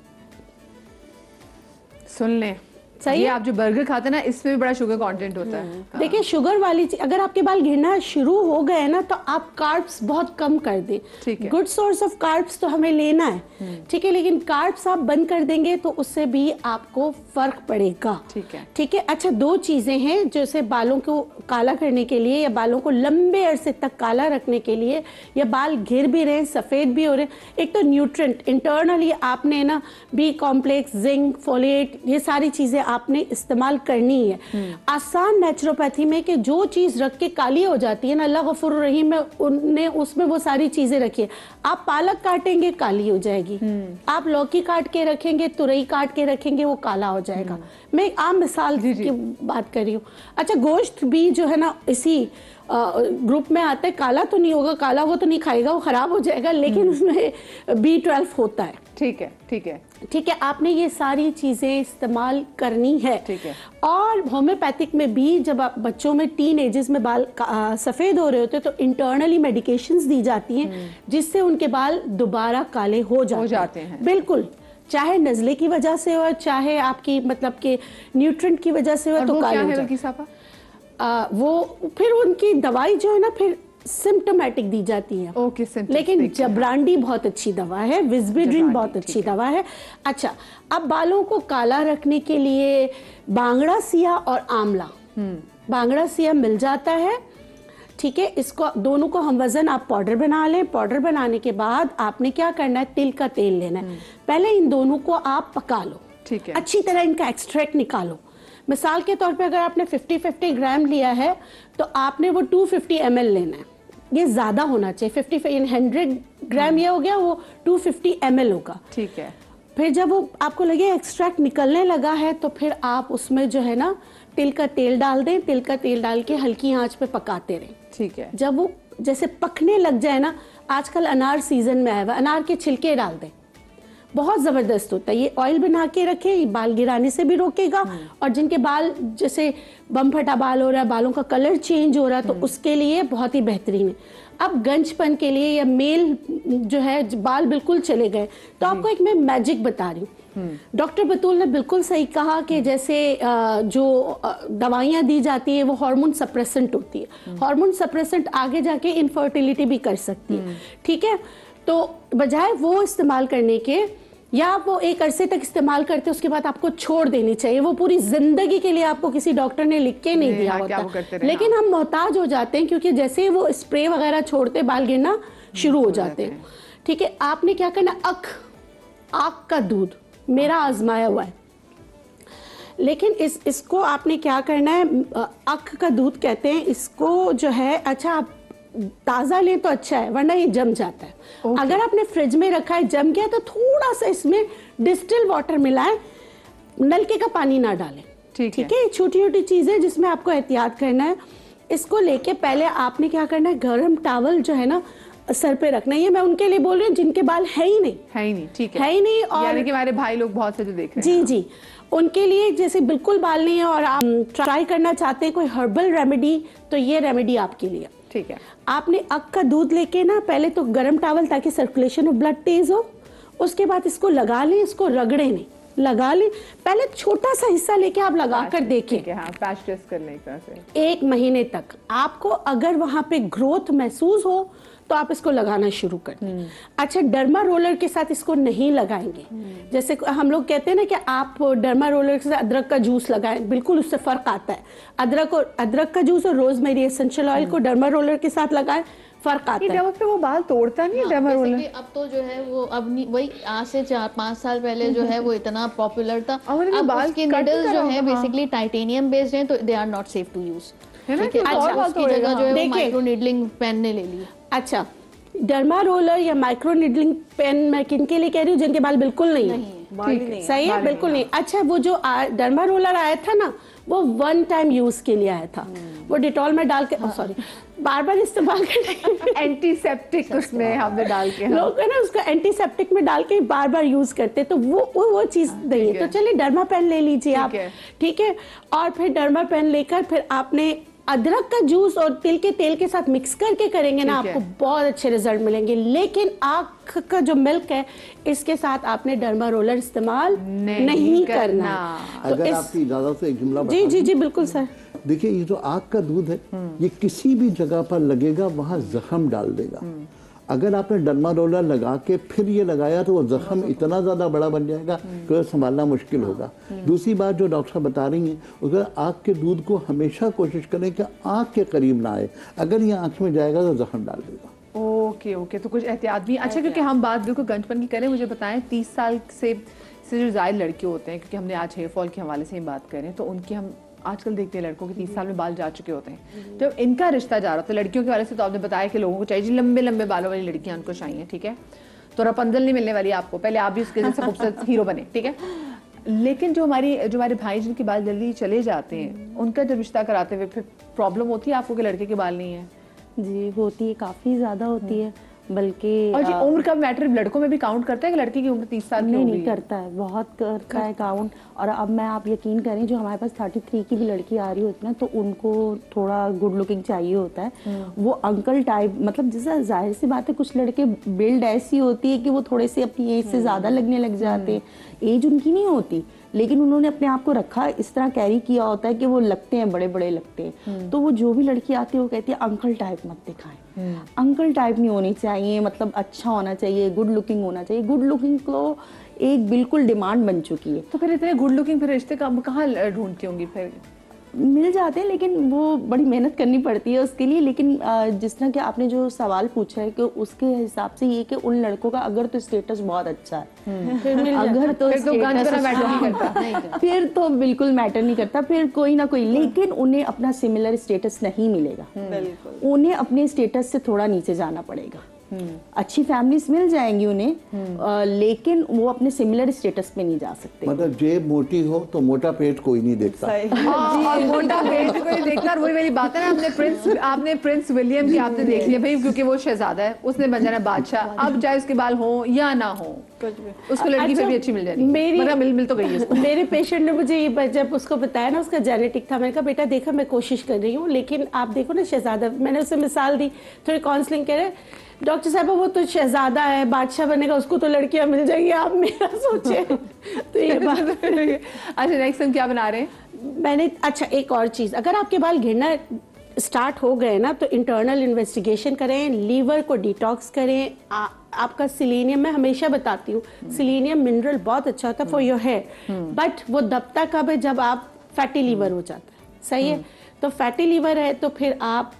सुन लें, सही ये है? आप जो बर्गर खाते हैं ना, इसमें भी बड़ा शुगर कंटेंट होता है। देखिए शुगर वाली चीज, अगर आपके बाल गिरना शुरू हो गए ना तो आप कार्ब्स बहुत कम कर दें। ठीक है। गुड सोर्स ऑफ कार्ब्स तो हमें लेना है, ठीक है, लेकिन कार्ब्स आप बंद कर देंगे तो उससे भी आपको फर्क पड़ेगा। ठीक है। ठीक है। अच्छा, दो चीजें हैं जैसे बालों को काला करने के लिए या बालों को लंबे अरसे तक काला रखने के लिए या बाल घिर भी रहे हैं, सफेद भी हो रहे हैं, एक तो न्यूट्रेंट इंटरनली आपने ना बी कॉम्प्लेक्स, जिंक, फोलेट, ये सारी चीजें आपने इस्तेमाल करनी है। आसान नेचुरोपैथी में कि जो चीज रख के काली हो जाती है ना, अल्लाह गफूर रहीम में उनने उसमें वो सारी चीजें रखी है। आप पालक काटेंगे काली हो जाएगी, आप लौकी काट के रखेंगे, तुरई काट के रखेंगे, वो काला हो जाएगा। मैं एक आम मिसाल की बात कर रही हूँ। अच्छा, गोश्त भी जो है ना इसी ग्रुप में आता है, काला तो नहीं होगा, काला वो तो नहीं खाएगा, वो खराब हो जाएगा, लेकिन उसमें B12 होता है। ठीक है, ठीक है, ठीक है। आपने ये सारी चीजें इस्तेमाल करनी है। ठीक है। और होम्योपैथिक में भी जब आप बच्चों में टीन एजेस में बाल सफेद हो रहे होते हैं तो इंटरनली मेडिकेशंस दी जाती हैं जिससे उनके बाल दोबारा काले हो जाते हैं। बिल्कुल, चाहे नजले की वजह से हो, चाहे आपकी मतलब के न्यूट्रिएंट की वजह से हो, तो काले हो जाते हैं। वो फिर उनकी दवाई जो है ना फिर सिम्टोमेटिक दी जाती है। ओके, लेकिन जब्रांडी बहुत अच्छी दवा है, विज़बिड्रिन बहुत अच्छी दवा है। अच्छा, अब बालों को काला रखने के लिए बांगड़ा सिया और आंवला, बांगड़ा सिया मिल जाता है, ठीक है। इसको दोनों को हम वजन आप पाउडर बना लें। पाउडर बनाने के बाद आपने क्या करना है, तिल का तेल लेना है। पहले इन दोनों को आप पका लो, ठीक है, अच्छी तरह इनका एक्सट्रैक्ट निकालो। मिसाल के तौर पे अगर आपने 50-50 ग्राम लिया है तो आपने वो 250 ml लेना है। ये ज्यादा होना चाहिए, 100 ग्राम ये हो गया, वो 250 ml होगा। ठीक है। फिर जब वो आपको लगे एक्सट्रैक्ट निकलने लगा है तो फिर आप उसमें जो है ना तिल का तेल डाल दें। तिल का तेल डाल के हल्की आंच पे पकाते रहें। ठीक है। जब वो जैसे पकने लग जाए ना, आजकल अनार सीजन में आया हुआ, अनार के छिलके डाल दें, बहुत जबरदस्त होता है। ये ऑयल बना के रखें, बाल गिराने से भी रोकेगा। और जिनके बाल जैसे बम फटा बाल हो रहा है, बालों का कलर चेंज हो रहा है, तो उसके लिए बहुत ही बेहतरीन है। अब गंजपन के लिए या मेल जो है बाल बिल्कुल चले गए, तो आपको एक मैं मैजिक बता रही हूँ। डॉक्टर बतूल ने बिल्कुल सही कहा कि जैसे जो दवाइयाँ दी जाती है वो हार्मोन सप्रेसेंट होती है। हार्मोन सप्रेसेंट आगे जाके इनफर्टिलिटी भी कर सकती है, ठीक है। तो बजाय वो इस्तेमाल करने के, या आप वो एक अरसे तक इस्तेमाल करते उसके बाद आपको छोड़ देनी चाहिए। वो पूरी जिंदगी के लिए आपको किसी डॉक्टर ने लिख के नहीं दिया होता, लेकिन हम मोहताज हो जाते हैं क्योंकि जैसे ही वो स्प्रे वगैरह छोड़ते बाल गिरना शुरू हो जाते हैं। ठीक है, आपने क्या करना, आँख का दूध मेरा आजमाया हुआ है, लेकिन इसको आपने क्या करना है, आँख का दूध कहते हैं इसको जो है। अच्छा, आप ताज़ा लें तो अच्छा है, वरना ये जम जाता है। अगर आपने फ्रिज में रखा है, जम गया, तो थोड़ा सा इसमें डिस्टिल वाटर मिलाएं, नलके का पानी ना डालें। ठीक है, छोटी छोटी चीज़ें जिसमें आपको एहतियात करना है। इसको लेके पहले आपने क्या करना है, गर्म टॉवल जो है ना सर पे रखना है। ये मैं उनके लिए बोल रही हूँ जिनके बाल है ही नहीं, ठीक है ही नहीं, और यानी कि हमारे भाई लोग बहुत से जो देख रहे हैं, जी जी, उनके लिए जैसे बिल्कुल बाल नहीं है और आप ट्राई करना चाहते हैं कोई हर्बल रेमेडी, तो ये रेमेडी आपके लिए। ठीक है, आपने अक का दूध लेके ना पहले तो गर्म टॉवल, ताकि सर्कुलेशन ऑफ ब्लड तेज हो, उसके बाद इसको लगा लें, इसको रगड़े नहीं, लगा लें। पहले छोटा सा हिस्सा लेके आप लगा कर देखें, हाँ, पैच टेस्ट करने एक तरह से 1 महीने तक। आपको अगर वहां पे ग्रोथ महसूस हो तो आप इसको लगाना शुरू कर दें। अच्छा, डर्मा रोलर के साथ इसको नहीं लगाएंगे। जैसे हम लोग कहते हैं ना कि आप डर्मा रोलर के साथ अदरक का जूस लगाएं, बिल्कुल उससे फर्क आता है। अदरक का जूस और रोजमेरी एसेंशियल ऑयल को डर्मा रोलर के साथ लगाएं, फर्क आता है। तो वो बाल तोड़ता नहीं है डर्मा रोलर। अब तो जो है वो अब नहीं, वही आज से 4-5 साल पहले जो है वो इतना पॉपुलर था। अब उसके निडल्स जो है बेसिकली टाइटेनियम बेस्ड हैं, तो they are not safe to use. उसकी जगह जो है वो माइक्रो नीडलिंग पेन ने ले ली। अच्छा, डर्मा रोलर या माइक्रो नीडलिंग पेन मैं किन के लिए कह रही हूँ, जिनके बाल बिल्कुल नहीं है, सही है, बिल्कुल नहीं। अच्छा, वो जो डर्मा रोलर आया था ना, वो 1 टाइम यूज के लिए आया था। वो डिटॉल में डाल के, सॉरी, बार बार इस्तेमाल करके एंटीसेप्टिक उसमें हमने डाल के, लोग है ना उसको एंटीसेप्टिक में डाल के बार बार यूज करते, तो वो चीज नहीं है। तो चलिए डर्मा पेन ले लीजिए आप, ठीक है। और फिर डर्मा पेन लेकर फिर आपने अदरक का जूस और तिल के तेल के साथ मिक्स करके करेंगे ना, आपको बहुत अच्छे रिजल्ट मिलेंगे। लेकिन आँख का जो मिल्क है, इसके साथ आपने डर्मा रोलर इस्तेमाल नहीं करना। अगर आपकी इजाजत से एक जुमला जी जी जी बिल्कुल सर। देखिए, ये जो आग का दूध है, ये किसी भी जगह पर लगेगा वहां जख्म डाल देगा। अगर आपने डर्मा रोलर लगा के फिर ये लगाया तो वो जख्म इतना ज़्यादा बड़ा बन जाएगा कि संभालना मुश्किल होगा। दूसरी बात जो डॉक्टर साहब बता रही हैं, अगर आँख के दूध को हमेशा कोशिश करें कि आँख के करीब ना आए, अगर ये आँख में जाएगा तो जख्म डाल देगा। ओके ओके, तो कुछ एहतियात भी। अच्छा, क्योंकि हम बात बिल्कुल गंजपन की करें, मुझे बताएं 30 साल से जो ज़ायद लड़के होते हैं, क्योंकि हमने आज हेयर फॉल के हवाले से ही बात करें, तो उनकी हम आजकल देखते हैं लड़कों के 30 साल में बाल जा चुके होते हैं, तो इनका रिश्ता जा रहा होता है। लड़कियों के वाले से तो आपने बताया कि लोगों को चाहिए लंबे लंबे बालों वाली लड़कियां उनको चाहिए, ठीक है, तो रपंजल नहीं मिलने वाली आपको, पहले आप भी उसके जैसे खूबसूरत हीरो बने, ठीक है। लेकिन जो हमारे भाई जिनके बाल जल्दी चले जाते हैं, उनका जब रिश्ता कराते हुए फिर प्रॉब्लम होती है आपको कि लड़के के बाल नहीं है? जी होती है, काफ़ी ज़्यादा होती है, बल्कि और जी उम्र का मैटर लड़कों में भी काउंट करता है कि लड़की की उम्र 30 साल की नहीं करता है, बहुत करता है काउंट। और अब मैं आप यकीन करें, जो हमारे पास 33 की भी लड़की आ रही होती है ना, तो उनको थोड़ा गुड लुकिंग चाहिए होता है, वो अंकल टाइप, मतलब जैसा जाहिर सी बात है, कुछ लड़के बिल्ड ऐसी होती है कि वो थोड़े से अपनी एज से ज़्यादा लगने लग जाते हैं। एज उनकी नहीं होती, लेकिन उन्होंने अपने आप को रखा इस तरह कैरी किया होता है कि वो लगते हैं, बड़े बड़े लगते हैं। तो वो जो भी लड़की आती है वो कहती है अंकल टाइप मत दिखाएं। अंकल टाइप नहीं होनी चाहिए, मतलब अच्छा होना चाहिए, गुड लुकिंग होना चाहिए। गुड लुकिंग तो एक बिल्कुल डिमांड बन चुकी है। तो फिर इतने गुड लुकिंग फिर रिश्ते कहाँ ढूंढती होंगी? फिर मिल जाते हैं, लेकिन वो बड़ी मेहनत करनी पड़ती है उसके लिए। लेकिन जिस तरह कि आपने जो सवाल पूछा है, कि उसके हिसाब से ये कि उन लड़कों का अगर तो स्टेटस बहुत अच्छा है, अगर तो फिर तो बिल्कुल मैटर नहीं करता, फिर कोई ना कोई, लेकिन उन्हें अपना सिमिलर स्टेटस नहीं मिलेगा, उन्हें अपने स्टेटस से थोड़ा नीचे जाना पड़ेगा। अच्छी फैमिलीज मिल जाएंगी उन्हें, लेकिन वो अपने सिमिलर स्टेटस पे नहीं जा सकते। मतलब जेब मोटी हो तो मोटा पेट कोई नहीं देखता। और मोटा पेट कोई नहीं देखता। वही वाली बात है ना, आपने प्रिंस विलियम की आपने देख लिया भाई, क्योंकि वो शहजादा है, उसने बन जाना बादशाह। अब चाहे उसके बाल हो या ना हो, उसको लड़की फिर भी अच्छी मिल जाएगी। मिल तो गई है। मेरे पेशेंट ने मुझे ये जब उसको बताया ना उसका जेनेटिक था, मैंने कहा बेटा देखा मैं कोशिश कर रही हूँ, लेकिन आप देखो ना शहजादा, मैंने उसे मिसाल दी, थोड़ी काउंसलिंग करे, डॉक्टर साहब वो तो शहजादा है, बादशाह बनेगा, उसको तो लड़कियां मिल जाएगी, आप मेरा सोचे। तो ये बात। अच्छा, नेक्स्ट हम क्या बना रहे हैं? मैंने अच्छा एक और चीज़, अगर आपके बाल गिरना स्टार्ट हो गए ना, तो इंटरनल इन्वेस्टिगेशन करें, लीवर को डिटॉक्स करें। आपका सिलेनियम, मैं हमेशा बताती हूँ, सिलेनियम मिनरल बहुत अच्छा होता है फॉर योर हेयर, बट वो दबता कब है? जब आप फैटी लीवर हो जाता है, सही है। तो फैटी लीवर है तो फिर आप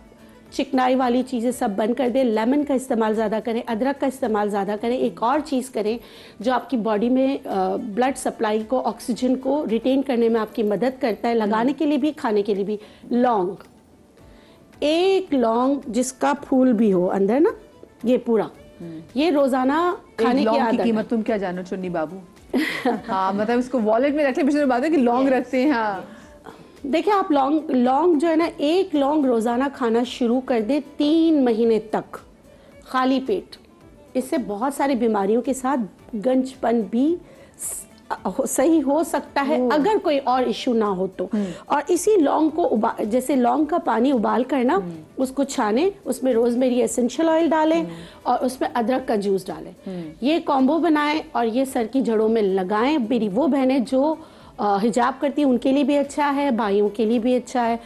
चिकनाई वाली चीज़ें सब बंद कर दें, लेमन का इस्तेमाल ज़्यादा करें, अदरक का इस्तेमाल ज़्यादा करें। एक और चीज़ करें जो आपकी बॉडी में ब्लड सप्लाई को, ऑक्सीजन को रिटेन करने में आपकी मदद करता है, लगाने के लिए भी, खाने के लिए भी। लौंग, एक लौंग जिसका फूल भी हो अंदर ना, ये पूरा, ये रोजाना खाने की आदत। कीमत तुम क्या जानो चुन्नी बाबू? हाँ, मतलब इसको वॉलेट में रख ले, पिछले बात है कि लौंग रखते हैं। हाँ देखिए, आप लौंग जो है ना, एक लौंग रोजाना खाना शुरू कर दे 3 महीने तक खाली पेट, इससे बहुत सारी बीमारियों के साथ गंजपन भी सही हो सकता है, अगर कोई और इशू ना हो तो। और इसी लौंग को जैसे लौंग का पानी उबाल कर ना, उसको छाने, उसमें रोजमेरी एसेंशियल ऑयल डालें और उसमें अदरक का जूस डालें, ये कॉम्बो बनाएं और ये सर की जड़ों में लगाएं। मेरी वो बहनें जो हिजाब करती हैं उनके लिए भी अच्छा है, भाइयों के लिए भी अच्छा है।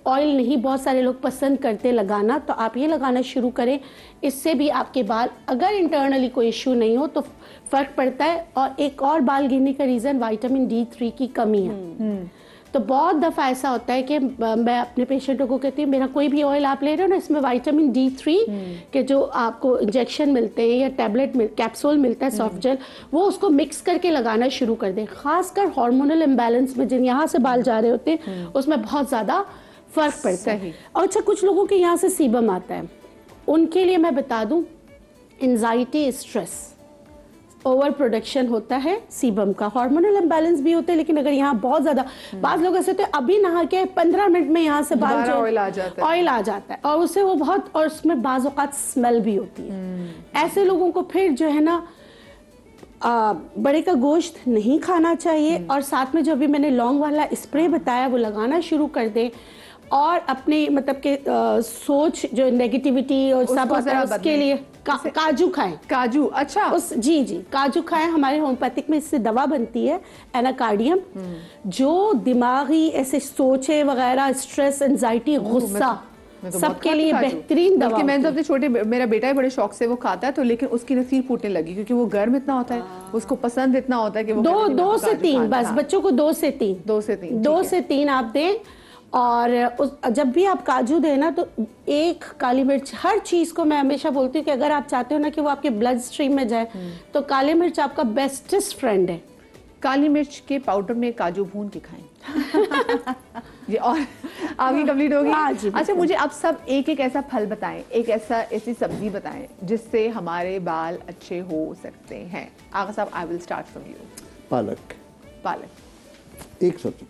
ऑयल नहीं बहुत सारे लोग पसंद करते लगाना, तो आप ये लगाना शुरू करें, इससे भी आपके बाल, अगर इंटरनली कोई इश्यू नहीं हो तो फर्क पड़ता है। और एक और बाल गिरने का रीज़न विटामिन D3 की कमी है। तो बहुत दफ़ा ऐसा होता है कि मैं अपने पेशेंटों को कहती हूँ, मेरा कोई भी ऑयल आप ले रहे हो ना, इसमें विटामिन D3 के जो आपको इंजेक्शन मिलते हैं या टैबलेट कैप्सूल मिलता है, सॉफ्ट जेल, वो उसको मिक्स करके लगाना शुरू कर दें। खासकर हार्मोनल इम्बैलेंस में जिन यहाँ से बाल जा रहे होते हैं, उसमें बहुत ज़्यादा फर्क पड़ता है। और अच्छा, कुछ लोगों के यहाँ से सीबम आता है, उनके लिए मैं बता दूँ, एंजाइटी, स्ट्रेस, ओवर प्रोडक्शन होता है सीबम का, हार्मोनल इम्बैलेंस भी होते हैं। लेकिन अगर यहाँ बहुत ज्यादा, बात लोग ऐसे होते हैं, अभी नहा के 15 मिनट में यहाँ से बाल जो ऑयल आ जाता है और उससे वो बहुत, और उसमें बाज़ औक़ात स्मेल भी होती है। ऐसे लोगों को फिर जो है ना, बड़े का गोश्त नहीं खाना चाहिए। और साथ में जो अभी मैंने लौंग वाला स्प्रे बताया वो लगाना शुरू कर दें। और अपने मतलब के सोच जो नेगेटिविटी और सब होता है उसके लिए काजू खाएं। काजू, अच्छा। जी काजू खाएं। हमारे होम्योपैथिक में इससे दवा बनती है एनाकार्डियम, जो दिमागी ऐसे सोचे वगैरह, स्ट्रेस, एंजाइटी, गुस्सा सबके लिए बेहतरीन दवा। मैंने तो अपने छोटे, मेरा बेटा ही बड़े शौक से वो खाता है, तो लेकिन उसकी नसीर फूटने लगी क्योंकि वो गर्म इतना होता है, उसको पसंद इतना होता है कि वो दो से तीन बस, बच्चों को 2 से 3 आप दें। और जब भी आप काजू दें ना, तो एक काली मिर्च, हर चीज को मैं हमेशा बोलती हूँ कि अगर आप चाहते हो ना कि वो आपके ब्लड स्ट्रीम में जाए, तो काली मिर्च आपका बेस्टेस्ट फ्रेंड है। काली मिर्च के पाउडर में काजू भून के खाएं। ये और आपकी कंप्लीट होगी। अच्छा, मुझे आप सब एक एक ऐसा फल बताएं, एक ऐसी सब्जी बताएं जिससे हमारे बाल अच्छे हो सकते हैं। आगा साहब, I will start from you. पालक एक सब्जी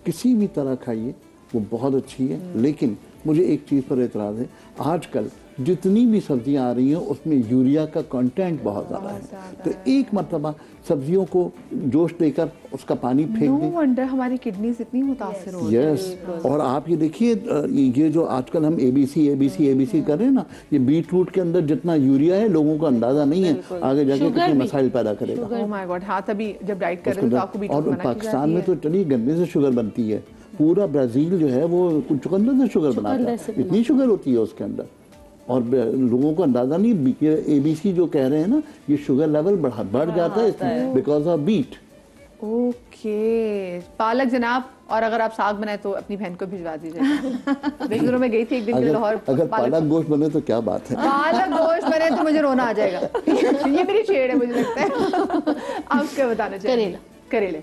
किसी भी तरह खाइए, वो बहुत अच्छी है। लेकिन मुझे एक चीज़ पर एतराज़ है, आजकल जितनी भी सब्जियां आ रही हैं उसमें यूरिया का कंटेंट बहुत ज़्यादा है। तो एक मरतबा सब्जियों को जोश देकर उसका पानी फेंक दें। नो वंडर हमारी किडनीज इतनी मुतासिर हो रही है। यस, और आप ये देखिए, ये जो आजकल हम एबीसी कर रहे हैं ना, ये बीट रूट के अंदर जितना यूरिया है लोगों को अंदाजा नहीं है आगे जाके कितने मसाइल पैदा करेगा। Oh my God. हाँ, तभी जब डाइट कर रहे हो तो आपको बीट रूट और पाकिस्तान में तो इतनी गंदे से शुगर बनती है, पूरा ब्राजील जो है वो चुकंदर से शुगर बनाता है, इतनी शुगर होती है उसके अंदर, और लोगों को अंदाजा नहीं। एबीसी जो कह रहे हैं ना, ये शुगर लेवल बढ़ जाता है बिकॉज ऑफ बीट। ओके, पालक जनाब। और अगर आप साग बनाए तो अपनी बहन को भिजवा दीजिएगा। बेंगलुरु में गई थी एक दिन के लाहौर। अगर पालक गोश्त बने तो क्या बात है। पालक गोश्त बने तो मुझे रोना आ जाएगा। ये मेरी शेड है, मुझे लगता है। आप क्या बताना चाहिए? करेले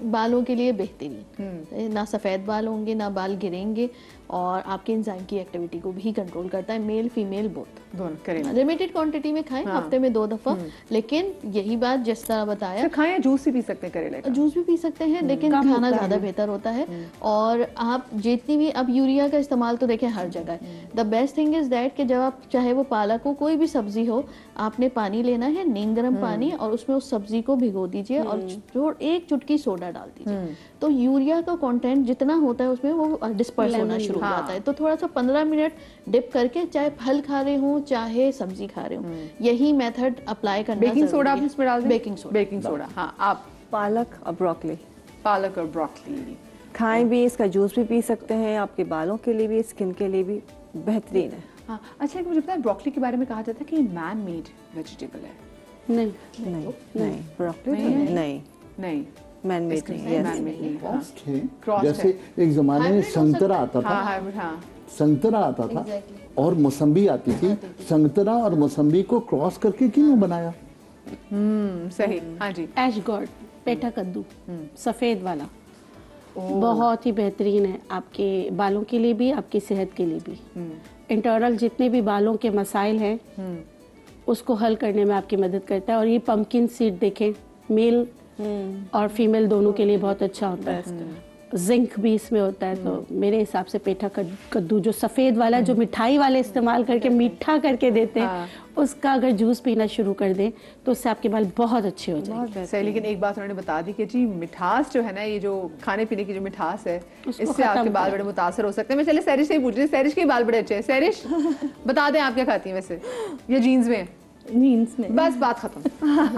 बालों के लिए बेहतरीन, ना सफ़ेद बाल होंगे, ना बाल गिरेंगे, और आपके एंजाइम की एक्टिविटी को भी कंट्रोल करता है। Male female both. Limited quantity में खाएं, हफ्ते में 2 दफा। लेकिन यही बात जिस तरह बताया, तो खाएं, जूस भी पी सकते हैं करेले का। जूस भी पी सकते हैं, लेकिन खाना ज़्यादा बेहतर होता है। और आप जितनी भी, अब यूरिया का इस्तेमाल तो देखें हर जगह है। The best thing is that कि जब आप, चाहे वो पालक हो, कोई भी सब्जी हो, आपने पानी लेना है, नीम गर्म पानी, और उसमें उस सब्जी को भिगो दीजिए और 1 चुटकी सोडा डाल दीजिए। तो यूरिया का कंटेंट जितना होता है उसमें वो डिस्पर्स होना शुरू हो जाता है। तो थोड़ा सा 15 मिनट डिप करके, चाहे फल खा रहे हो चाहे सब्जी खा रहे हो, यही मेथड अप्लाई करना। बेकिंग सोडा आप इसमें डाल दें। Baking soda. हाँ, आप पालक और ब्रोकली खाएं भी, इसका जूस भी पी सकते हैं। आपके बालों के लिए भी, स्किन के लिए भी बेहतरीन है। हाँ, अच्छा, मुझे पता है ब्रोकली के बारे में कहा जाता है कि ये मैन मेड वेजिटेबल है। नहीं, ब्रोकली नहीं, मैन मेड नहीं। जैसे एक जमाने में संतरा आता था, संतरा आता था और मौसम्बी आती थी, संतरा और मौसम्बी को क्रॉस करके क्यों बनाया? सही। हाँ जी। ऐश गॉर्ड, पेठा कद्दू, सफेद वाला, बहुत ही बेहतरीन है आपके बालों के लिए भी, आपकी सेहत के लिए भी। इंटरनल जितने भी बालों के मसाइल हैं उसको हल करने में आपकी मदद करता है। और ये पंपकिन सीड देखें, मेल और फीमेल दोनों के लिए बहुत अच्छा होता है। जिंक भी इसमें होता है। तो मेरे हिसाब से पेठा कद्दू जो सफ़ेद वाला, जो मिठाई वाले इस्तेमाल करके मीठा करके देते हैं, उसका अगर जूस पीना शुरू कर दें तो उससे आपके बाल बहुत अच्छे हो जाएंगे। सही। लेकिन एक बात उन्होंने बता दी कि जी मिठास जो है ना, ये जो खाने पीने की जो मिठास है, इससे आपके बाल बड़े मुतासर हो सकते हैं। मैं चले सैरिश से ही पूछ रही हूँ, सैरिश के बाल बड़े अच्छे हैं। सैरिश, बता दें आप क्या खाती हैं वैसे, या जीन्स में? जीन्स में। बस बात खत्म।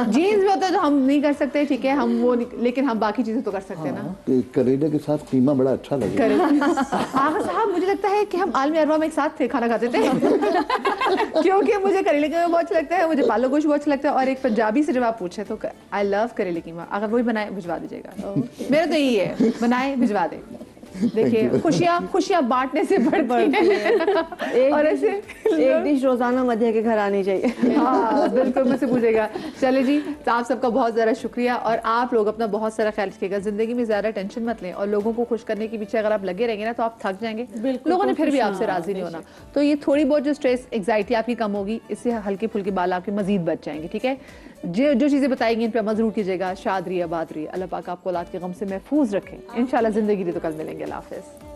जीन्स में होता है तो हम नहीं कर सकते, ठीक है, हम वो लेकिन हम बाकी चीजें तो कर सकते हैं ना। करेले के साथ कीमा बड़ा अच्छा लगेगा। आगा साहब, मुझे लगता है कि हम आलमी अरवा में एक साथ थे, खाना खाते थे। क्योंकि मुझे करेले कीमा बहुत अच्छा लगता है, मुझे पालक गोश्त बहुत अच्छा लगता है, और एक पंजाबी से जब आप पूछे तो आई लव करेले कीमा। अगर वही बनाए भिजवा दीजिएगा। मेरा तो यही है, बनाए भिजवा दे। देखिए, खुशियाँ बांटने से बढ़ती है। और ऐसे एक डिश रोजाना मध्य के घर आनी चाहिए। हाँ, बिल्कुल, मुझसे पूछेगा। चले जी, तो आप सबका बहुत ज़्यादा शुक्रिया। और आप लोग अपना बहुत सारा ख्याल रखिएगा, जिंदगी में ज़्यादा टेंशन मत लें, और लोगों को खुश करने के पीछे अगर आप लगे रहेंगे ना तो आप थक जाएंगे। लोगों ने फिर भी आपसे राजी नहीं होना। तो ये थोड़ी बहुत जो स्ट्रेस, एग्जाइटी आपकी कम होगी, इससे हल्के फुल्के बाल आपके मजीद बच जाएंगे। ठीक है, जो चीज़ें बताएंगी इन पर अमल ज़रूर कीजिएगा। शाद रहिए, आबाद रहिए। अल्लाह पाक आपको औलाद के गम से महफूज रखें। इंशाल्लाह ज़िंदगी दी तो कल मिलेंगे। अल्लाह हाफ़िज़।